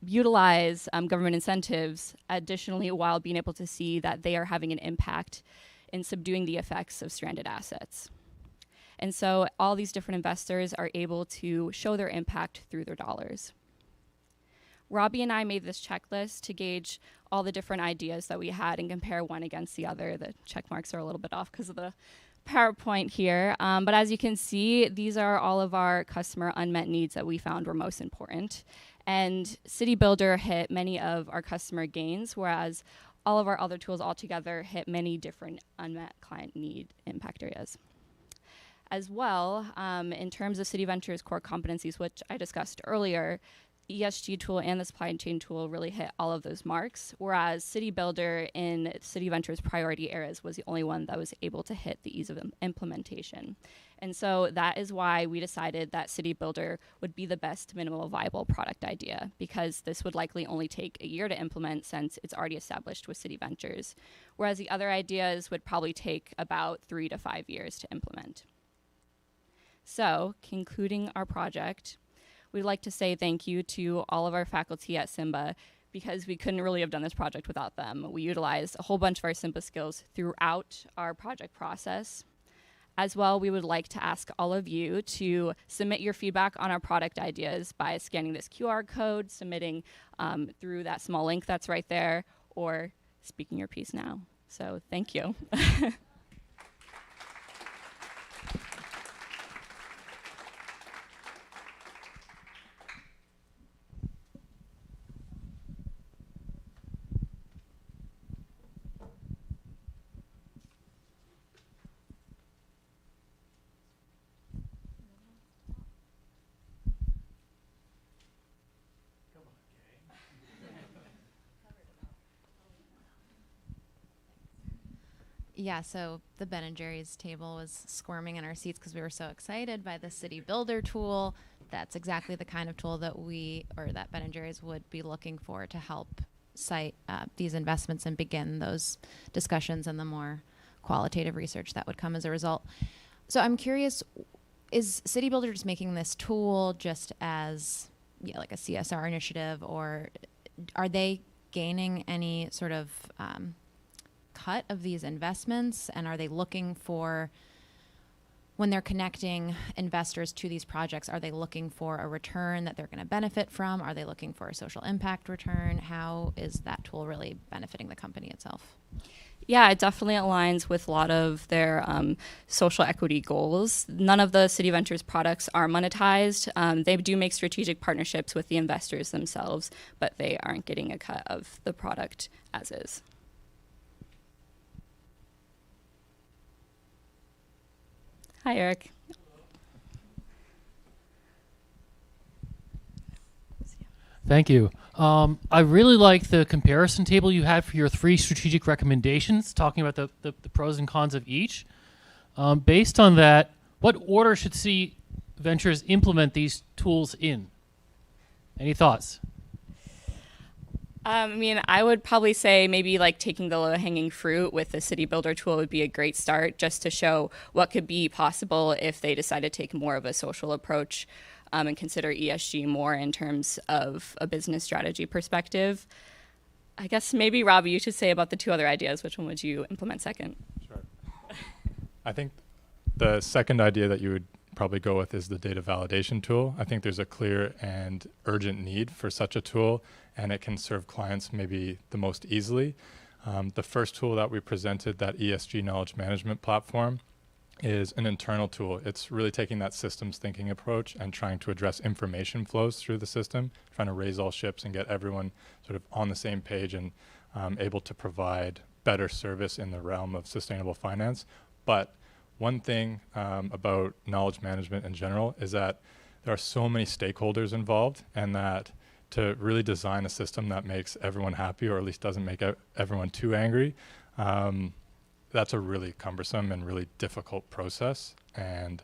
utilize government incentives additionally while being able to see that they are having an impact in subduing the effects of stranded assets. And so all these different investors are able to show their impact through their dollars. Robbie and I made this checklist to gauge all the different ideas that we had and compare one against the other. The check marks are a little bit off because of the PowerPoint here. But as you can see, these are all of our customer unmet needs that we found were most important. And City Builder hit many of our customer gains, whereas all of our other tools altogether hit many different unmet client need impact areas. As well, in terms of City Ventures core competencies, which I discussed earlier, ESG tool and the supply chain tool really hit all of those marks, whereas City Builder in City Ventures priority areas was the only one that was able to hit the ease of implementation. And so that is why we decided that City Builder would be the best minimal viable product idea, because this would likely only take a year to implement since it's already established with City Ventures, whereas the other ideas would probably take about 3 to 5 years to implement. So, concluding our project, we'd like to say thank you to all of our faculty at SI-MBA, because we couldn't really have done this project without them. We utilized a whole bunch of our SI-MBA skills throughout our project process. As well, we would like to ask all of you to submit your feedback on our product ideas by scanning this QR code, submitting through that small link that's right there, or speaking your piece now. So thank you. Yeah, so the Ben & Jerry's table was squirming in our seats because we were so excited by the City Builder tool. That's exactly the kind of tool that that Ben & Jerry's would be looking for to help cite these investments and begin those discussions and the more qualitative research that would come as a result. So I'm curious, is City Builder just making this tool just as like a CSR initiative, or are they gaining any sort of cut of these investments, and are they looking for, when they're connecting investors to these projects, are they looking for a return that they're going to benefit from? Are they looking for a social impact return? How is that tool really benefiting the company itself? Yeah, it definitely aligns with a lot of their social equity goals. None of the City Ventures products are monetized. They do make strategic partnerships with the investors themselves, but they aren't getting a cut of the product as is. Hi, Eric. Thank you. I really like the comparison table you had for your 3 strategic recommendations, talking about the pros and cons of each. Based on that, what order should City Ventures implement these tools in? Any thoughts? I would probably say maybe like taking the low-hanging fruit with the City Builder tool would be a great start, just to show what could be possible if they decide to take more of a social approach and consider ESG more in terms of a business strategy perspective. I guess maybe, Robbie, you should say about the 2 other ideas. Which one would you implement second? Sure. I think the second idea that you would probably go with is the data validation tool. I think there's a clear and urgent need for such a tool, and it can serve clients maybe the most easily. The first tool that we presented, that ESG knowledge management platform, is an internal tool. It's really taking that systems thinking approach and trying to address information flows through the system, trying to raise all ships and get everyone sort of on the same page and able to provide better service in the realm of sustainable finance. But one thing about knowledge management in general is that there are so many stakeholders involved, and that to really design a system that makes everyone happy, or at least doesn't make everyone too angry, that's a really cumbersome and really difficult process, and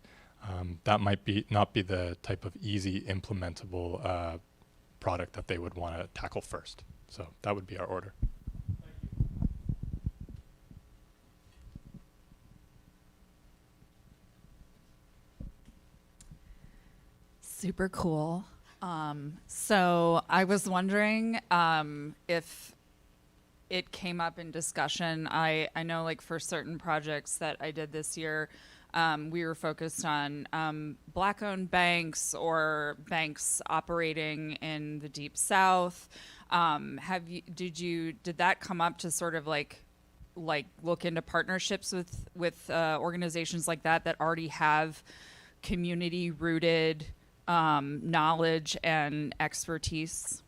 that might not be the type of easy implementable product that they would want to tackle first. So that would be our order. Super cool. So I was wondering if it came up in discussion. I know, like, for certain projects that I did this year, we were focused on Black-owned banks or banks operating in the Deep South. Did that come up to sort of like look into partnerships with organizations like that already have community-rooted knowledge and expertise?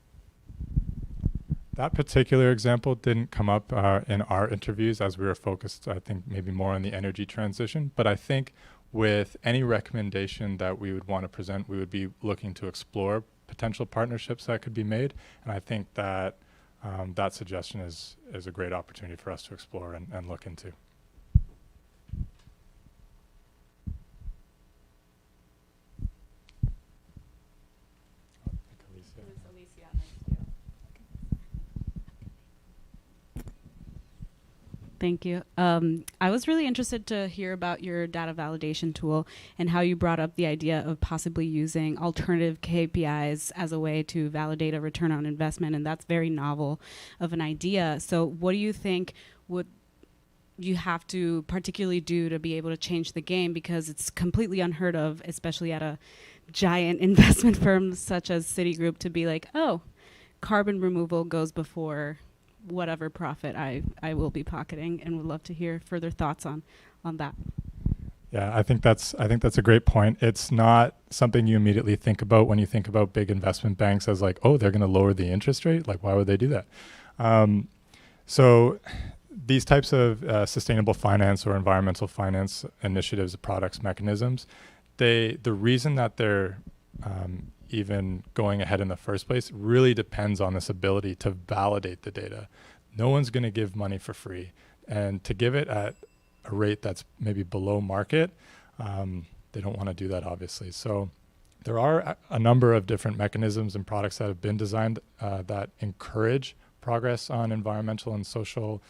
That particular example didn't come up in our interviews, as we were focused, I think, maybe more on the energy transition. But I think with any recommendation that we would want to present, we would be looking to explore potential partnerships that could be made. And I think that that suggestion is a great opportunity for us to explore and look into. Thank you. I was really interested to hear about your data validation tool and how you brought up the idea of possibly using alternative KPIs as a way to validate a return on investment, and that's very novel of an idea. So what do you think would you have to particularly do to be able to change the game, because it's completely unheard of, especially at a giant investment firm such as Citigroup, to be like, oh, carbon removal goes before whatever profit I will be pocketing, and would love to hear further thoughts on that. Yeah, I think that's a great point. It's not something you immediately think about when you think about big investment banks as like, oh, they're going to lower the interest rate. Like, why would they do that? So these types of sustainable finance or environmental finance initiatives, products, mechanisms, the reason that they're even going ahead in the first place really depends on this ability to validate the data. No one's going to give money for free, and to give it at a rate that's maybe below market, they don't want to do that, obviously. So there are a number of different mechanisms and products that have been designed that encourage progress on environmental and social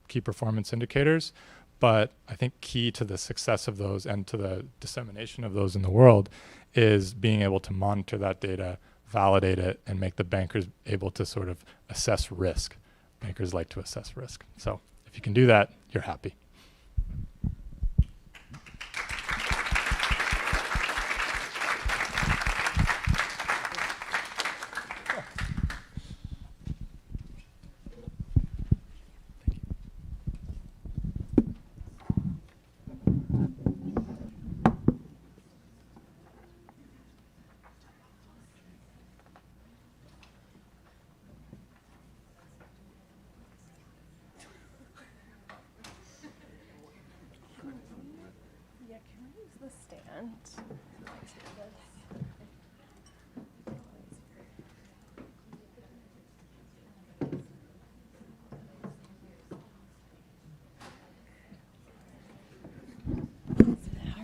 key performance indicators. But I think key to the success of those and to the dissemination of those in the world is being able to monitor that data, validate it, and make the bankers able to sort of assess risk. Bankers like to assess risk. So if you can do that, you're happy.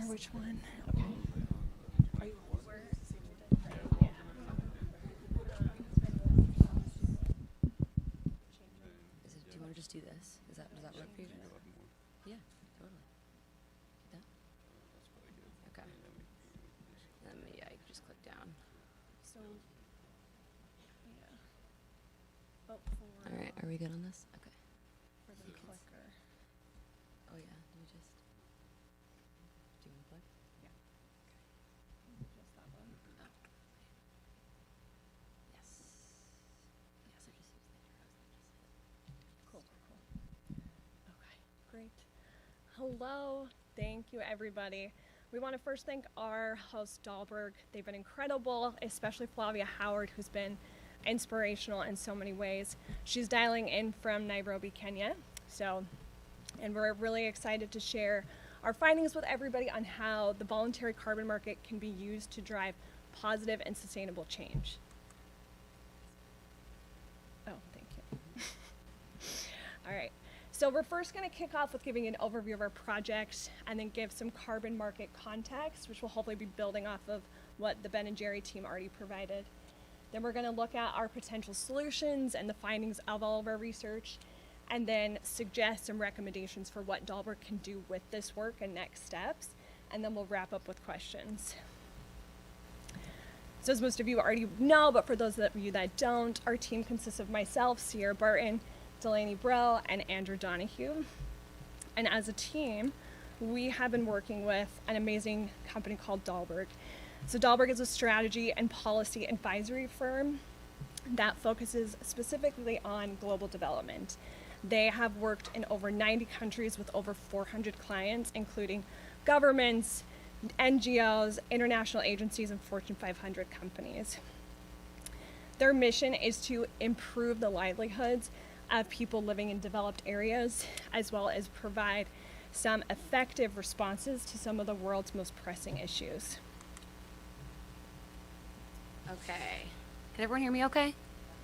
Which one? Do you want to just do this? Does that work for you guys? Yeah, totally. That? Okay. Then maybe I just click down. So, yeah. All right, are we good on this? Okay. For the clicker. Oh yeah, let me just. Do you want to click? Yeah. Just that one. Oh. Yes. Yes, I just used the arrows. Cool, cool. Hello, thank you everybody. We want to first thank our host Dahlberg. They've been incredible, especially Flavia Howard, who's been inspirational in so many ways. She's dialing in from Nairobi, Kenya. And we're really excited to share our findings with everybody on how the voluntary carbon market can be used to drive positive and sustainable change. Oh, thank you. All right. So we're first going to kick off with giving an overview of our project and then give some carbon market context, which will hopefully be building off of what the Ben & Jerry team already provided. Then we're going to look at our potential solutions and the findings of all of our research, and then suggest some recommendations for what Dahlberg can do with this work and next steps, and then we'll wrap up with questions. So as most of you already know, but for those of you that don't, our team consists of myself, Sierra Barton, Delaney Brell, and Andrew Donahue. And as a team, we have been working with an amazing company called Dahlberg. So Dahlberg is a strategy and policy advisory firm that focuses specifically on global development. They have worked in over 90 countries with over 400 clients, including governments, NGOs, international agencies, and Fortune 500 companies. Their mission is to improve the livelihoods of people living in developed areas, as well as provide some effective responses to some of the world's most pressing issues. Okay. Can everyone hear me okay?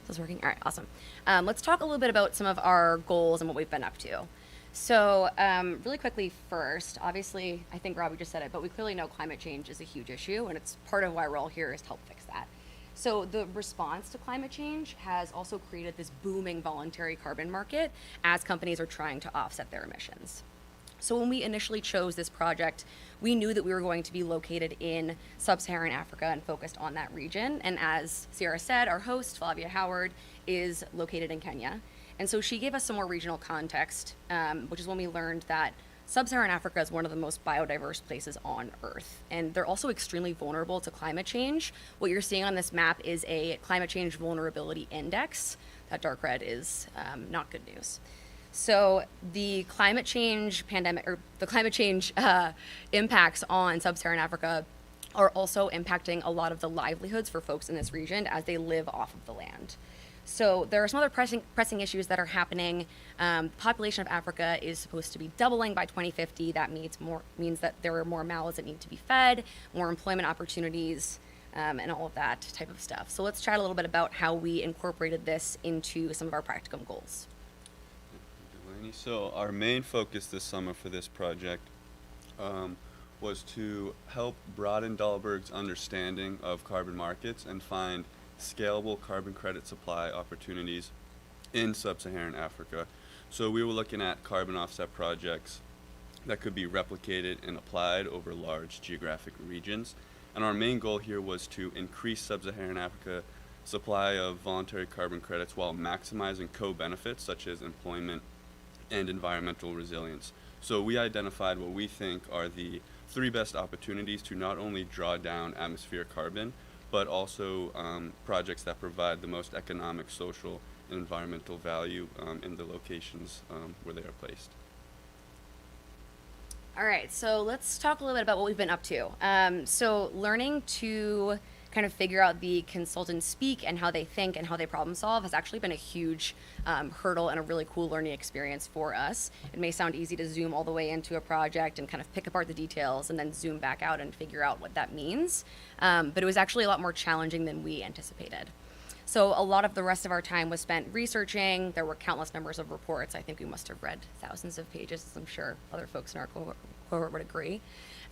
This is working? All right, awesome. Let's talk a little bit about some of our goals and what we've been up to. So really quickly first, obviously, I think Robbie just said it, but we clearly know climate change is a huge issue, and it's part of why we're all here is to help fix that. So the response to climate change has also created this booming voluntary carbon market as companies are trying to offset their emissions. So when we initially chose this project, we knew that we were going to be located in sub-Saharan Africa and focused on that region. And as Sierra said, our host, Flavia Howard, is located in Kenya. And so she gave us some more regional context, which is when we learned that Sub-Saharan Africa is one of the most biodiverse places on Earth, and they're also extremely vulnerable to climate change. What you're seeing on this map is a climate change vulnerability index. That dark red is not good news. So the climate change pandemic, or the climate change impacts on Sub-Saharan Africa are also impacting a lot of the livelihoods for folks in this region as they live off of the land. So there are some other pressing issues that are happening. The population of Africa is supposed to be doubling by 2050. That means that there are more mouths that need to be fed, more employment opportunities, and all of that type of stuff. So let's chat a little bit about how we incorporated this into some of our practicum goals. So our main focus this summer for this project was to help broaden Dahlberg's understanding of carbon markets and find scalable carbon credit supply opportunities in sub-Saharan Africa. So we were looking at carbon offset projects that could be replicated and applied over large geographic regions. And our main goal here was to increase sub-Saharan Africa supply of voluntary carbon credits while maximizing co-benefits such as employment and environmental resilience. So we identified what we think are the 3 best opportunities to not only draw down atmospheric carbon, but also projects that provide the most economic, social, and environmental value in the locations where they are placed. All right, so let's talk a little bit about what we've been up to. So learning to kind of figure out the consultant speak and how they think and how they problem solve has actually been a huge hurdle and a really cool learning experience for us. It may sound easy to zoom all the way into a project and kind of pick apart the details and then zoom back out and figure out what that means. But it was actually a lot more challenging than we anticipated. So a lot of the rest of our time was spent researching. There were countless numbers of reports. I think we must have read thousands of pages, as I'm sure other folks in our cohort would agree.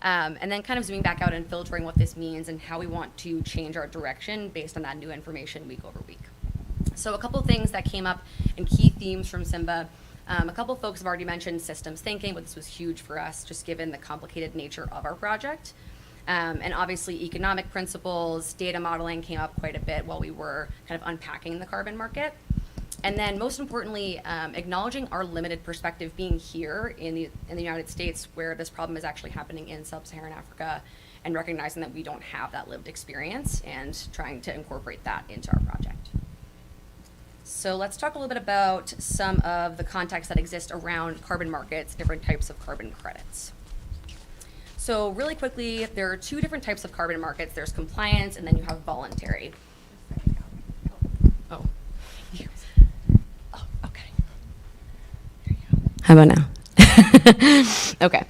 And then kind of zooming back out and filtering what this means and how we want to change our direction based on that new information week over week. So a couple of things that came up and key themes from SI-MBA. A couple of folks have already mentioned systems thinking, but this was huge for us just given the complicated nature of our project. And obviously economic principles, data modeling came up quite a bit while we were kind of unpacking the carbon market. And then most importantly, acknowledging our limited perspective being here in the United States where this problem is actually happening in sub-Saharan Africa, and recognizing that we don't have that lived experience and trying to incorporate that into our project. So let's talk a little bit about some of the context that exists around carbon markets, different types of carbon credits. So really quickly, there are two different types of carbon markets. There's compliance, and then you have voluntary. Oh. Oh, okay. There you go. How about now? Okay.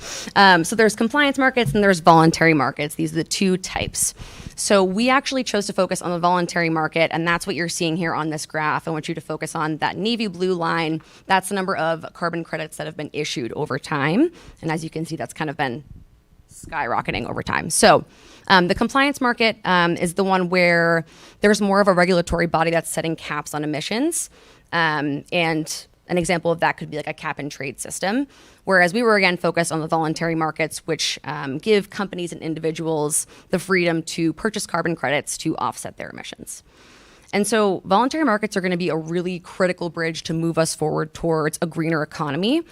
So there's compliance markets and there's voluntary markets. These are the two types. So we actually chose to focus on the voluntary market, and that's what you're seeing here on this graph. I want you to focus on that navy blue line. That's the number of carbon credits that have been issued over time. And as you can see, that's kind of been skyrocketing over time. So the compliance market is the one where there's more of a regulatory body that's setting caps on emissions. And an example of that could be like a cap and trade system. Whereas we were again focused on the voluntary markets, which give companies and individuals the freedom to purchase carbon credits to offset their emissions. And so voluntary markets are going to be a really critical bridge to move us forward towards a greener economy.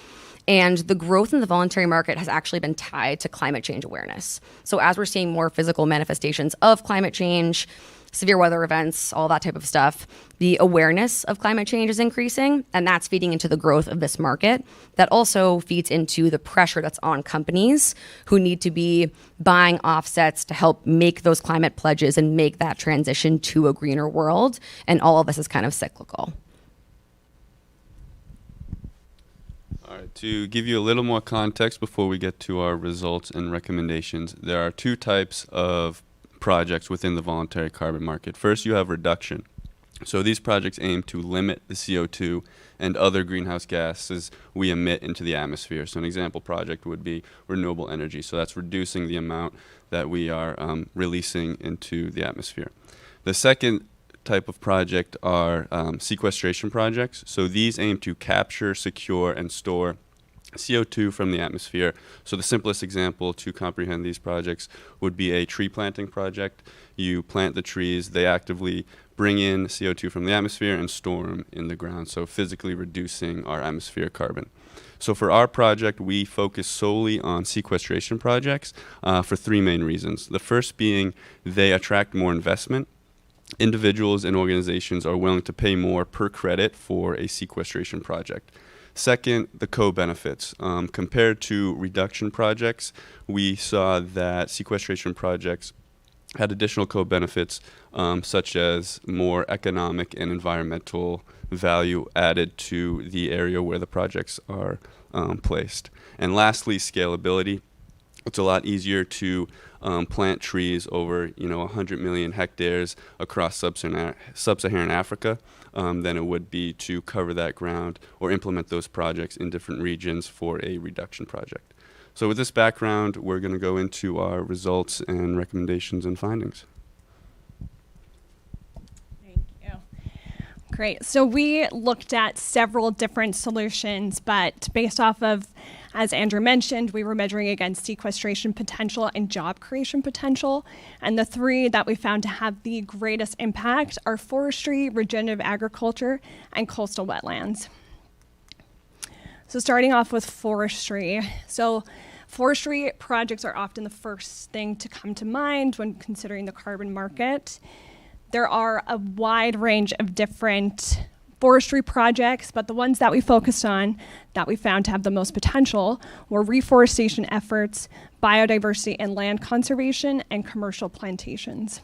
And the growth in the voluntary market has actually been tied to climate change awareness. So as we're seeing more physical manifestations of climate change, severe weather events, all that type of stuff, the awareness of climate change is increasing, and that's feeding into the growth of this market. That also feeds into the pressure that's on companies who need to be buying offsets to help make those climate pledges and make that transition to a greener world. And all of this is kind of cyclical. All right, to give you a little more context before we get to our results and recommendations, there are two types of projects within the voluntary carbon market. First, you have reduction. So these projects aim to limit the CO2 and other greenhouse gases we emit into the atmosphere. So an example project would be renewable energy. So that's reducing the amount that we are releasing into the atmosphere. The second type of project are sequestration projects. So these aim to capture, secure, and store CO2 from the atmosphere. So the simplest example to comprehend these projects would be a tree planting project. You plant the trees, they actively bring in CO2 from the atmosphere and store them in the ground, so physically reducing our atmospheric carbon. So for our project, we focus solely on sequestration projects for three main reasons. The first being they attract more investment. Individuals and organizations are willing to pay more per credit for a sequestration project. Second, the co-benefits. Compared to reduction projects, we saw that sequestration projects had additional co-benefits such as more economic and environmental value added to the area where the projects are placed. And lastly, scalability. It's a lot easier to plant trees over 100 million hectares across sub-Saharan Africa than it would be to cover that ground or implement those projects in different regions for a reduction project. So with this background, we're going to go into our results and recommendations and findings. Thank you. Great. So we looked at several different solutions, but based off of, as Andrew mentioned, we were measuring against sequestration potential and job creation potential. And the three that we found to have the greatest impact are forestry, regenerative agriculture, and coastal wetlands. So starting off with forestry. So forestry projects are often the first thing to come to mind when considering the carbon market. There are a wide range of different forestry projects, but the ones that we focused on that we found to have the most potential were reforestation efforts, biodiversity and land conservation, and commercial plantations.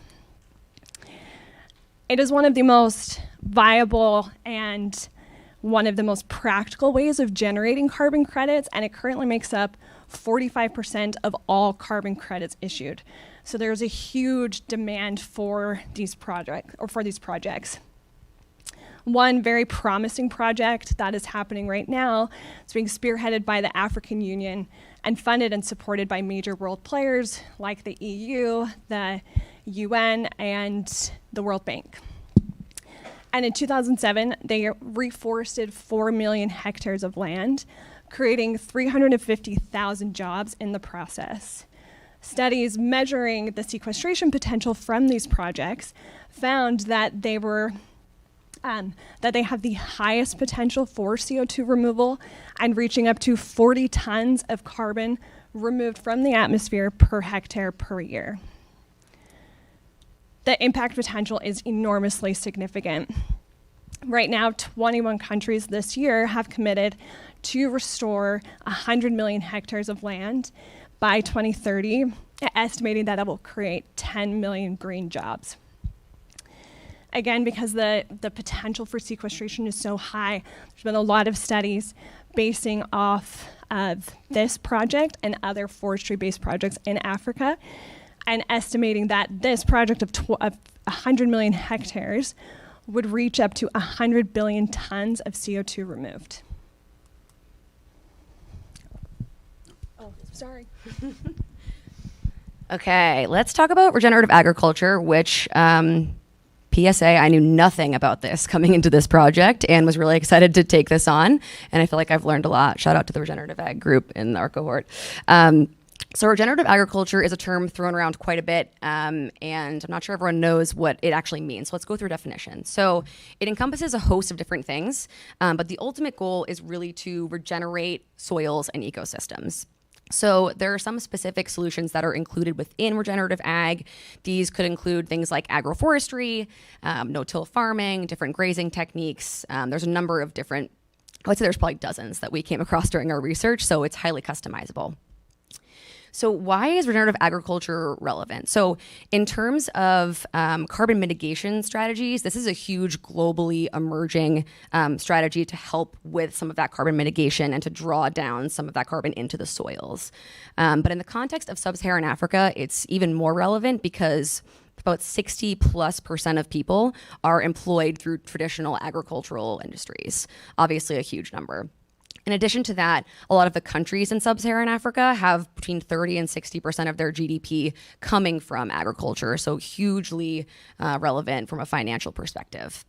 It is one of the most viable and one of the most practical ways of generating carbon credits, and it currently makes up 45% of all carbon credits issued. So there's a huge demand for these projects. One very promising project that is happening right now is being spearheaded by the African Union and funded and supported by major world players like the EU, the UN, and the World Bank. And in 2007, they reforested 4 million hectares of land, creating 350,000 jobs in the process. Studies measuring the sequestration potential from these projects found that they have the highest potential for CO2 removal and reaching up to 40 tons of carbon removed from the atmosphere per hectare per year. The impact potential is enormously significant. Right now, 21 countries this year have committed to restore 100 million hectares of land by 2030, estimating that it will create 10 million green jobs. Again, because the potential for sequestration is so high, there's been a lot of studies basing off of this project and other forestry-based projects in Africa, and estimating that this project of 100 million hectares would reach up to 100 billion tons of CO2 removed. Oh, sorry. Okay, let's talk about regenerative agriculture, which PSA, I knew nothing about this coming into this project and was really excited to take this on. And I feel like I've learned a lot. Shout out to the regenerative ag group in our cohort. So regenerative agriculture is a term thrown around quite a bit, and I'm not sure everyone knows what it actually means. So let's go through a definition. So it encompasses a host of different things, but the ultimate goal is really to regenerate soils and ecosystems. So there are some specific solutions that are included within regenerative ag. These could include things like agroforestry, no-till farming, different grazing techniques. There's a number of different, I would say there's probably dozens that we came across during our research, so it's highly customizable. So why is regenerative agriculture relevant? So in terms of carbon mitigation strategies, this is a huge globally emerging strategy to help with some of that carbon mitigation and to draw down some of that carbon into the soils. But in the context of sub-Saharan Africa, it's even more relevant because about 60+% of people are employed through traditional agricultural industries. Obviously a huge number. In addition to that, a lot of the countries in sub-Saharan Africa have between 30 and 60% of their GDP coming from agriculture, so hugely relevant from a financial perspective.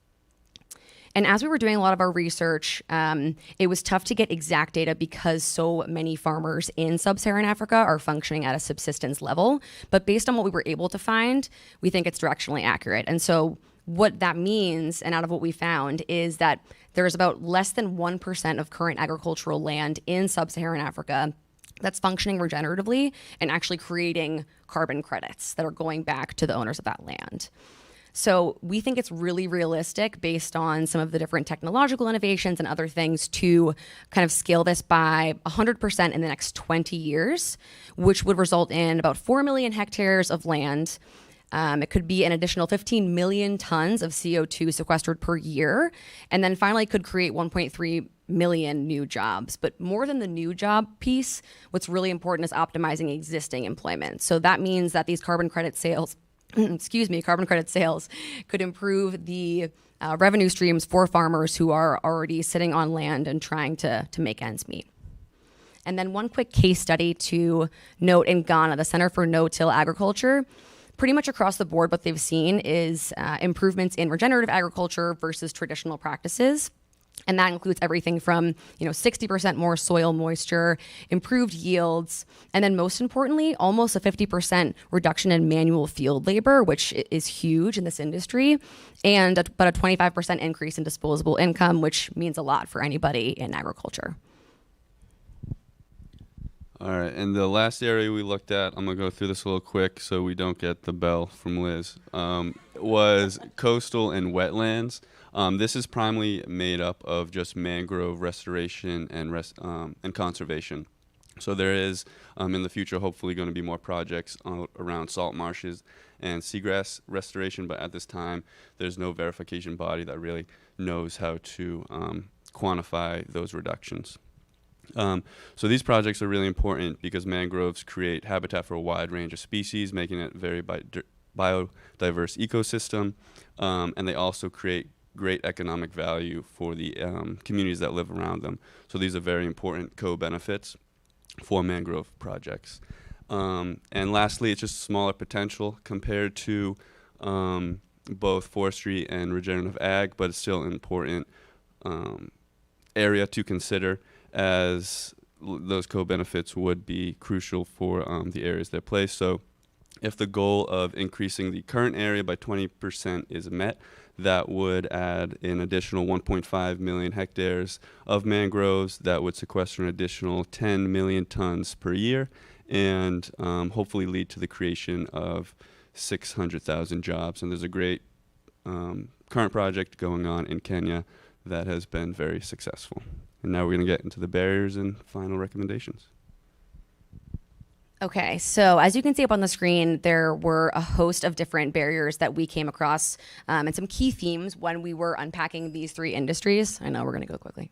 And as we were doing a lot of our research, it was tough to get exact data because so many farmers in sub-Saharan Africa are functioning at a subsistence level. But based on what we were able to find, we think it's directionally accurate. And so what that means, and out of what we found, is that there's about less than 1% of current agricultural land in sub-Saharan Africa that's functioning regeneratively and actually creating carbon credits that are going back to the owners of that land. So we think it's really realistic based on some of the different technological innovations and other things to kind of scale this by 100% in the next 20 years, which would result in about 4 million hectares of land. It could be an additional 15 million tons of CO2 sequestered per year, and then finally could create 1.3 million new jobs. But more than the new job piece, what's really important is optimizing existing employment. So that means that these carbon credit sales, carbon credit sales could improve the revenue streams for farmers who are already sitting on land and trying to make ends meet. And then one quick case study to note in Ghana, the Center for No-Till Agriculture. Pretty much across the board, what they've seen is improvements in regenerative agriculture versus traditional practices. And that includes everything from 60% more soil moisture, improved yields, and then most importantly, almost a 50% reduction in manual field labor, which is huge in this industry, and about a 25% increase in disposable income, which means a lot for anybody in agriculture. All right, and the last area we looked at, I'm going to go through this a little quick so we don't get the bell from Liz, was coastal and wetlands. This is primarily made up of just mangrove restoration and conservation. So there is, in the future, hopefully going to be more projects around salt marshes and seagrass restoration, but at this time, there's no verification body that really knows how to quantify those reductions. So these projects are really important because mangroves create habitat for a wide range of species, making it a very biodiverse ecosystem, and they also create great economic value for the communities that live around them. So these are very important co-benefits for mangrove projects. And lastly, it's just smaller potential compared to both forestry and regenerative ag, but it's still an important area to consider, as those co-benefits would be crucial for the areas they're placed. So if the goal of increasing the current area by 20% is met, that would add an additional 1.5 million hectares of mangroves that would sequester an additional 10 million tons per year and hopefully lead to the creation of 600,000 jobs. And there's a great current project going on in Kenya that has been very successful. And now we're going to get into the barriers and final recommendations. Okay, so as you can see up on the screen, there were a host of different barriers that we came across and some key themes when we were unpacking these three industries. I know we're going to go quickly.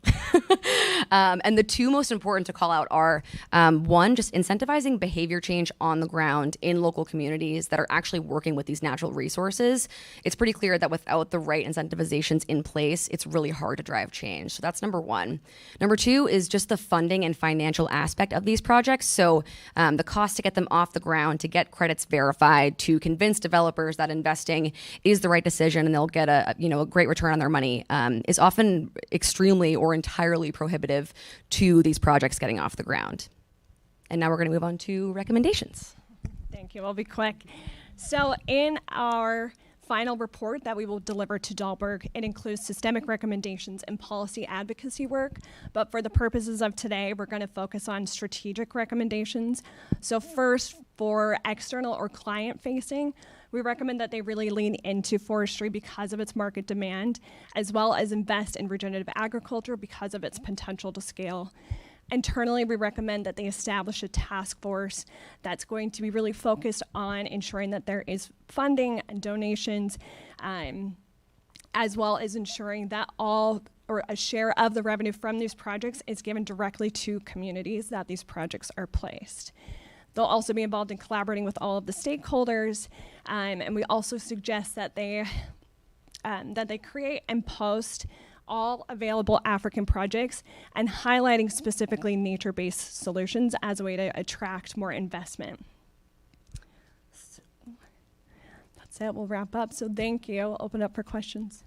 And the two most important to call out are, one, just incentivizing behavior change on the ground in local communities that are actually working with these natural resources. It's pretty clear that without the right incentivizations in place, it's really hard to drive change. So that's number one. Number two is just the funding and financial aspect of these projects. So the cost to get them off the ground, to get credits verified, to convince developers that investing is the right decision and they'll get a great return on their money is often extremely or entirely prohibitive to these projects getting off the ground. And now we're going to move on to recommendations. Thank you. I'll be quick. So in our final report that we will deliver to Dahlberg, it includes systemic recommendations and policy advocacy work. But for the purposes of today, we're going to focus on strategic recommendations. So first, for external or client facing, we recommend that they really lean into forestry because of its market demand, as well as invest in regenerative agriculture because of its potential to scale. Internally, we recommend that they establish a task force that's going to be really focused on ensuring that there is funding and donations, as well as ensuring that all or a share of the revenue from these projects is given directly to communities that these projects are placed. They'll also be involved in collaborating with all of the stakeholders, and we also suggest that they create and post all available African projects and highlighting specifically nature-based solutions as a way to attract more investment. So that's it, we'll wrap up. So thank you, I'll open up for questions.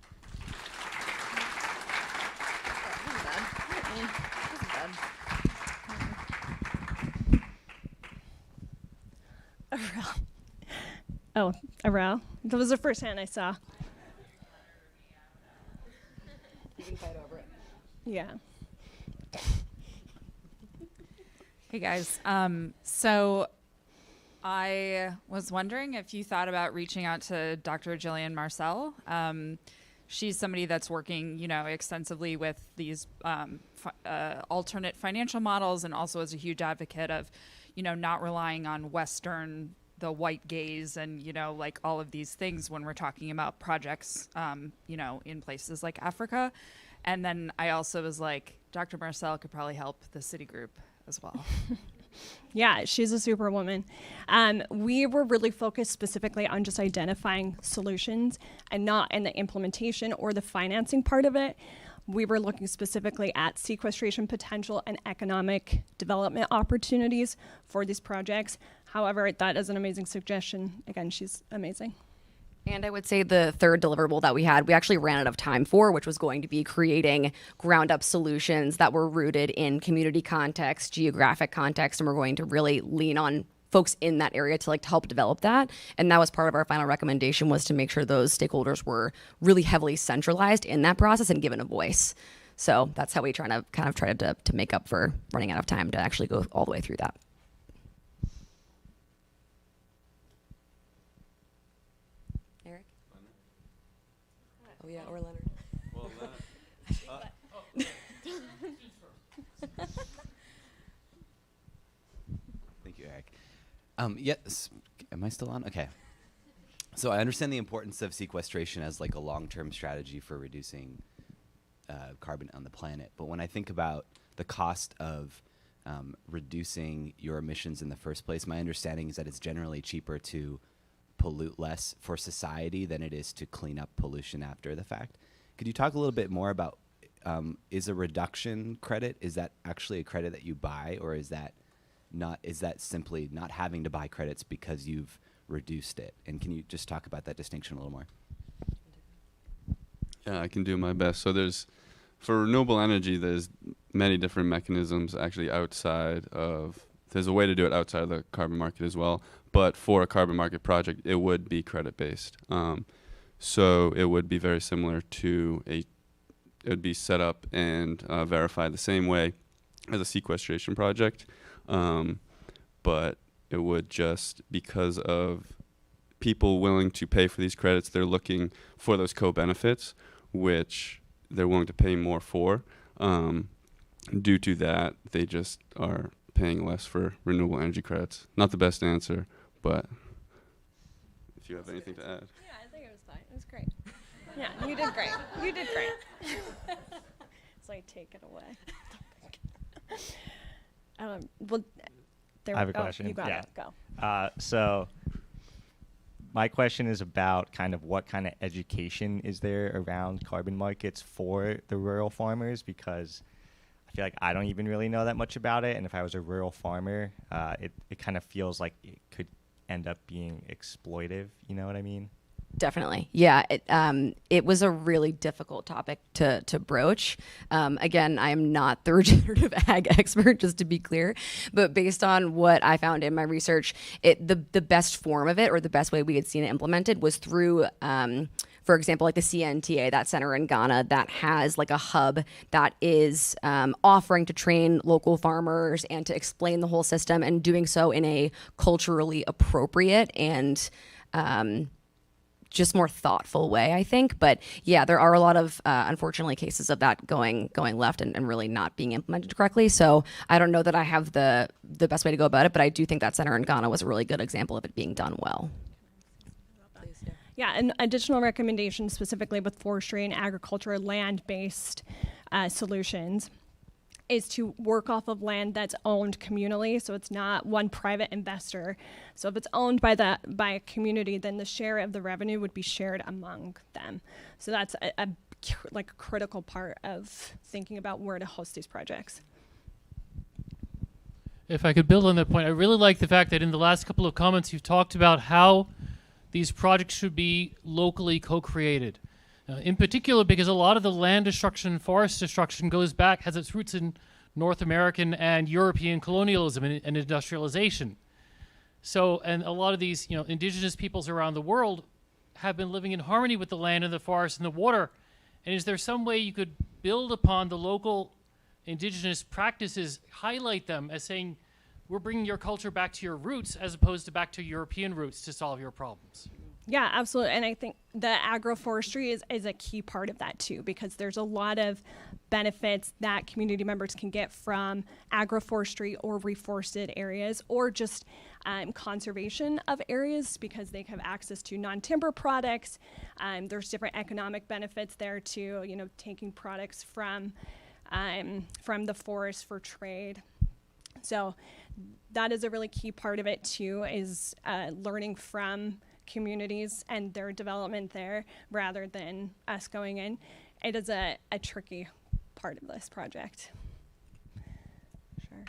Oh, Arel. That was the first hand I saw. You can fight over it. Yeah. Hey guys, so I was wondering if you thought about reaching out to Dr. Jillian Marcel. She's somebody that's working, extensively with these alternate financial models, and also is a huge advocate of, not relying on the white gaze and, like all of these things when we're talking about projects, in places like Africa. And then I also was like, Dr. Marcel could probably help the Citigroup as well. Yeah, she's a superwoman. We were really focused specifically on just identifying solutions and not in the implementation or the financing part of it. We were looking specifically at sequestration potential and economic development opportunities for these projects. However, that is an amazing suggestion. Again, she's amazing. And I would say the third deliverable that we actually ran out of time for, which was going to be creating ground up solutions that were rooted in community context, geographic context, and we're going to really lean on folks in that area to help develop that. And that was part of our final recommendation, was to make sure those stakeholders were really heavily centralized in that process and given a voice. So that's how we tried to make up for running out of time to actually go all the way through that. Eric? Oh yeah, or Leonard. Well, Thank you, Eric. Yes, am I still on? Okay. So I understand the importance of sequestration as a long-term strategy for reducing carbon on the planet. But when I think about the cost of reducing your emissions in the first place, my understanding is that it's generally cheaper to pollute less for society than it is to clean up pollution after the fact. Could you talk a little bit more about, is a reduction credit, is that actually a credit that you buy, or is that simply not having to buy credits because you've reduced it? And can you just talk about that distinction a little more? Yeah, I can do my best. So for renewable energy, there's many different mechanisms actually there's a way to do it outside of the carbon market as well. But for a carbon market project, it would be credit-based. So it would be very similar to it would be set up and verified the same way as a sequestration project. But it would just, because of people willing to pay for these credits, they're looking for those co-benefits, which they're willing to pay more for. Due to that, they just are paying less for renewable energy credits. Not the best answer, but if you have anything to add. Yeah, I think it was fine. It was great. Yeah, you did great. You did great. So I take it away. Well, there I have a oh, question. You got Yeah. it. Go. So my question is about kind of what kind of education is there around carbon markets for the rural farmers, because I feel like I don't even really know that much about it. And if I was a rural farmer, it kind of feels like it could end up being exploitive. You know what I mean? Definitely. Yeah. It was a really difficult topic to broach. Again, I am not the regenerative ag expert, just to be clear, but based on what I found in my research, the best form of it, or the best way we had seen it implemented, was through, for example, like the CNTA, that center in Ghana that has like a hub that is offering to train local farmers and to explain the whole system, and doing so in a culturally appropriate and just more thoughtful way, I think. But yeah, there are a lot of, unfortunately, cases of that going left and really not being implemented correctly. So I don't know that I have the best way to go about it, but I do think that center in Ghana was a really good example of it being done well. Yeah, and additional recommendations specifically with forestry and agriculture, land-based solutions, is to work off of land that's owned communally, so it's not one private investor. So if it's owned by a community, then the share of the revenue would be shared among them. So that's a critical part of thinking about where to host these projects. If I could build on that point, I really like the fact that in the last couple of comments you've talked about how these projects should be locally co-created. In particular, because a lot of the land destruction and forest destruction has its roots in North American and European colonialism and industrialization. So, and a lot of these, indigenous peoples around the world have been living in harmony with the land and the forest and the water. And is there some way you could build upon the local indigenous practices, highlight them as saying, we're bringing your culture back to your roots as opposed to back to European roots to solve your problems? Yeah, absolutely. And I think the agroforestry is a key part of that too, because there's a lot of benefits that community members can get from agroforestry or reforested areas, or just conservation of areas, because they have access to non-timber products. There's different economic benefits there too, taking products from the forest for trade. So that is a really key part of it too, is learning from communities and their development there rather than us going in. It is a tricky part of this project. Sure.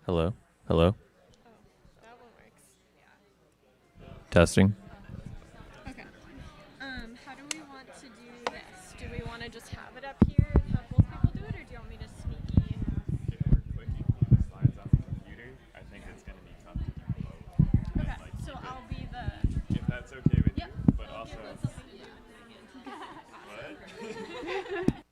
Hello? Hello? Testing. Okay. How do we want to do this? Do we want to just have it up here and have both people do it, or do you want me to sneaky? If we're clicking on the slides on the computer, I think it's going to be tough to do both. Okay, so I'll be the... If that's okay with Yep. you, but I'll also... give it something to do with my hand. What?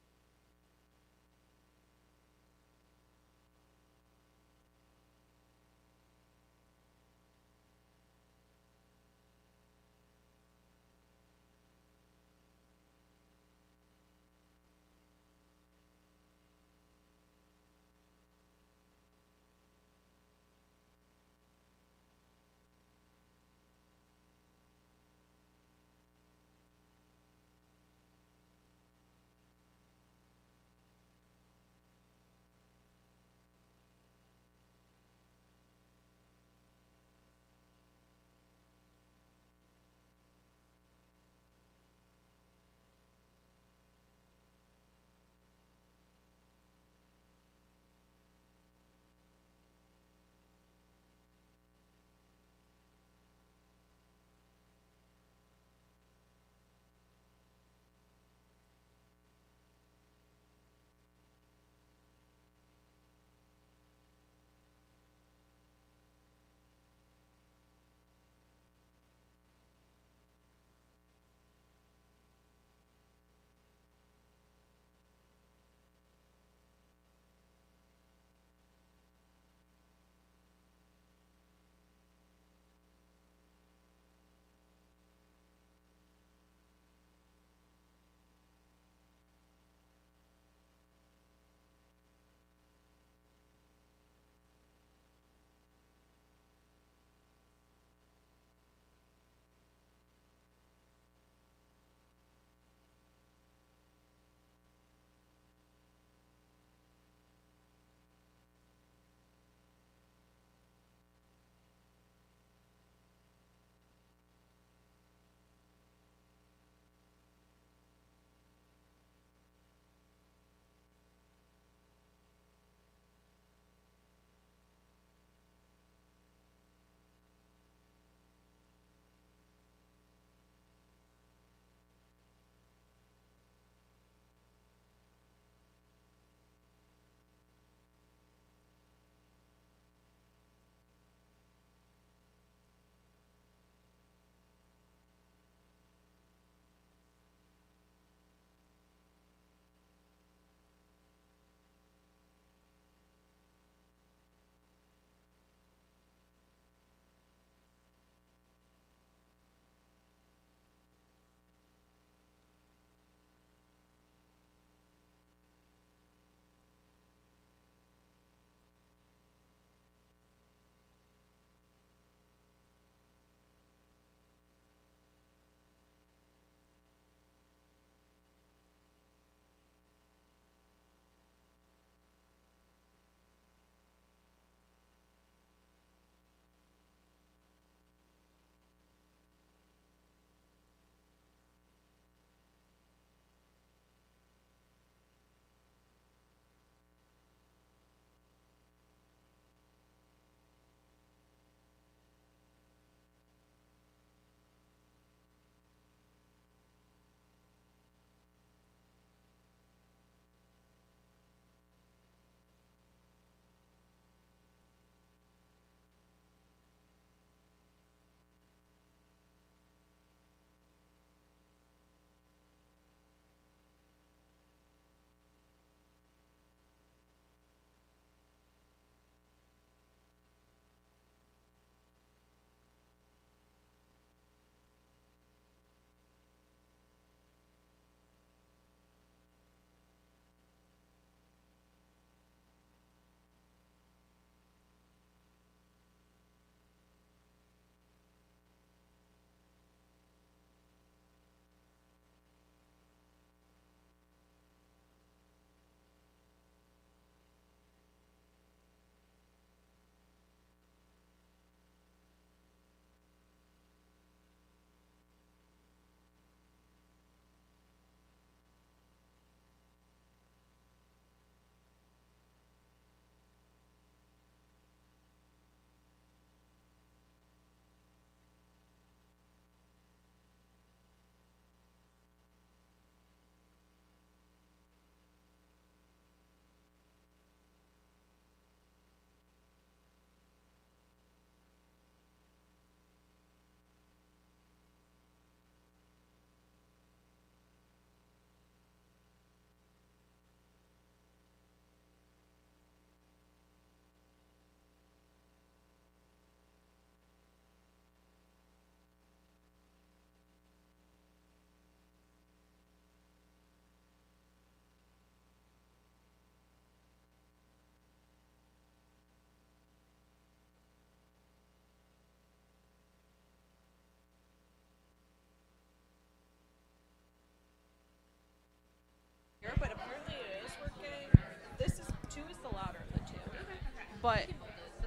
but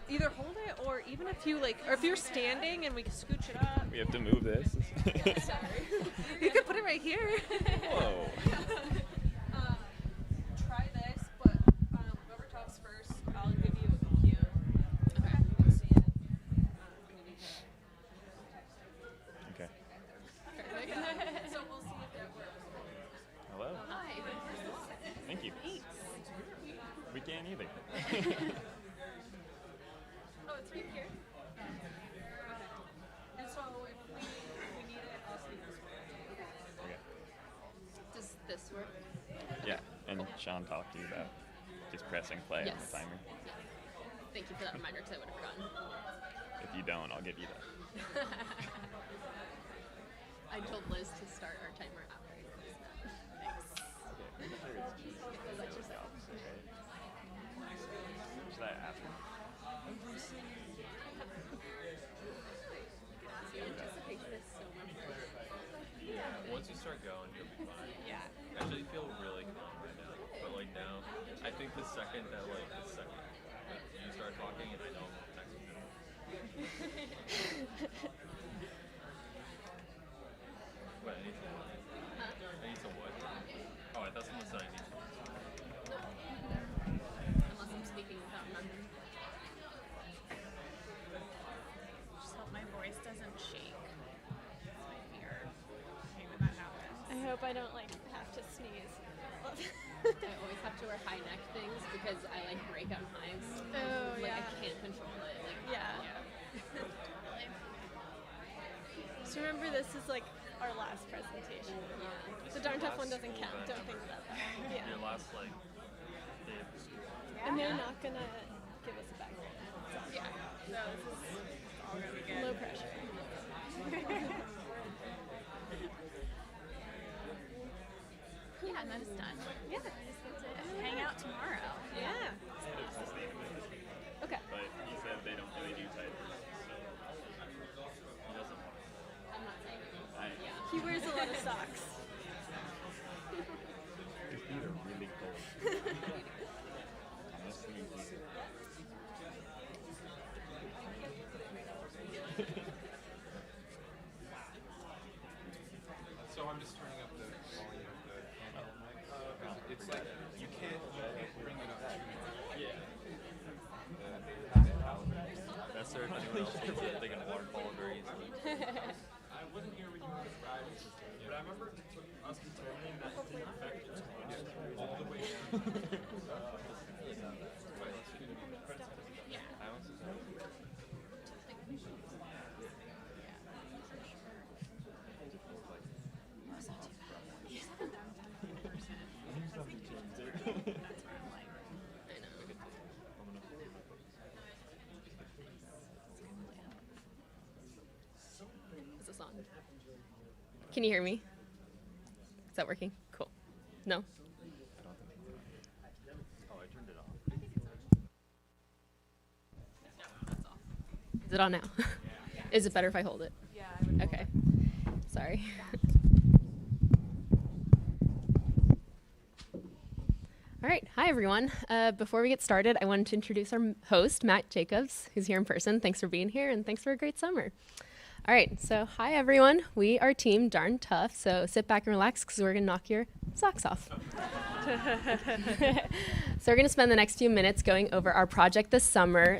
either hold it or even if you like, or if you're standing and we can scooch it up. We have to move this. Sorry. You can put it right here. Whoa. Try this, but whoever talks first, I'll give you a cue. Okay. Let's see it. Okay. Perfect. So we'll see if that works. Hello. Hi. Thank you. Thanks. We can't either. Oh, it's right here. And so if we need it, I'll see this one. Okay. Does this work? Yeah, and Sean talked to you about just pressing play on Yes. the timer. Thank you for that reminder because I would have forgotten. If you don't, I'll give you that. I told Liz to start our timer after I closed that. Thanks. Should I ask him? The anticipation is so much better. Once you start going, you'll be fine. Yeah. Actually, I feel really calm right now. But like now, I think the second that you start talking and I know I'm texting him. What, I need some what? I need some what? Oh, I thought someone said I need some. Unless I'm speaking without nothing. Just hope my voice doesn't shake. That's my fear. Maybe when that happens. I hope I don't like have to sneeze. I always have to wear high neck things because I like break out hives. Oh, like yeah. I can't control it. Like Yeah. So remember, this is like our last presentation. This The is darn your tough one last doesn't school count. event Don't think ever. about that. Yeah. Your last like day of the school. And they're not gonna give us a back. So, yeah. No, this is all gonna be good. low pressure. Yeah, and then it's done. Yeah. I just get to Hang out tomorrow. Yeah. Okay. But he said they don't really do typers, so he doesn't want to. I'm not saying it. He wears a lot of socks. His feet are really cold. Honestly, So I'm just turning up the volume of the handheld mic. It's like you can't bring it up too much. Yeah. That's there if anyone else thinks that they can waterfall it very easily. I wasn't here when you were describing this, but I remember it took us determining that it didn't affect us all the way down. Yeah. I want to Is this on? Can you hear me? Is that working? Cool. No? Oh, I turned it off. Is it on now? Is it better if I hold it? Yeah. Okay. Sorry. All right. Hi, everyone. Before we get started, I wanted to introduce our host, Matt Jacobs, who's here in person. Thanks for being here, and thanks for a great summer. All right. So, hi, everyone. We are Team Darn Tough. So, sit back and relax because we're going to knock your socks off. So we're going to spend the next few minutes going over our project this summer,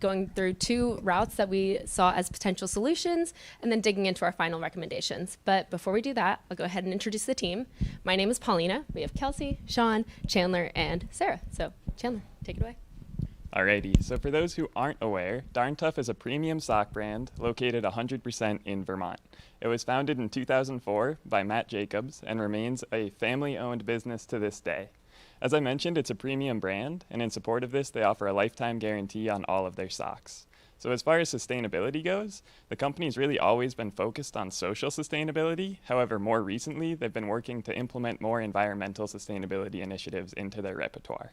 going through 2 routes that we saw as potential solutions, and then digging into our final recommendations. But before we do that, I'll go ahead and introduce the team. My name is Paulina. We have Kelsey, Sean, Chandler, and Sarah. So Chandler, take it away. Alrighty, so for those who aren't aware, Darn Tough is a premium sock brand located 100% in Vermont. It was founded in 2004 by Matt Jacobs and remains a family-owned business to this day. As I mentioned, it's a premium brand, and in support of this, they offer a lifetime guarantee on all of their socks. So as far as sustainability goes, the company's really always been focused on social sustainability. However, more recently, they've been working to implement more environmental sustainability initiatives into their repertoire.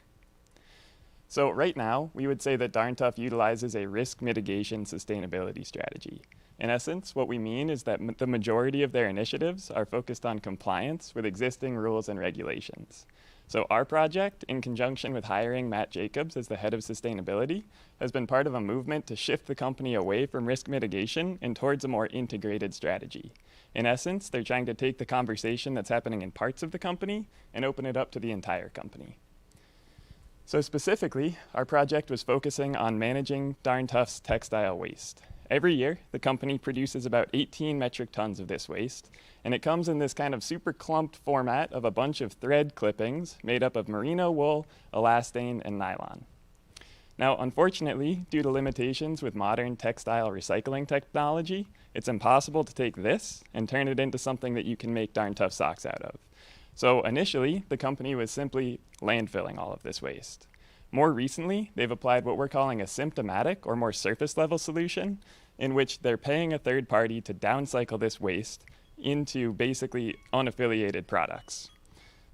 So right now, we would say that Darn Tough utilizes a risk mitigation sustainability strategy. In essence, what we mean is that the majority of their initiatives are focused on compliance with existing rules and regulations. So our project, in conjunction with hiring Matt Jacobs as the head of sustainability, has been part of a movement to shift the company away from risk mitigation and towards a more integrated strategy. In essence, they're trying to take the conversation that's happening in parts of the company and open it up to the entire company. So specifically, our project was focusing on managing Darn Tough's textile waste. Every year, the company produces about 18 metric tons of this waste, and it comes in this kind of super clumped format of a bunch of thread clippings made up of merino wool, elastane, and nylon. Now, unfortunately, due to limitations with modern textile recycling technology, it's impossible to take this and turn it into something that you can make Darn Tough socks out of. So initially, the company was simply landfilling all of this waste. More recently, they've applied what we're calling a symptomatic or more surface level solution, in which they're paying a third party to downcycle this waste into basically unaffiliated products.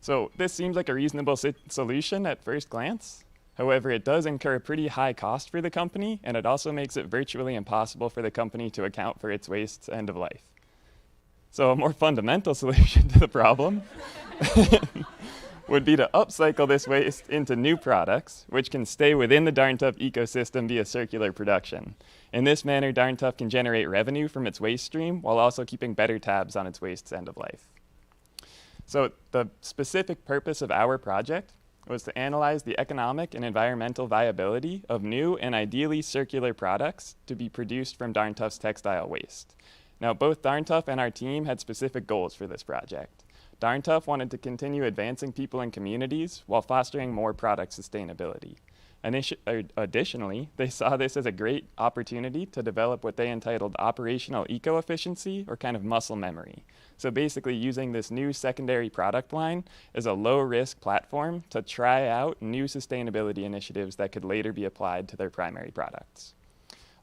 So this seems like a reasonable solution at first glance. However, it does incur a pretty high cost for the company, and it also makes it virtually impossible for the company to account for its waste's end of life. So a more fundamental solution to the problem would be to upcycle this waste into new products, which can stay within the Darn Tough ecosystem via circular production. In this manner, Darn Tough can generate revenue from its waste stream while also keeping better tabs on its waste's end of life. So the specific purpose of our project was to analyze the economic and environmental viability of new and ideally circular products to be produced from Darn Tough's textile waste. Now, both Darn Tough and our team had specific goals for this project. Darn Tough wanted to continue advancing people and communities while fostering more product sustainability. Additionally, they saw this as a great opportunity to develop what they entitled operational eco-efficiency, or kind of muscle memory. So basically using this new secondary product line as a low-risk platform to try out new sustainability initiatives that could later be applied to their primary products.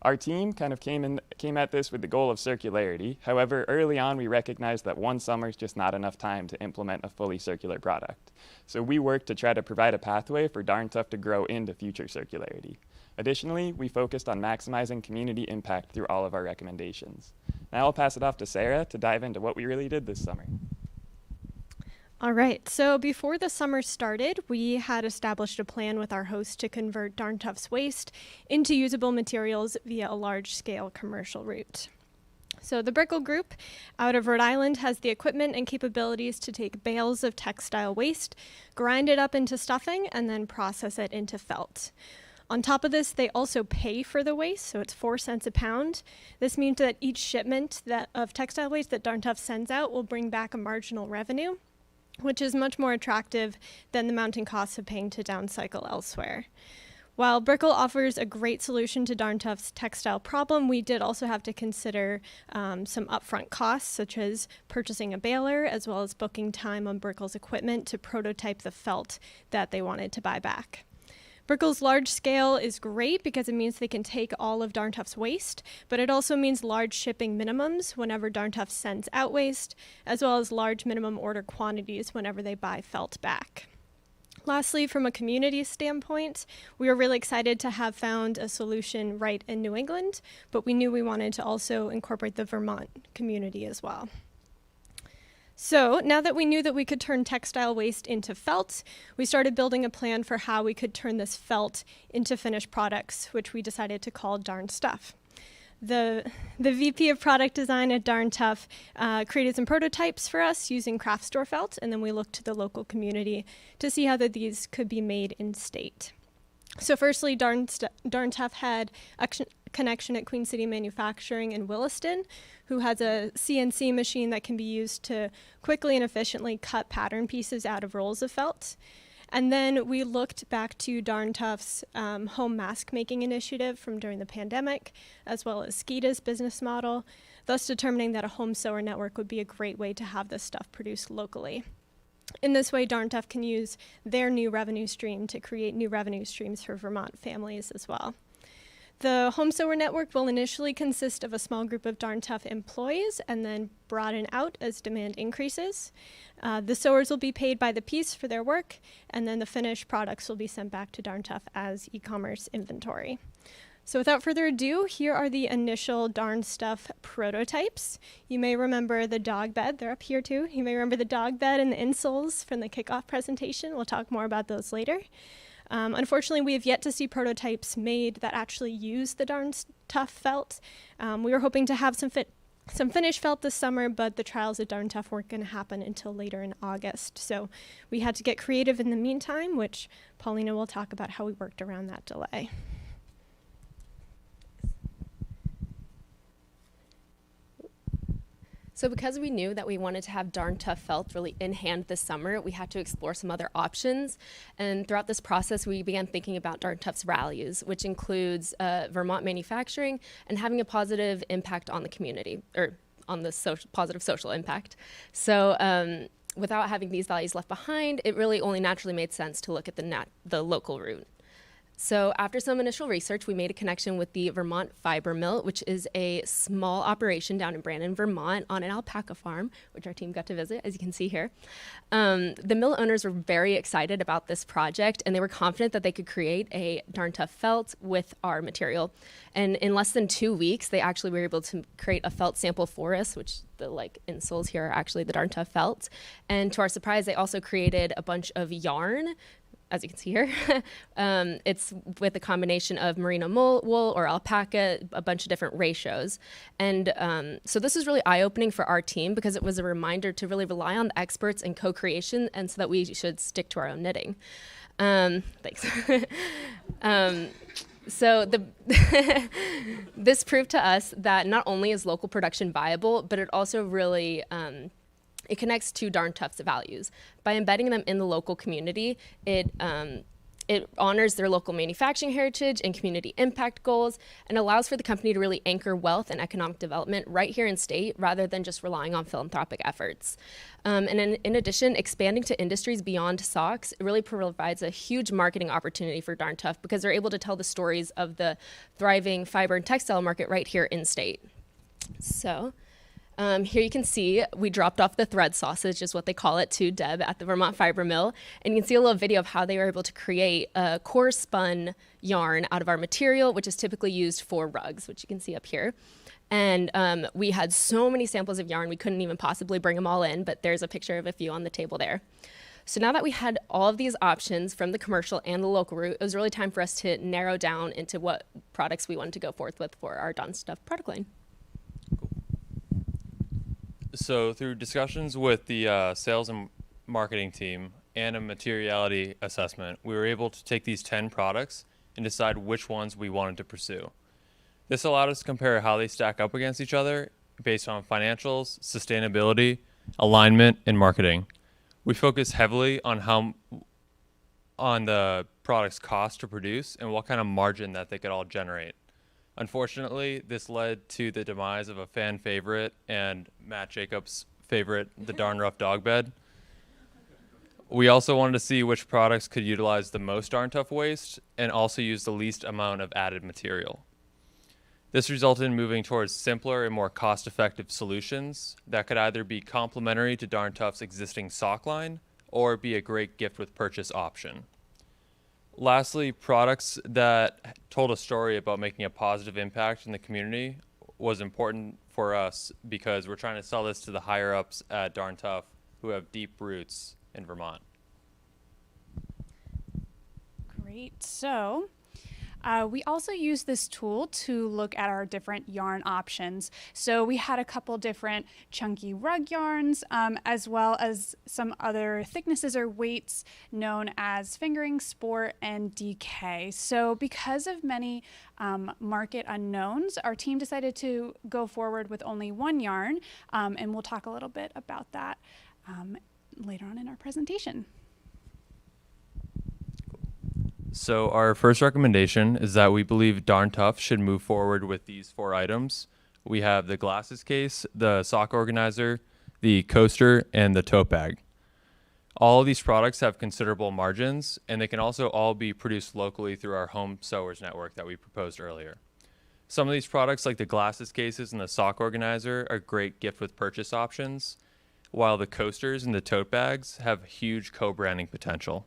Our team kind of came at this with the goal of circularity. However, early on we recognized that one summer is just not enough time to implement a fully circular product. So we worked to try to provide a pathway for Darn Tough to grow into future circularity. Additionally, we focused on maximizing community impact through all of our recommendations. Now I'll pass it off to Sarah to dive into what we really did this summer. All right, so before the summer started, we had established a plan with our host to convert Darn Tough's waste into usable materials via a large-scale commercial route. So the Brickell Group out of Rhode Island has the equipment and capabilities to take bales of textile waste, grind it up into stuffing, and then process it into felt. On top of this, they also pay for the waste, so it's 4 cents a pound. This means that each shipment of textile waste that Darn Tough sends out will bring back a marginal revenue, which is much more attractive than the mounting costs of paying to downcycle elsewhere. While Brickell offers a great solution to Darn Tough's textile problem, we did also have to consider some upfront costs, such as purchasing a baler, as well as booking time on Brickell's equipment to prototype the felt that they wanted to buy back. Brickell's large scale is great because it means they can take all of Darn Tough's waste, but it also means large shipping minimums whenever Darn Tough sends out waste, as well as large minimum order quantities whenever they buy felt back. Lastly, from a community standpoint, we were really excited to have found a solution right in New England, but we knew we wanted to also incorporate the Vermont community as well. So now that we knew that we could turn textile waste into felt, we started building a plan for how we could turn this felt into finished products, which we decided to call Darn Stuff. The VP of product design at Darn Tough created some prototypes for us using craft store felt, and then we looked to the local community to see how these could be made in state. So firstly, Darn Tough had a connection at Queen City Manufacturing in Williston, who has a CNC machine that can be used to quickly and efficiently cut pattern pieces out of rolls of felt. And then we looked back to Darn Tough's home mask making initiative from during the pandemic, as well as Skeeta's business model, thus determining that a home sewer network would be a great way to have this stuff produced locally. In this way, Darn Tough can use their new revenue stream to create new revenue streams for Vermont families as well. The home sewer network will initially consist of a small group of Darn Tough employees and then broaden out as demand increases. The sewers will be paid by the piece for their work, and then the finished products will be sent back to Darn Tough as e-commerce inventory. So without further ado, here are the initial Darn Stuff prototypes. You may remember the dog bed. They're up here too. You may remember the dog bed and the insoles from the kickoff presentation. We'll talk more about those later. Unfortunately, we have yet to see prototypes made that actually use the Darn Tough felt. We were hoping to have some finished felt this summer, but the trials at Darn Tough weren't going to happen until later in August. So we had to get creative in the meantime, which Paulina will talk about how we worked around that delay. So because we knew that we wanted to have Darn Tough felt really in hand this summer, we had to explore some other options. And throughout this process, we began thinking about Darn Tough's values, which includes Vermont manufacturing and having a positive impact on the community, or on the positive social impact. So without having these values left behind, it really only naturally made sense to look at the local route. So after some initial research, we made a connection with the Vermont Fiber Mill, which is a small operation down in Brandon, Vermont, on an alpaca farm, which our team got to visit, as you can see here. The mill owners were very excited about this project, and they were confident that they could create a Darn Tough felt with our material. And in less than 2 weeks, they actually were able to create a felt sample for us, which the insoles here are actually the Darn Tough felt. And to our surprise, they also created a bunch of yarn, as you can see here. It's with a combination of merino wool or alpaca, a bunch of different ratios. And so this was really eye-opening for our team because it was a reminder to really rely on the experts in co-creation, and so that we should stick to our own knitting. Thanks. So this proved to us that not only is local production viable, but it also really it connects to Darn Tough's values. By embedding them in the local community, it honors their local manufacturing heritage and community impact goals, and allows for the company to really anchor wealth and economic development right here in state, rather than just relying on philanthropic efforts. And in addition, expanding to industries beyond socks, it really provides a huge marketing opportunity for Darn Tough, because they're able to tell the stories of the thriving fiber and textile market right here in state. So here you can see we dropped off the thread sausage, is what they call it, to Deb at the Vermont Fiber Mill. And you can see a little video of how they were able to create a core spun yarn out of our material, which is typically used for rugs, which you can see up here. And we had so many samples of yarn, we couldn't even possibly bring them all in, but there's a picture of a few on the table there. So now that we had all of these options from the commercial and the local route, it was really time for us to narrow down into what products we wanted to go forth with for our Darn Stuff product line. So through discussions with the sales and marketing team and a materiality assessment, we were able to take these 10 products and decide which ones we wanted to pursue. This allowed us to compare how they stack up against each other based on financials, sustainability, alignment, and marketing. We focused heavily on the product's cost to produce and what kind of margin that they could all generate. Unfortunately, this led to the demise of a fan favorite and Matt Jacobs' favorite, the Darn Rough Dog Bed. We also wanted to see which products could utilize the most Darn Tough waste and also use the least amount of added material. This resulted in moving towards simpler and more cost-effective solutions that could either be complementary to Darn Tough's existing sock line or be a great gift with purchase option. Lastly, products that told a story about making a positive impact in the community was important for us because we're trying to sell this to the higher-ups at Darn Tough who have deep roots in Vermont. Great. So we also use this tool to look at our different yarn options. So we had a couple different chunky rug yarns, as well as some other thicknesses or weights known as fingering, sport, and DK. So because of many market unknowns, our team decided to go forward with only one yarn, and we'll talk a little bit about that later on in our presentation. So our first recommendation is that we believe Darn Tough should move forward with these 4 items. We have the glasses case, the sock organizer, the coaster, and the tote bag. All of these products have considerable margins, and they can also all be produced locally through our home sewers network that we proposed earlier. Some of these products, like the glasses cases and the sock organizer, are great gift with purchase options, while the coasters and the tote bags have huge co-branding potential.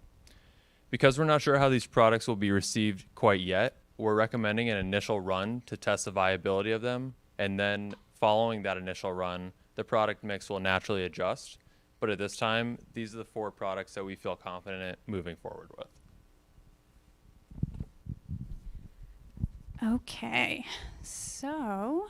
Because we're not sure how these products will be received quite yet, we're recommending an initial run to test the viability of them, and then following that initial run, the product mix will naturally adjust. But at this time, these are the 4 products that we feel confident moving forward with. Okay, so,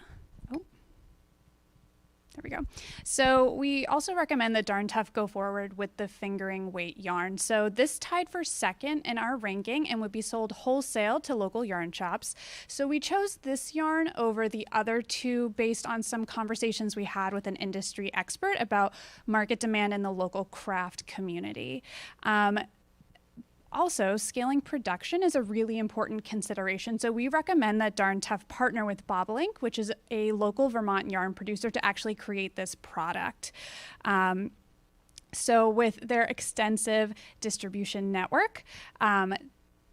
there we go. So we also recommend that Darn Tough go forward with the fingering weight yarn. So this tied for second in our ranking and would be sold wholesale to local yarn shops. So we chose this yarn over the other 2 based on some conversations we had with an industry expert about market demand in the local craft community. Also, scaling production is a really important consideration. So we recommend that Darn Tough partner with Bobolink, which is a local Vermont yarn producer, to actually create this product. So with their extensive distribution network,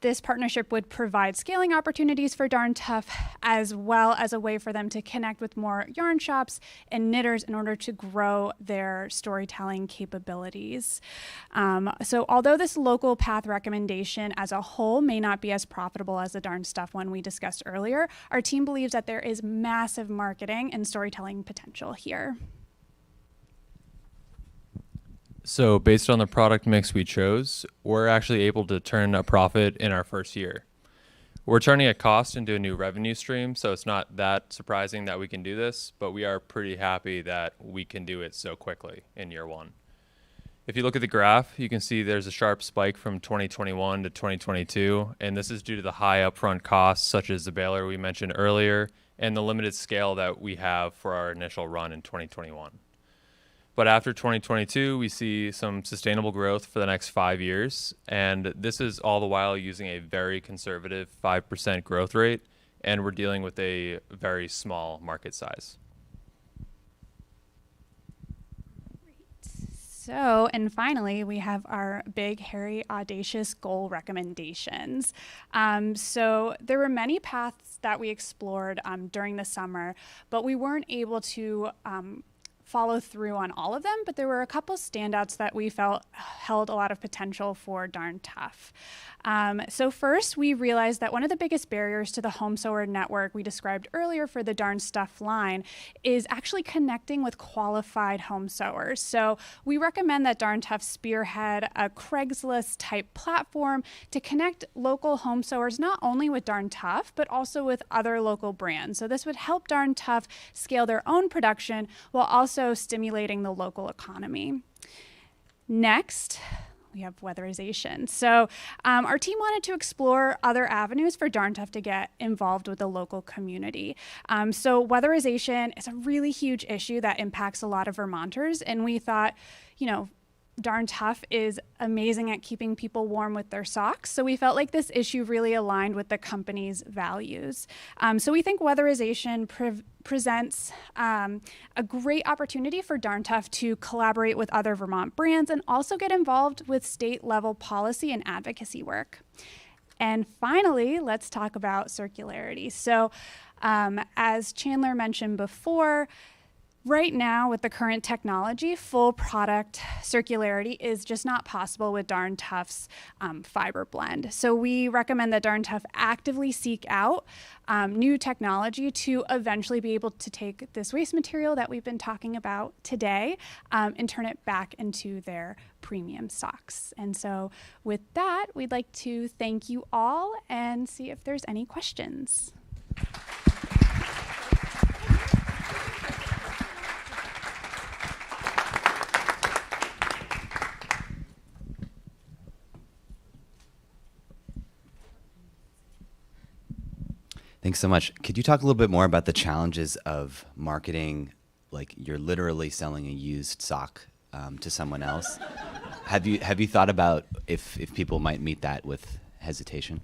this partnership would provide scaling opportunities for Darn Tough, as well as a way for them to connect with more yarn shops and knitters in order to grow their storytelling capabilities. So although this local path recommendation as a whole may not be as profitable as the Darn Stuff one we discussed earlier, our team believes that there is massive marketing and storytelling potential here. So based on the product mix we chose, we're actually able to turn a profit in our first year. We're turning a cost into a new revenue stream, so it's not that surprising that we can do this, but we are pretty happy that we can do it so quickly in year 1. If you look at the graph, you can see there's a sharp spike from 2021 to 2022, and this is due to the high upfront costs, such as the baler we mentioned earlier, and the limited scale that we have for our initial run in 2021. But after 2022, we see some sustainable growth for the next 5 years. And this is all the while using a very conservative 5% growth rate. And we're dealing with a very small market size. So, and finally, we have our big, hairy, audacious goal recommendations. So there were many paths that we explored during the summer, but we weren't able to follow through on all of them, but there were a couple standouts that we felt held a lot of potential for Darn Tough. So first, we realized that one of the biggest barriers to the home sewer network we described earlier for the Darn Stuff line is actually connecting with qualified home sewers. So we recommend that Darn Tough spearhead a Craigslist type platform to connect local home sewers not only with Darn Tough, but also with other local brands. So this would help Darn Tough scale their own production while also stimulating the local economy. Next, we have weatherization. So our team wanted to explore other avenues for Darn Tough to get involved with the local community. So weatherization is a really huge issue that impacts a lot of Vermonters, and we thought, Darn Tough is amazing at keeping people warm with their socks. So we felt like this issue really aligned with the company's values. So we think weatherization presents a great opportunity for Darn Tough to collaborate with other Vermont brands and also get involved with state level policy and advocacy work. And finally, let's talk about circularity. So as Chandler mentioned before, right now, with the current technology, full product circularity is just not possible with Darn Tough's fiber blend. So we recommend that Darn Tough actively seek out new technology to eventually be able to take this waste material that we've been talking about today and turn it back into their premium socks. And so with that, we'd like to thank you all and see if there's any questions. Thanks so much. Could you talk a little bit more about the challenges of marketing, like you're literally selling a used sock to someone else? Have you thought about if people might meet that with hesitation?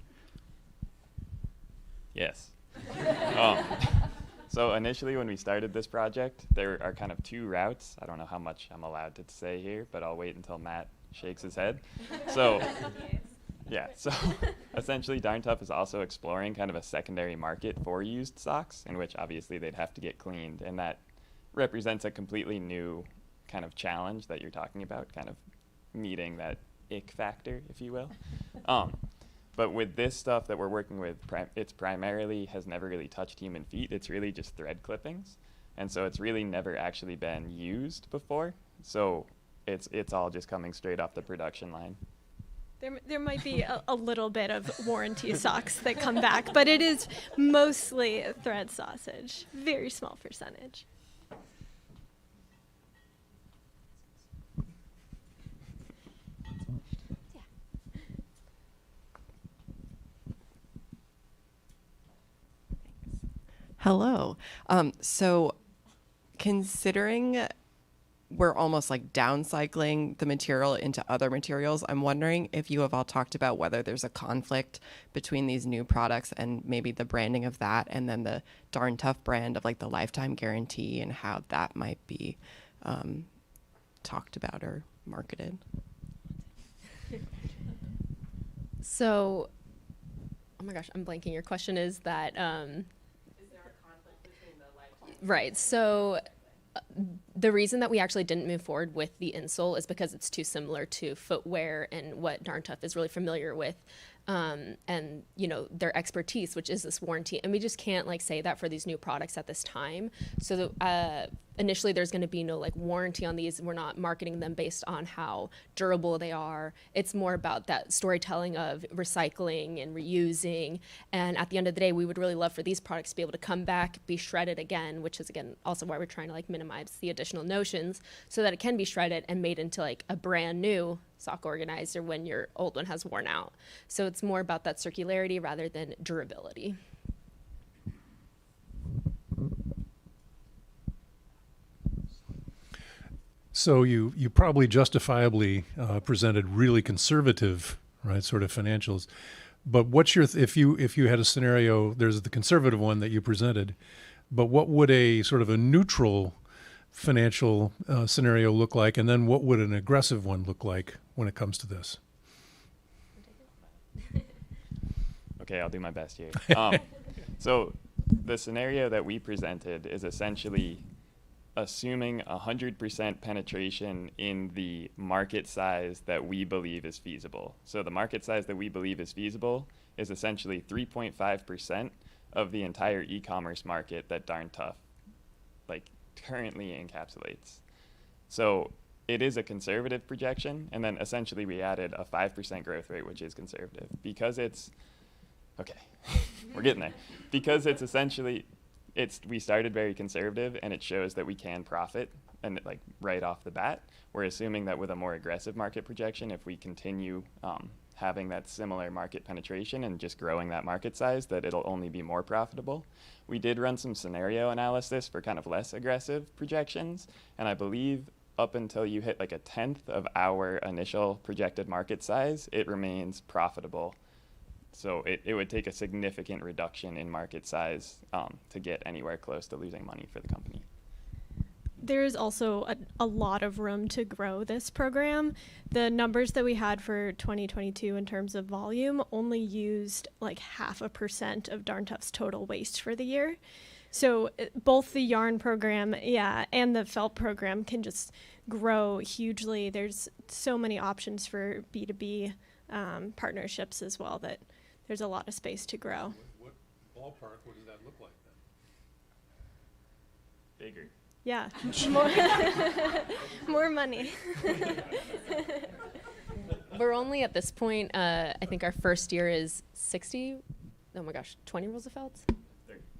Yes. So initially when we started this project, there are kind of 2 routes. I don't know how much I'm allowed to say here, but I'll wait until Matt shakes his head. So yeah, so essentially Darn Tough is also exploring kind of a secondary market for used socks, in which obviously they'd have to get cleaned, and that represents a completely new kind of challenge that you're talking about, kind of meeting that ick factor, if you will. But with this stuff that we're working with, it's primarily has never really touched human feet. It's really just thread clippings. And so it's really never actually been used before. So it's all just coming straight off the production line. There might be a little bit of warranty socks that come back, but it is mostly thread sausage. Very small percentage. Hello. So considering we're almost like downcycling the material into other materials, I'm wondering if you have all talked about whether there's a conflict between these new products and maybe the branding of that and then the Darn Tough brand of like the lifetime guarantee and how that might be talked about or marketed. So, oh my gosh, I'm blanking. Your question is that... Is there a conflict between the lifetime? Right. So the reason that we actually didn't move forward with the insole is because it's too similar to footwear and what Darn Tough is really familiar with. And you know, their expertise, which is this warranty, and we just can't like say that for these new products at this time. So initially there's going to be no like warranty on these. We're not marketing them based on how durable they are. It's more about that storytelling of recycling and reusing. And at the end of the day, we would really love for these products to be able to come back, be shredded again, which is again also why we're trying to like minimize the additional notions so that it can be shredded and made into like a brand new sock organizer when your old one has worn out. So it's more about that circularity rather than durability. So you probably justifiably presented really conservative, right, sort of financials. But what's your if you had a scenario? There's the conservative one that you presented, but what would a sort of a neutral financial scenario look like, and then what would an aggressive one look like when it comes to this? Okay, I'll do my best here. So the scenario that we presented is essentially assuming 100% penetration in the market size that we believe is feasible. So the market size that we believe is feasible is essentially 3.5% of the entire e-commerce market that Darn Tough like currently encapsulates. So it is a conservative projection, and then essentially we added a 5% growth rate, which is conservative because it's okay. We're getting there. Because it's essentially we started very conservative, and it shows that we can profit, and like right off the bat. We're assuming that with a more aggressive market projection, if we continue having that similar market penetration and just growing that market size, that it'll only be more profitable. We did run some scenario analysis for kind of less aggressive projections, and I believe up until you hit like 1/10 of our initial projected market size, it remains profitable. So it would take a significant reduction in market size to get anywhere close to losing money for the company. There's also a lot of room to grow this program. The numbers that we had for 2022 in terms of volume only used like 0.5% of Darn Tough's total waste for the year. So both the yarn program, and the felt program can just grow hugely. There's so many options for B2B partnerships as well that there's a lot of space to grow. What ballpark, what does that look like then? Bigger. Yeah, more money. We're only at this point, I think our first year is 20 rolls of felt?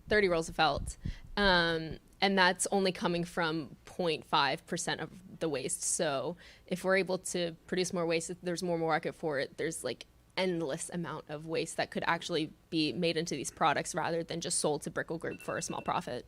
30 rolls of felt. And that's only coming from 0.5% of the waste. So if we're able to produce more waste, there's more market for it. There's like endless amount of waste that could actually be made into these products rather than just sold to Brickle Group for a small profit.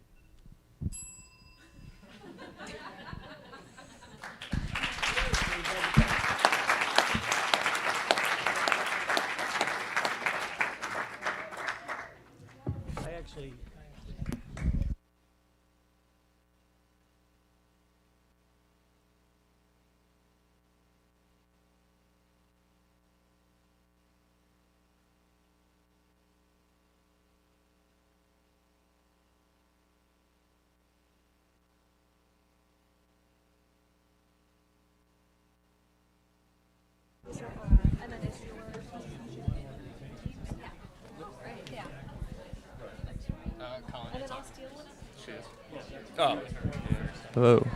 Oh. Hello.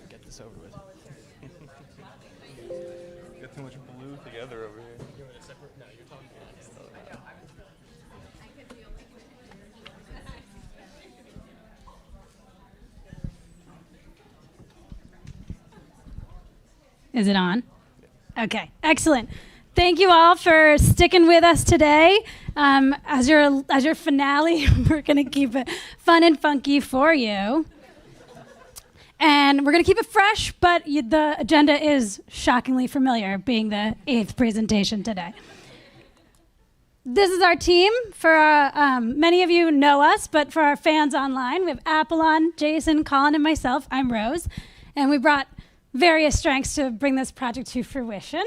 Get this over with. Got too much blue together over here. Is it on? Okay, excellent. Thank you all for sticking with us today. As your finale, we're going to keep it fun and funky for you. And we're going to keep it fresh, but the agenda is shockingly familiar, being the 8th presentation today. This is our team. For many of you know us, but for our fans online, we have Apollon, Jason, Colin, and myself. I'm Rose. And we brought various strengths to bring this project to fruition.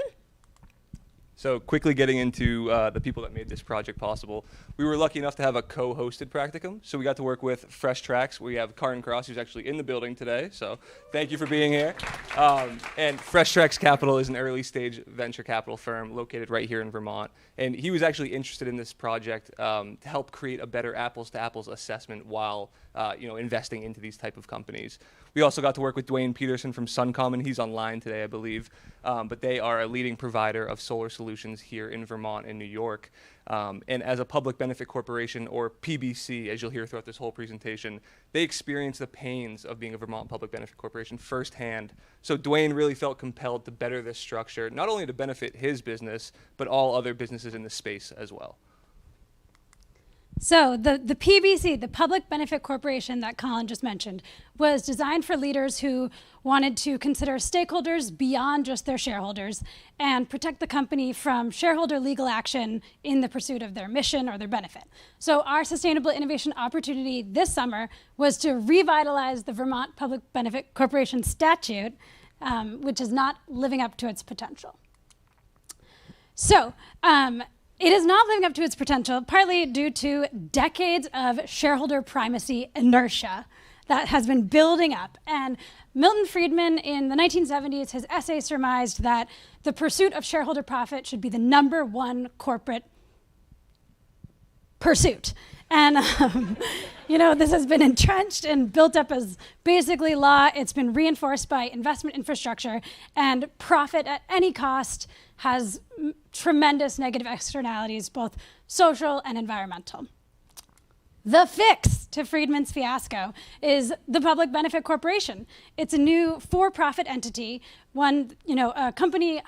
So quickly getting into the people that made this project possible. We were lucky enough to have a co-hosted practicum, so we got to work with Fresh Tracks. We have Carton Cross, who's actually in the building today, so thank you for being here. And Fresh Tracks Capital is an early stage venture capital firm located right here in Vermont. And he was actually interested in this project to help create a better apples-to-apples assessment while investing into these type of companies. We also got to work with Dwayne Peterson from Suncom, and he's online today, I believe. But they are a leading provider of solar solutions here in Vermont and New York. And as a public benefit corporation, or PBC, as you'll hear throughout this whole presentation, they experience the pains of being a Vermont public benefit corporation firsthand. So Dwayne really felt compelled to better this structure, not only to benefit his business, but all other businesses in the space as well. So the PBC, the Public Benefit Corporation that Colin just mentioned, was designed for leaders who wanted to consider stakeholders beyond just their shareholders and protect the company from shareholder legal action in the pursuit of their mission or their benefit. So our Sustainable Innovation opportunity this summer was to revitalize the Vermont Public Benefit Corporation statute, which is not living up to its potential. So, it is not living up to its potential, partly due to decades of shareholder primacy inertia that has been building up. And Milton Friedman in the 1970s, his essay surmised that the pursuit of shareholder profit should be the #1 corporate pursuit. And, this has been entrenched and built up as basically law. It's been reinforced by investment infrastructure, and profit at any cost has tremendous negative externalities, both social and environmental. The fix to Friedman's fiasco is the Public Benefit Corporation. It's a new for-profit entity. A company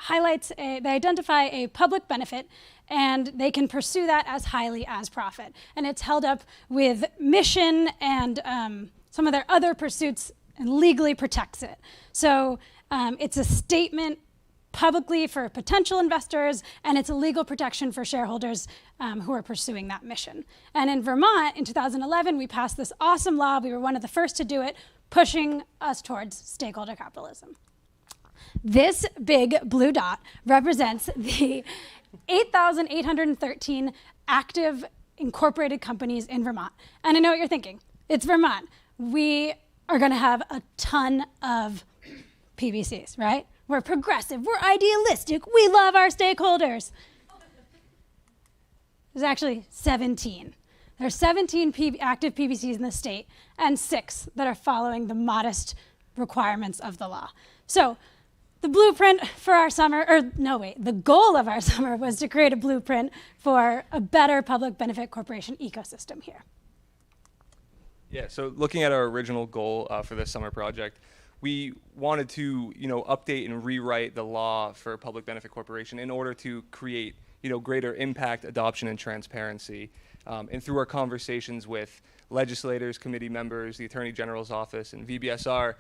they identify a public benefit, and they can pursue that as highly as profit. And it's held up with mission and some of their other pursuits and legally protects it. So it's a statement publicly for potential investors, and it's a legal protection for shareholders who are pursuing that mission. And in Vermont, in 2011, we passed this awesome law. We were one of the first to do it, pushing us towards stakeholder capitalism. This big blue dot represents the 8,813 active incorporated companies in Vermont. And I know what you're thinking. It's Vermont. We are going to have a ton of PBCs, right? We're progressive, we're idealistic, we love our stakeholders. There's actually 17. There are 17 active PBCs in the state and 6 that are following the modest requirements of the law. So the blueprint for our summer, the goal of our summer was to create a blueprint for a better public benefit corporation ecosystem here. Yeah, so looking at our original goal for this summer project, we wanted to, update and rewrite the law for a public benefit corporation in order to create, greater impact, adoption, and transparency. And through our conversations with legislators, committee members, the Attorney General's office, and VBSR,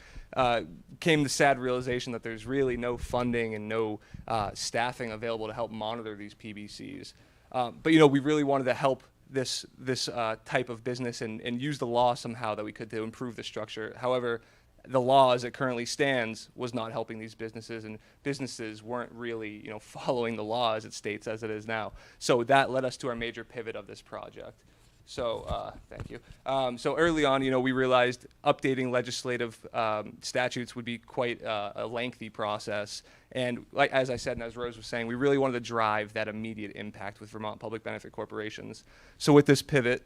came the sad realization that there's really no funding and no staffing available to help monitor these PBCs. But we really wanted to help this type of business and use the law somehow that we could to improve the structure. However, the law as it currently stands was not helping these businesses, and businesses weren't really, following the law as it states as it is now. So that led us to our major pivot of this project. So thank you. So early on, we realized updating legislative statutes would be quite a lengthy process. And as I said, and as Rose was saying, we really wanted to drive that immediate impact with Vermont Public Benefit Corporations. So with this pivot,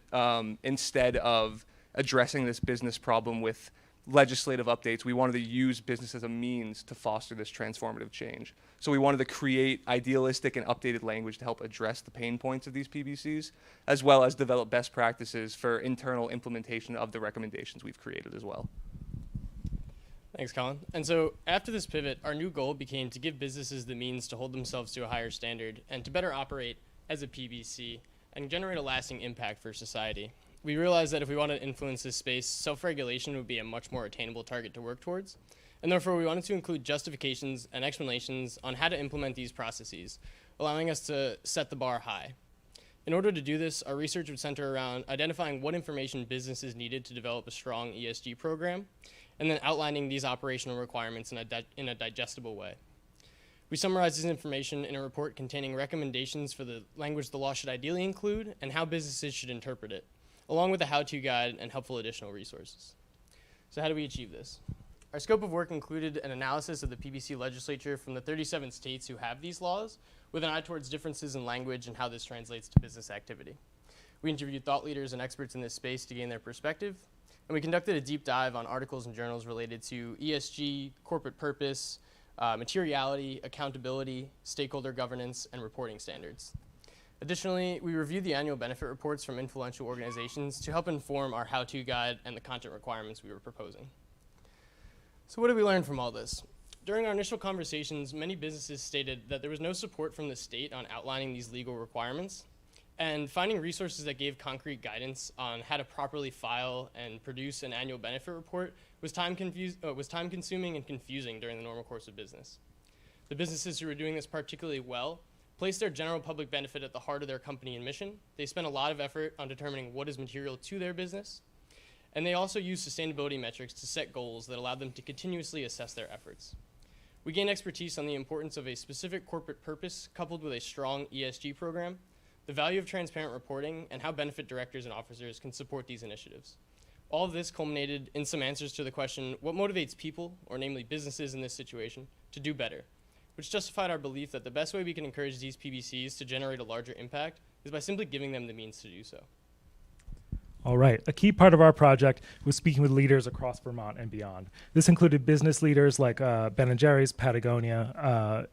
instead of addressing this business problem with legislative updates, we wanted to use business as a means to foster this transformative change. So we wanted to create idealistic and updated language to help address the pain points of these PBCs, as well as develop best practices for internal implementation of the recommendations we've created as well. Thanks, Colin. And so after this pivot, our new goal became to give businesses the means to hold themselves to a higher standard and to better operate as a PBC and generate a lasting impact for society. We realized that if we wanted to influence this space, self-regulation would be a much more attainable target to work towards. And therefore, we wanted to include justifications and explanations on how to implement these processes, allowing us to set the bar high. In order to do this, our research would center around identifying what information businesses needed to develop a strong ESG program, and then outlining these operational requirements in a digestible way. We summarized this information in a report containing recommendations for the language the law should ideally include and how businesses should interpret it, along with a how-to guide and helpful additional resources. So how do we achieve this? Our scope of work included an analysis of the PBC legislature from the 37 states who have these laws, with an eye towards differences in language and how this translates to business activity. We interviewed thought leaders and experts in this space to gain their perspective, and we conducted a deep dive on articles and journals related to ESG, corporate purpose, materiality, accountability, stakeholder governance, and reporting standards. Additionally, we reviewed the annual benefit reports from influential organizations to help inform our how-to guide and the content requirements we were proposing. So what did we learn from all this? During our initial conversations, many businesses stated that there was no support from the state on outlining these legal requirements, and finding resources that gave concrete guidance on how to properly file and produce an annual benefit report was time-consuming and confusing during the normal course of business. The businesses who were doing this particularly well placed their general public benefit at the heart of their company and mission. They spent a lot of effort on determining what is material to their business, and they also used sustainability metrics to set goals that allowed them to continuously assess their efforts. We gained expertise on the importance of a specific corporate purpose coupled with a strong ESG program, the value of transparent reporting, and how benefit directors and officers can support these initiatives. All of this culminated in some answers to the question, what motivates people, or namely businesses in this situation, to do better, which justified our belief that the best way we can encourage these PBCs to generate a larger impact is by simply giving them the means to do so. All right, a key part of our project was speaking with leaders across Vermont and beyond. This included business leaders like Ben & Jerry's, Patagonia,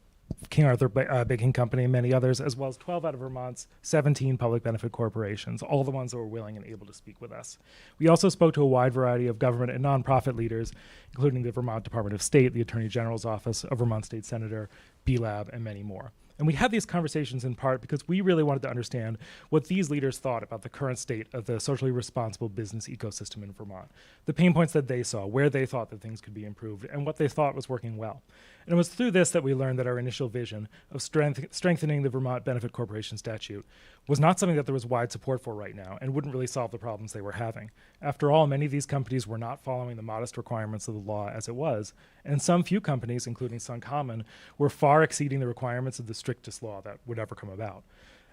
King Arthur Baking Company, and many others, as well as 12 out of Vermont's 17 public benefit corporations, all the ones that were willing and able to speak with us. We also spoke to a wide variety of government and nonprofit leaders, including the Vermont Department of State, the Attorney General's Office, a Vermont State Senator, B-Lab, and many more. And we had these conversations in part because we really wanted to understand what these leaders thought about the current state of the socially responsible business ecosystem in Vermont, the pain points that they saw, where they thought that things could be improved, and what they thought was working well. And it was through this that we learned that our initial vision of strengthening the Vermont Benefit Corporation statute was not something that there was wide support for right now and wouldn't really solve the problems they were having. After all, many of these companies were not following the modest requirements of the law as it was, and some few companies, including Sun Common, were far exceeding the requirements of the strictest law that would ever come about.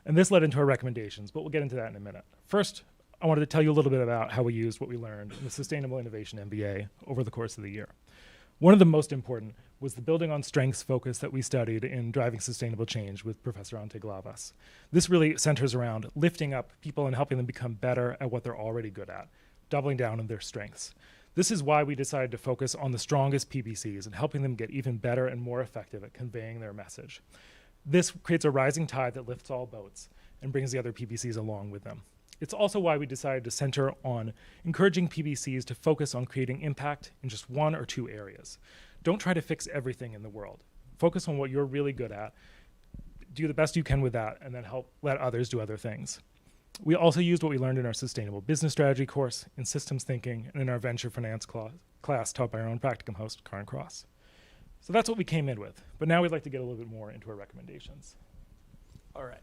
And this led into our recommendations, but we'll get into that in a minute. First, I wanted to tell you a little bit about how we used what we learned in the Sustainable Innovation MBA over the course of the year. One of the most important was the building on strengths focus that we studied in driving sustainable change with Professor Anteglavas. This really centers around lifting up people and helping them become better at what they're already good at, doubling down on their strengths. This is why we decided to focus on the strongest PBCs and helping them get even better and more effective at conveying their message. This creates a rising tide that lifts all boats and brings the other PBCs along with them. It's also why we decided to center on encouraging PBCs to focus on creating impact in just one or two areas. Don't try to fix everything in the world. Focus on what you're really good at, do the best you can with that, and then help let others do other things. We also used what we learned in our Sustainable Business Strategy course, in Systems Thinking, and in our Venture Finance class taught by our own Practicum host, Karen Cross. So that's what we came in with, but now we'd like to get a little bit more into our recommendations. All right.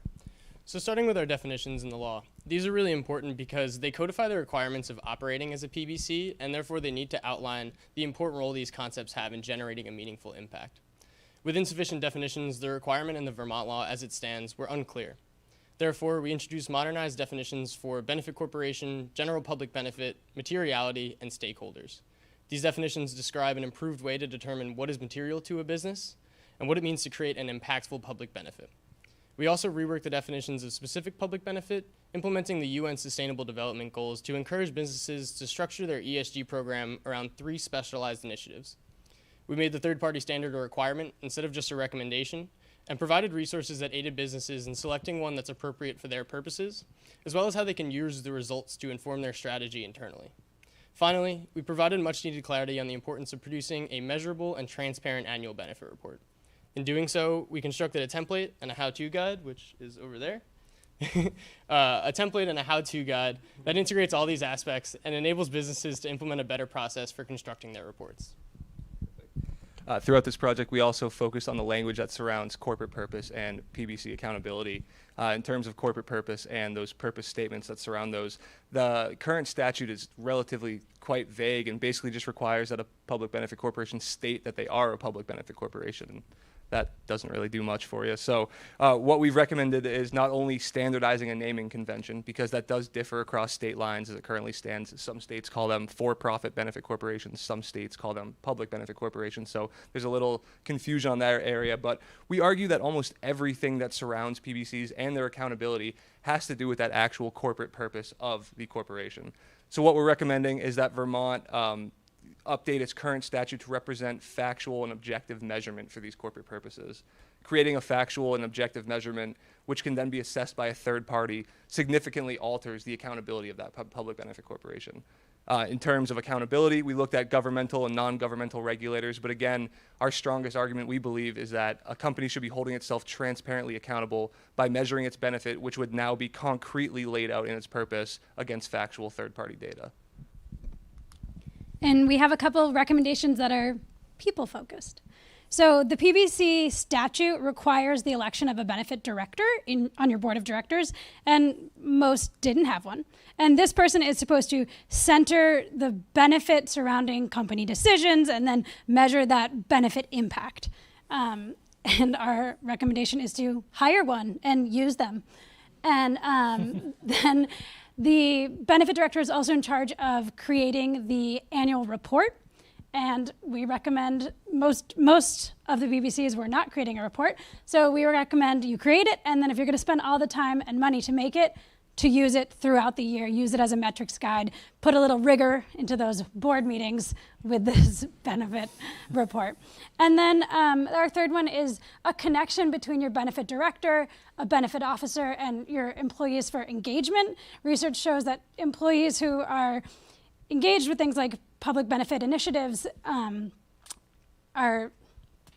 So starting with our definitions in the law, these are really important because they codify the requirements of operating as a PBC, and therefore they need to outline the important role these concepts have in generating a meaningful impact. With insufficient definitions, the requirement in the Vermont law as it stands were unclear. Therefore, we introduced modernized definitions for benefit corporation, general public benefit, materiality, and stakeholders. These definitions describe an improved way to determine what is material to a business and what it means to create an impactful public benefit. We also reworked the definitions of specific public benefit, implementing the UN Sustainable Development Goals to encourage businesses to structure their ESG program around 3 specialized initiatives. We made the third-party standard a requirement instead of just a recommendation, and provided resources that aided businesses in selecting one that's appropriate for their purposes, as well as how they can use the results to inform their strategy internally. Finally, we provided much-needed clarity on the importance of producing a measurable and transparent annual benefit report. In doing so, we constructed a template and a how-to guide, which is over there, a template and a how-to guide that integrates all these aspects and enables businesses to implement a better process for constructing their reports. Throughout this project, we also focused on the language that surrounds corporate purpose and PBC accountability. In terms of corporate purpose and those purpose statements that surround those, the current statute is relatively quite vague and basically just requires that a public benefit corporation state that they are a public benefit corporation. That doesn't really do much for you. So what we've recommended is not only standardizing a naming convention, because that does differ across state lines as it currently stands. Some states call them for-profit benefit corporations. Some states call them public benefit corporations. So there's a little confusion on that area. But we argue that almost everything that surrounds PBCs and their accountability has to do with that actual corporate purpose of the corporation. So what we're recommending is that Vermont update its current statute to represent factual and objective measurement for these corporate purposes. Creating a factual and objective measurement, which can then be assessed by a third party, significantly alters the accountability of that public benefit corporation. In terms of accountability, we looked at governmental and non-governmental regulators, but again, our strongest argument, we believe, is that a company should be holding itself transparently accountable by measuring its benefit, which would now be concretely laid out in its purpose against factual third-party data. And we have a couple of recommendations that are people-focused. So the PBC statute requires the election of a benefit director on your board of directors, and most didn't have one. And this person is supposed to center the benefit surrounding company decisions and then measure that benefit impact. And our recommendation is to hire one and use them. And then the benefit director is also in charge of creating the annual report. And we recommend most of the BBCs were not creating a report. So we recommend you create it. And then if you're going to spend all the time and money to make it, to use it throughout the year, use it as a metrics guide, put a little rigor into those board meetings with this benefit report. And then our third one is a connection between your benefit director, a benefit officer, and your employees for engagement. Research shows that employees who are engaged with things like public benefit initiatives are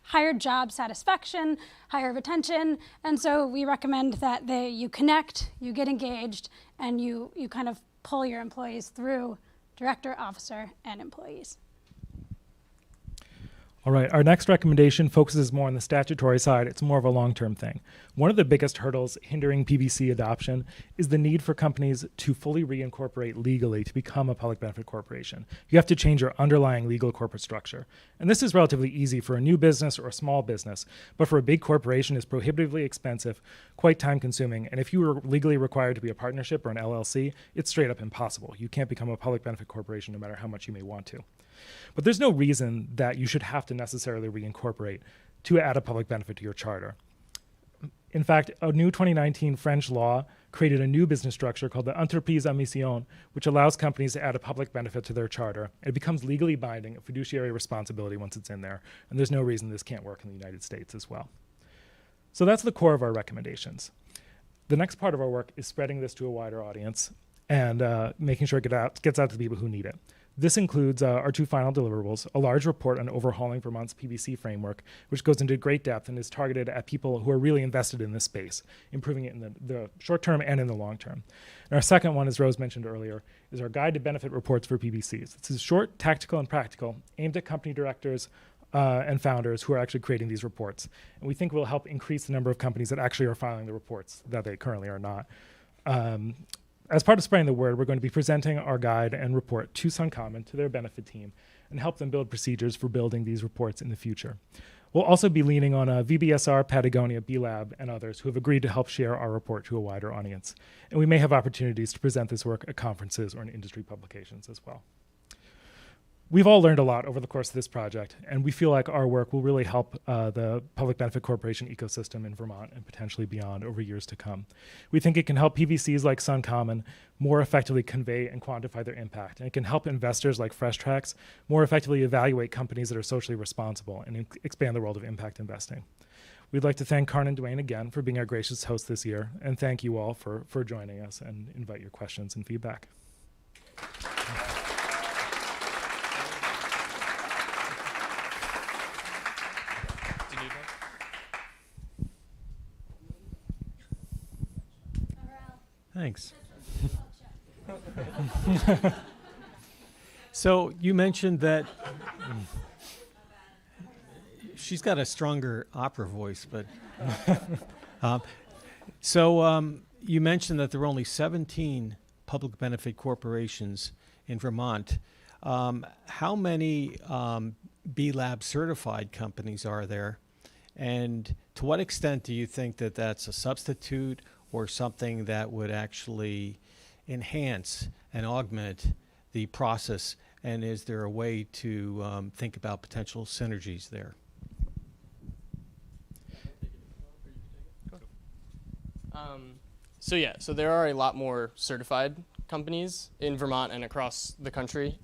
higher job satisfaction, higher retention, and so we recommend that you connect, you get engaged, and you kind of pull your employees through director, officer, and employees. All right, our next recommendation focuses more on the statutory side. It's more of a long-term thing. One of the biggest hurdles hindering PBC adoption is the need for companies to fully reincorporate legally to become a public benefit corporation. You have to change your underlying legal corporate structure. And this is relatively easy for a new business or a small business, but for a big corporation it's prohibitively expensive, quite time-consuming, and if you were legally required to be a partnership or an LLC, it's straight up impossible. You can't become a public benefit corporation no matter how much you may want to. But there's no reason that you should have to necessarily reincorporate to add a public benefit to your charter. In fact, a new 2019 French law created a new business structure called the Entreprise à Mission, which allows companies to add a public benefit to their charter. It becomes legally binding, a fiduciary responsibility once it's in there, and there's no reason this can't work in the United States as well. So that's the core of our recommendations. The next part of our work is spreading this to a wider audience and making sure it gets out to the people who need it. This includes our two final deliverables, a large report on overhauling Vermont's PBC framework, which goes into great depth and is targeted at people who are really invested in this space, improving it in the short term and in the long term. And our second one, as Rose mentioned earlier, is our guide to benefit reports for PBCs. This is short, tactical, and practical, aimed at company directors and founders who are actually creating these reports. And we think will help increase the number of companies that actually are filing the reports that they currently are not. As part of spreading the word, we're going to be presenting our guide and report to Suncommon, to their benefit team, and help them build procedures for building these reports in the future. We'll also be leaning on VBSR, Patagonia, B-Lab, and others who have agreed to help share our report to a wider audience. And we may have opportunities to present this work at conferences or in industry publications as well. We've all learned a lot over the course of this project, and we feel like our work will really help the public benefit corporation ecosystem in Vermont and potentially beyond over years to come. We think it can help PBCs like SunCommon more effectively convey and quantify their impact, and it can help investors like Fresh Tracks more effectively evaluate companies that are socially responsible and expand the world of impact investing. We'd like to thank Karn and Dwayne again for being our gracious hosts this year, and thank you all for joining us, and invite your questions and feedback. Thanks. So you mentioned that she's got a stronger opera voice, but you mentioned that there are only 17 public benefit corporations in Vermont. How many B-Lab certified companies are there? And to what extent do you think that that's a substitute or something that would actually enhance and augment the process? And is there a way to think about potential synergies there? So there are a lot more certified companies in Vermont and across the country.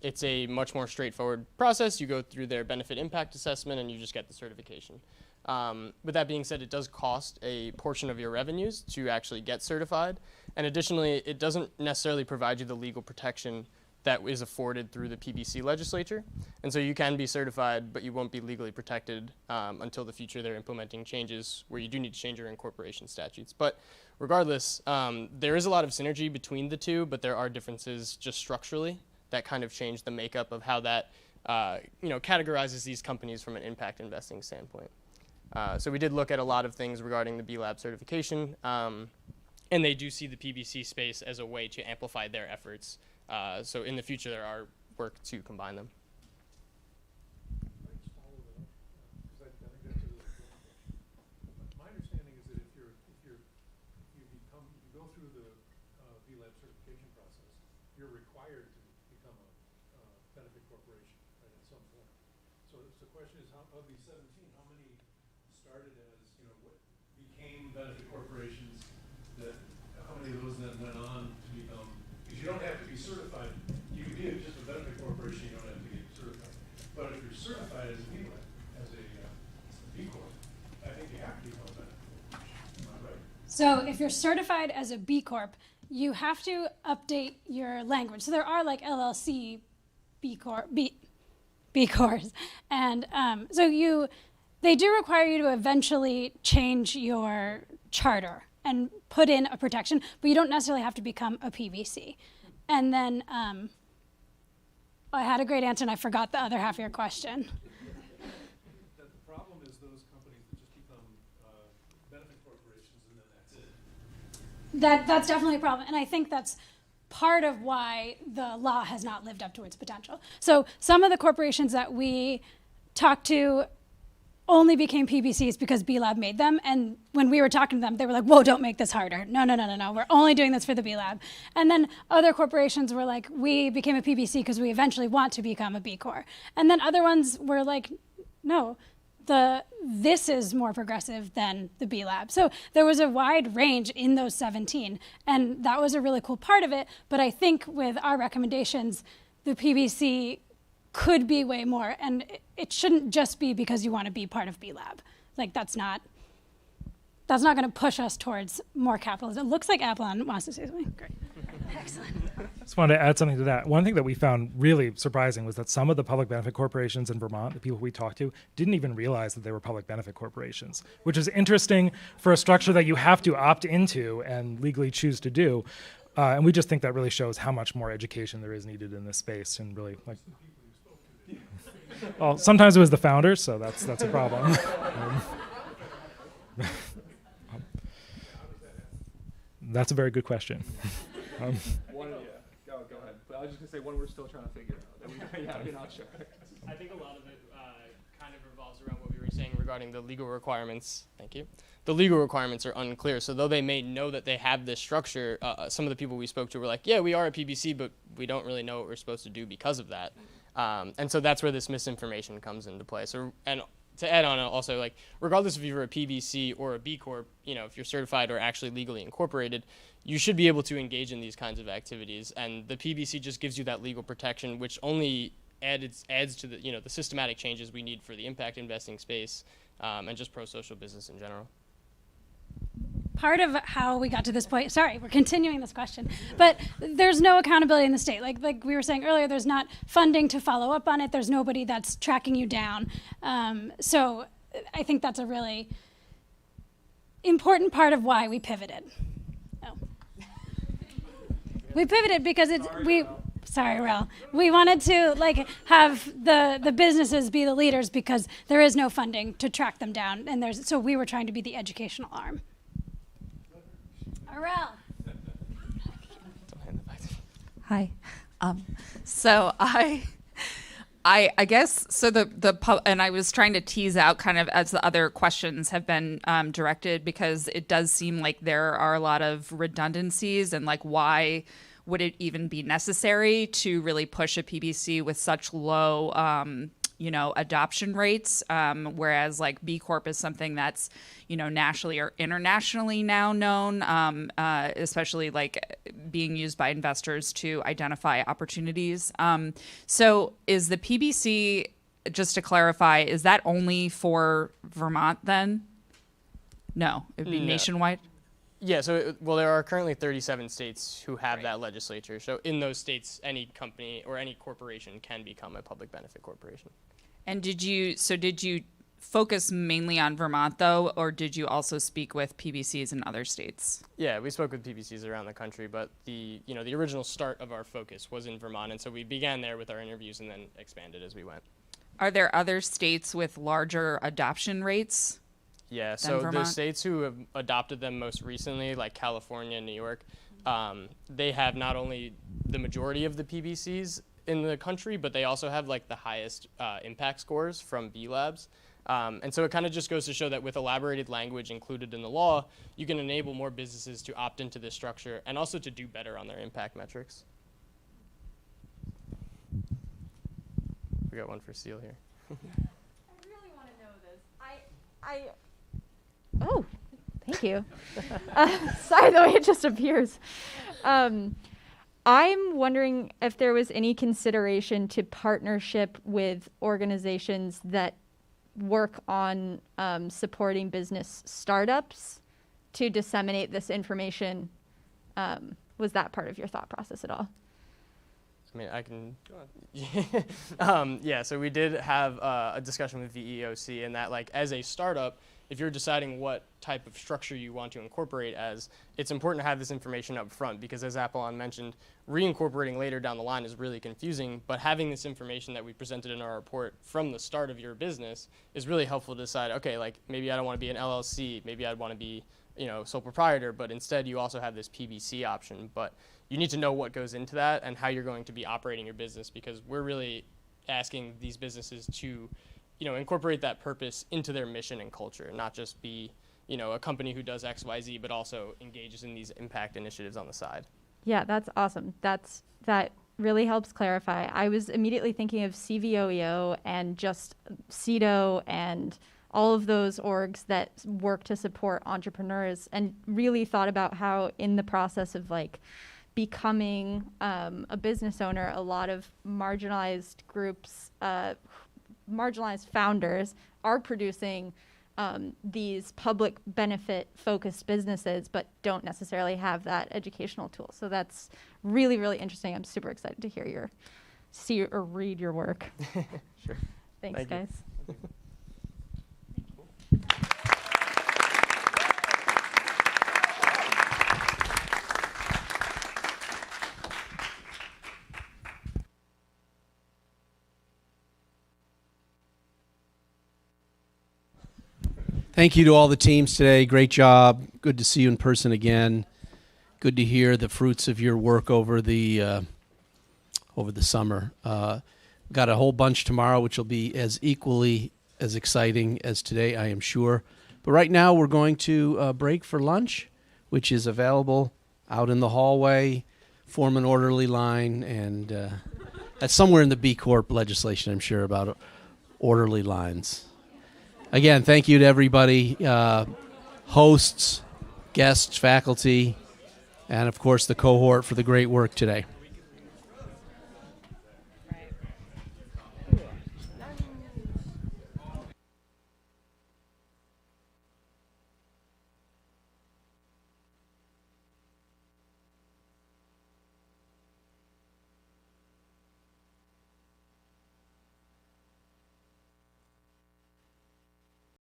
It's a much more straightforward process. You go through their benefit impact assessment and you just get the certification. With that being said, it does cost a portion of your revenues to actually get certified. And additionally, it doesn't necessarily provide you the legal protection that is afforded through the PBC legislature. And so you can be certified, but you won't be legally protected until the future they're implementing changes where you do need to change your incorporation statutes. But regardless, there is a lot of synergy between the two, but there are differences just structurally that kind of change the makeup of how that categorizes these companies from an impact investing standpoint. So we did look at a lot of things regarding the B-Lab certification, and they do see the PBC space as a way to amplify their efforts. So in the future, there are work to combine them. My understanding is that if you go through the B-Lab certification process, you're required to become a benefit corporation, right, at some point. So the question is, of these 17, how many started as, what became benefit corporations? How many of those then went on to become? Because you don't have to be certified. You can be just a benefit corporation. You don't have to get certified. But if you're certified as a B-Lab, as a B Corp, I think you have to become a benefit corporation. Am I right? So if you're certified as a B Corp, you have to update your language. So there are like LLC B Corps, and they do require you to eventually change your charter and put in a protection, but you don't necessarily have to become a PBC. And then I had a great answer and I forgot the other half of your question. The problem is those companies that just become benefit corporations and then that's it. That's definitely a problem, and I think that's part of why the law has not lived up to its potential. So some of the corporations that we talked to only became PBCs because B-Lab made them, and when we were talking to them, they were like, whoa, don't make this harder. No, we're only doing this for the B-Lab. And then other corporations were like, we became a PBC because we eventually want to become a B Corp. And then other ones were like, no, this is more progressive than the B-Lab. So there was a wide range in those 17, and that was a really cool part of it. But I think with our recommendations, the PBC could be way more, and it shouldn't just be because you want to be part of B-Lab. Like that's not going to push us towards more capitalism. It looks like Avalon wants to say something. Great. Excellent. Just wanted to add something to that. One thing that we found really surprising was that some of the public benefit corporations in Vermont, the people we talked to, didn't even realize that they were public benefit corporations, which is interesting for a structure that you have to opt into and legally choose to do. And we just think that really shows how much more education there is needed in this space, and really like. Well, sometimes it was the founders, so that's a problem. That's a very good question. Go ahead. But I was just going to say one we're still trying to figure out. That we're not sure. I think a lot of it kind of revolves around what we were regarding the legal requirements. Thank you. The legal requirements are unclear. So though they may know that they have this structure, some of the people we spoke to were like, yeah, we are a PBC, but we don't really know what we're supposed to do because of that. And so that's where this misinformation comes into play. So, and to add on also, like, regardless if you're a PBC or a B Corp, you know, if you're certified or actually legally incorporated, you should be able to engage in these kinds of activities. And the PBC just gives you that legal protection, which only adds to the, you know, the systematic changes we need for the impact investing space, and just pro-social business in general. Part of how we got to this point, sorry, we're continuing this question, but there's no accountability in the state. Like we were saying earlier, there's not funding to follow up on it. There's nobody that's tracking you down. So I think that's a really important part of why we pivoted. Oh. We pivoted because sorry, Rel. We wanted to like have the businesses be the leaders because there is no funding to track them down, and so we were trying to be the educational arm. Arel. Hi. So I guess so and I was trying to tease out kind of as the other questions have been directed, because it does seem like there are a lot of redundancies, and like why would it even be necessary to really push a PBC with such low adoption rates, whereas like B Corp is something that's, nationally or internationally now known, especially like being used by investors to identify opportunities. So is the PBC, just to clarify, is that only for Vermont then? No, it'd be nationwide? Yeah, so there are currently 37 states who have that legislature. So in those states, any company or any corporation can become a public benefit corporation. And did you focus mainly on Vermont though, or did you also speak with PBCs in other states? Yeah, we spoke with PBCs around the country, but the original start of our focus was in Vermont, and so we began there with our interviews and then expanded as we went. Are there other states with larger adoption rates? Yeah, so the states who have adopted them most recently, like California and New York, they have not only the majority of the PBCs in the country, but they also have like the highest impact scores from B Labs. And so it kind of just goes to show that with elaborated language included in the law, you can enable more businesses to opt into this structure and also to do better on their impact metrics. We got one for Seal here. I really want to know this. Oh, thank you. Sorry, the way it just appears. I'm wondering if there was any consideration to partnership with organizations that work on supporting business startups to disseminate this information. Was that part of your thought process at all? I mean, I can go on. Yeah, so we did have a discussion with VEOC, and that like as a startup, if you're deciding what type of structure you want to incorporate as, it's important to have this information up front, because as Apollon mentioned, reincorporating later down the line is really confusing, but having this information that we presented in our report from the start of your business is really helpful to decide, okay, like maybe I don't want to be an LLC, maybe I'd want to be, sole proprietor, but instead you also have this PBC option. But you need to know what goes into that and how you're going to be operating your business, because we're really asking these businesses to incorporate that purpose into their mission and culture, not just be, a company who does X, Y, Z, but also engages in these impact initiatives on the side. Yeah, that's awesome. That really helps clarify. I was immediately thinking of CVOEO and just CEDO and all of those orgs that work to support entrepreneurs, and really thought about how in the process of like becoming a business owner, a lot of marginalized groups, marginalized founders are producing these public benefit focused businesses, but don't necessarily have that educational tool. So that's really, really interesting. I'm super excited to see or read your work. Sure. Thanks, guys. Thank you to all the teams today. Great job. Good to see you in person again. Good to hear the fruits of your work over the summer. Got a whole bunch tomorrow, which will be as equally as exciting as today, I am sure. But right now we're going to break for lunch, which is available out in the hallway. Form an orderly line, and that's somewhere in the B Corp legislation, I'm sure, about orderly lines. Again, thank you to everybody, hosts, guests, faculty, and of course the cohort for the great work today.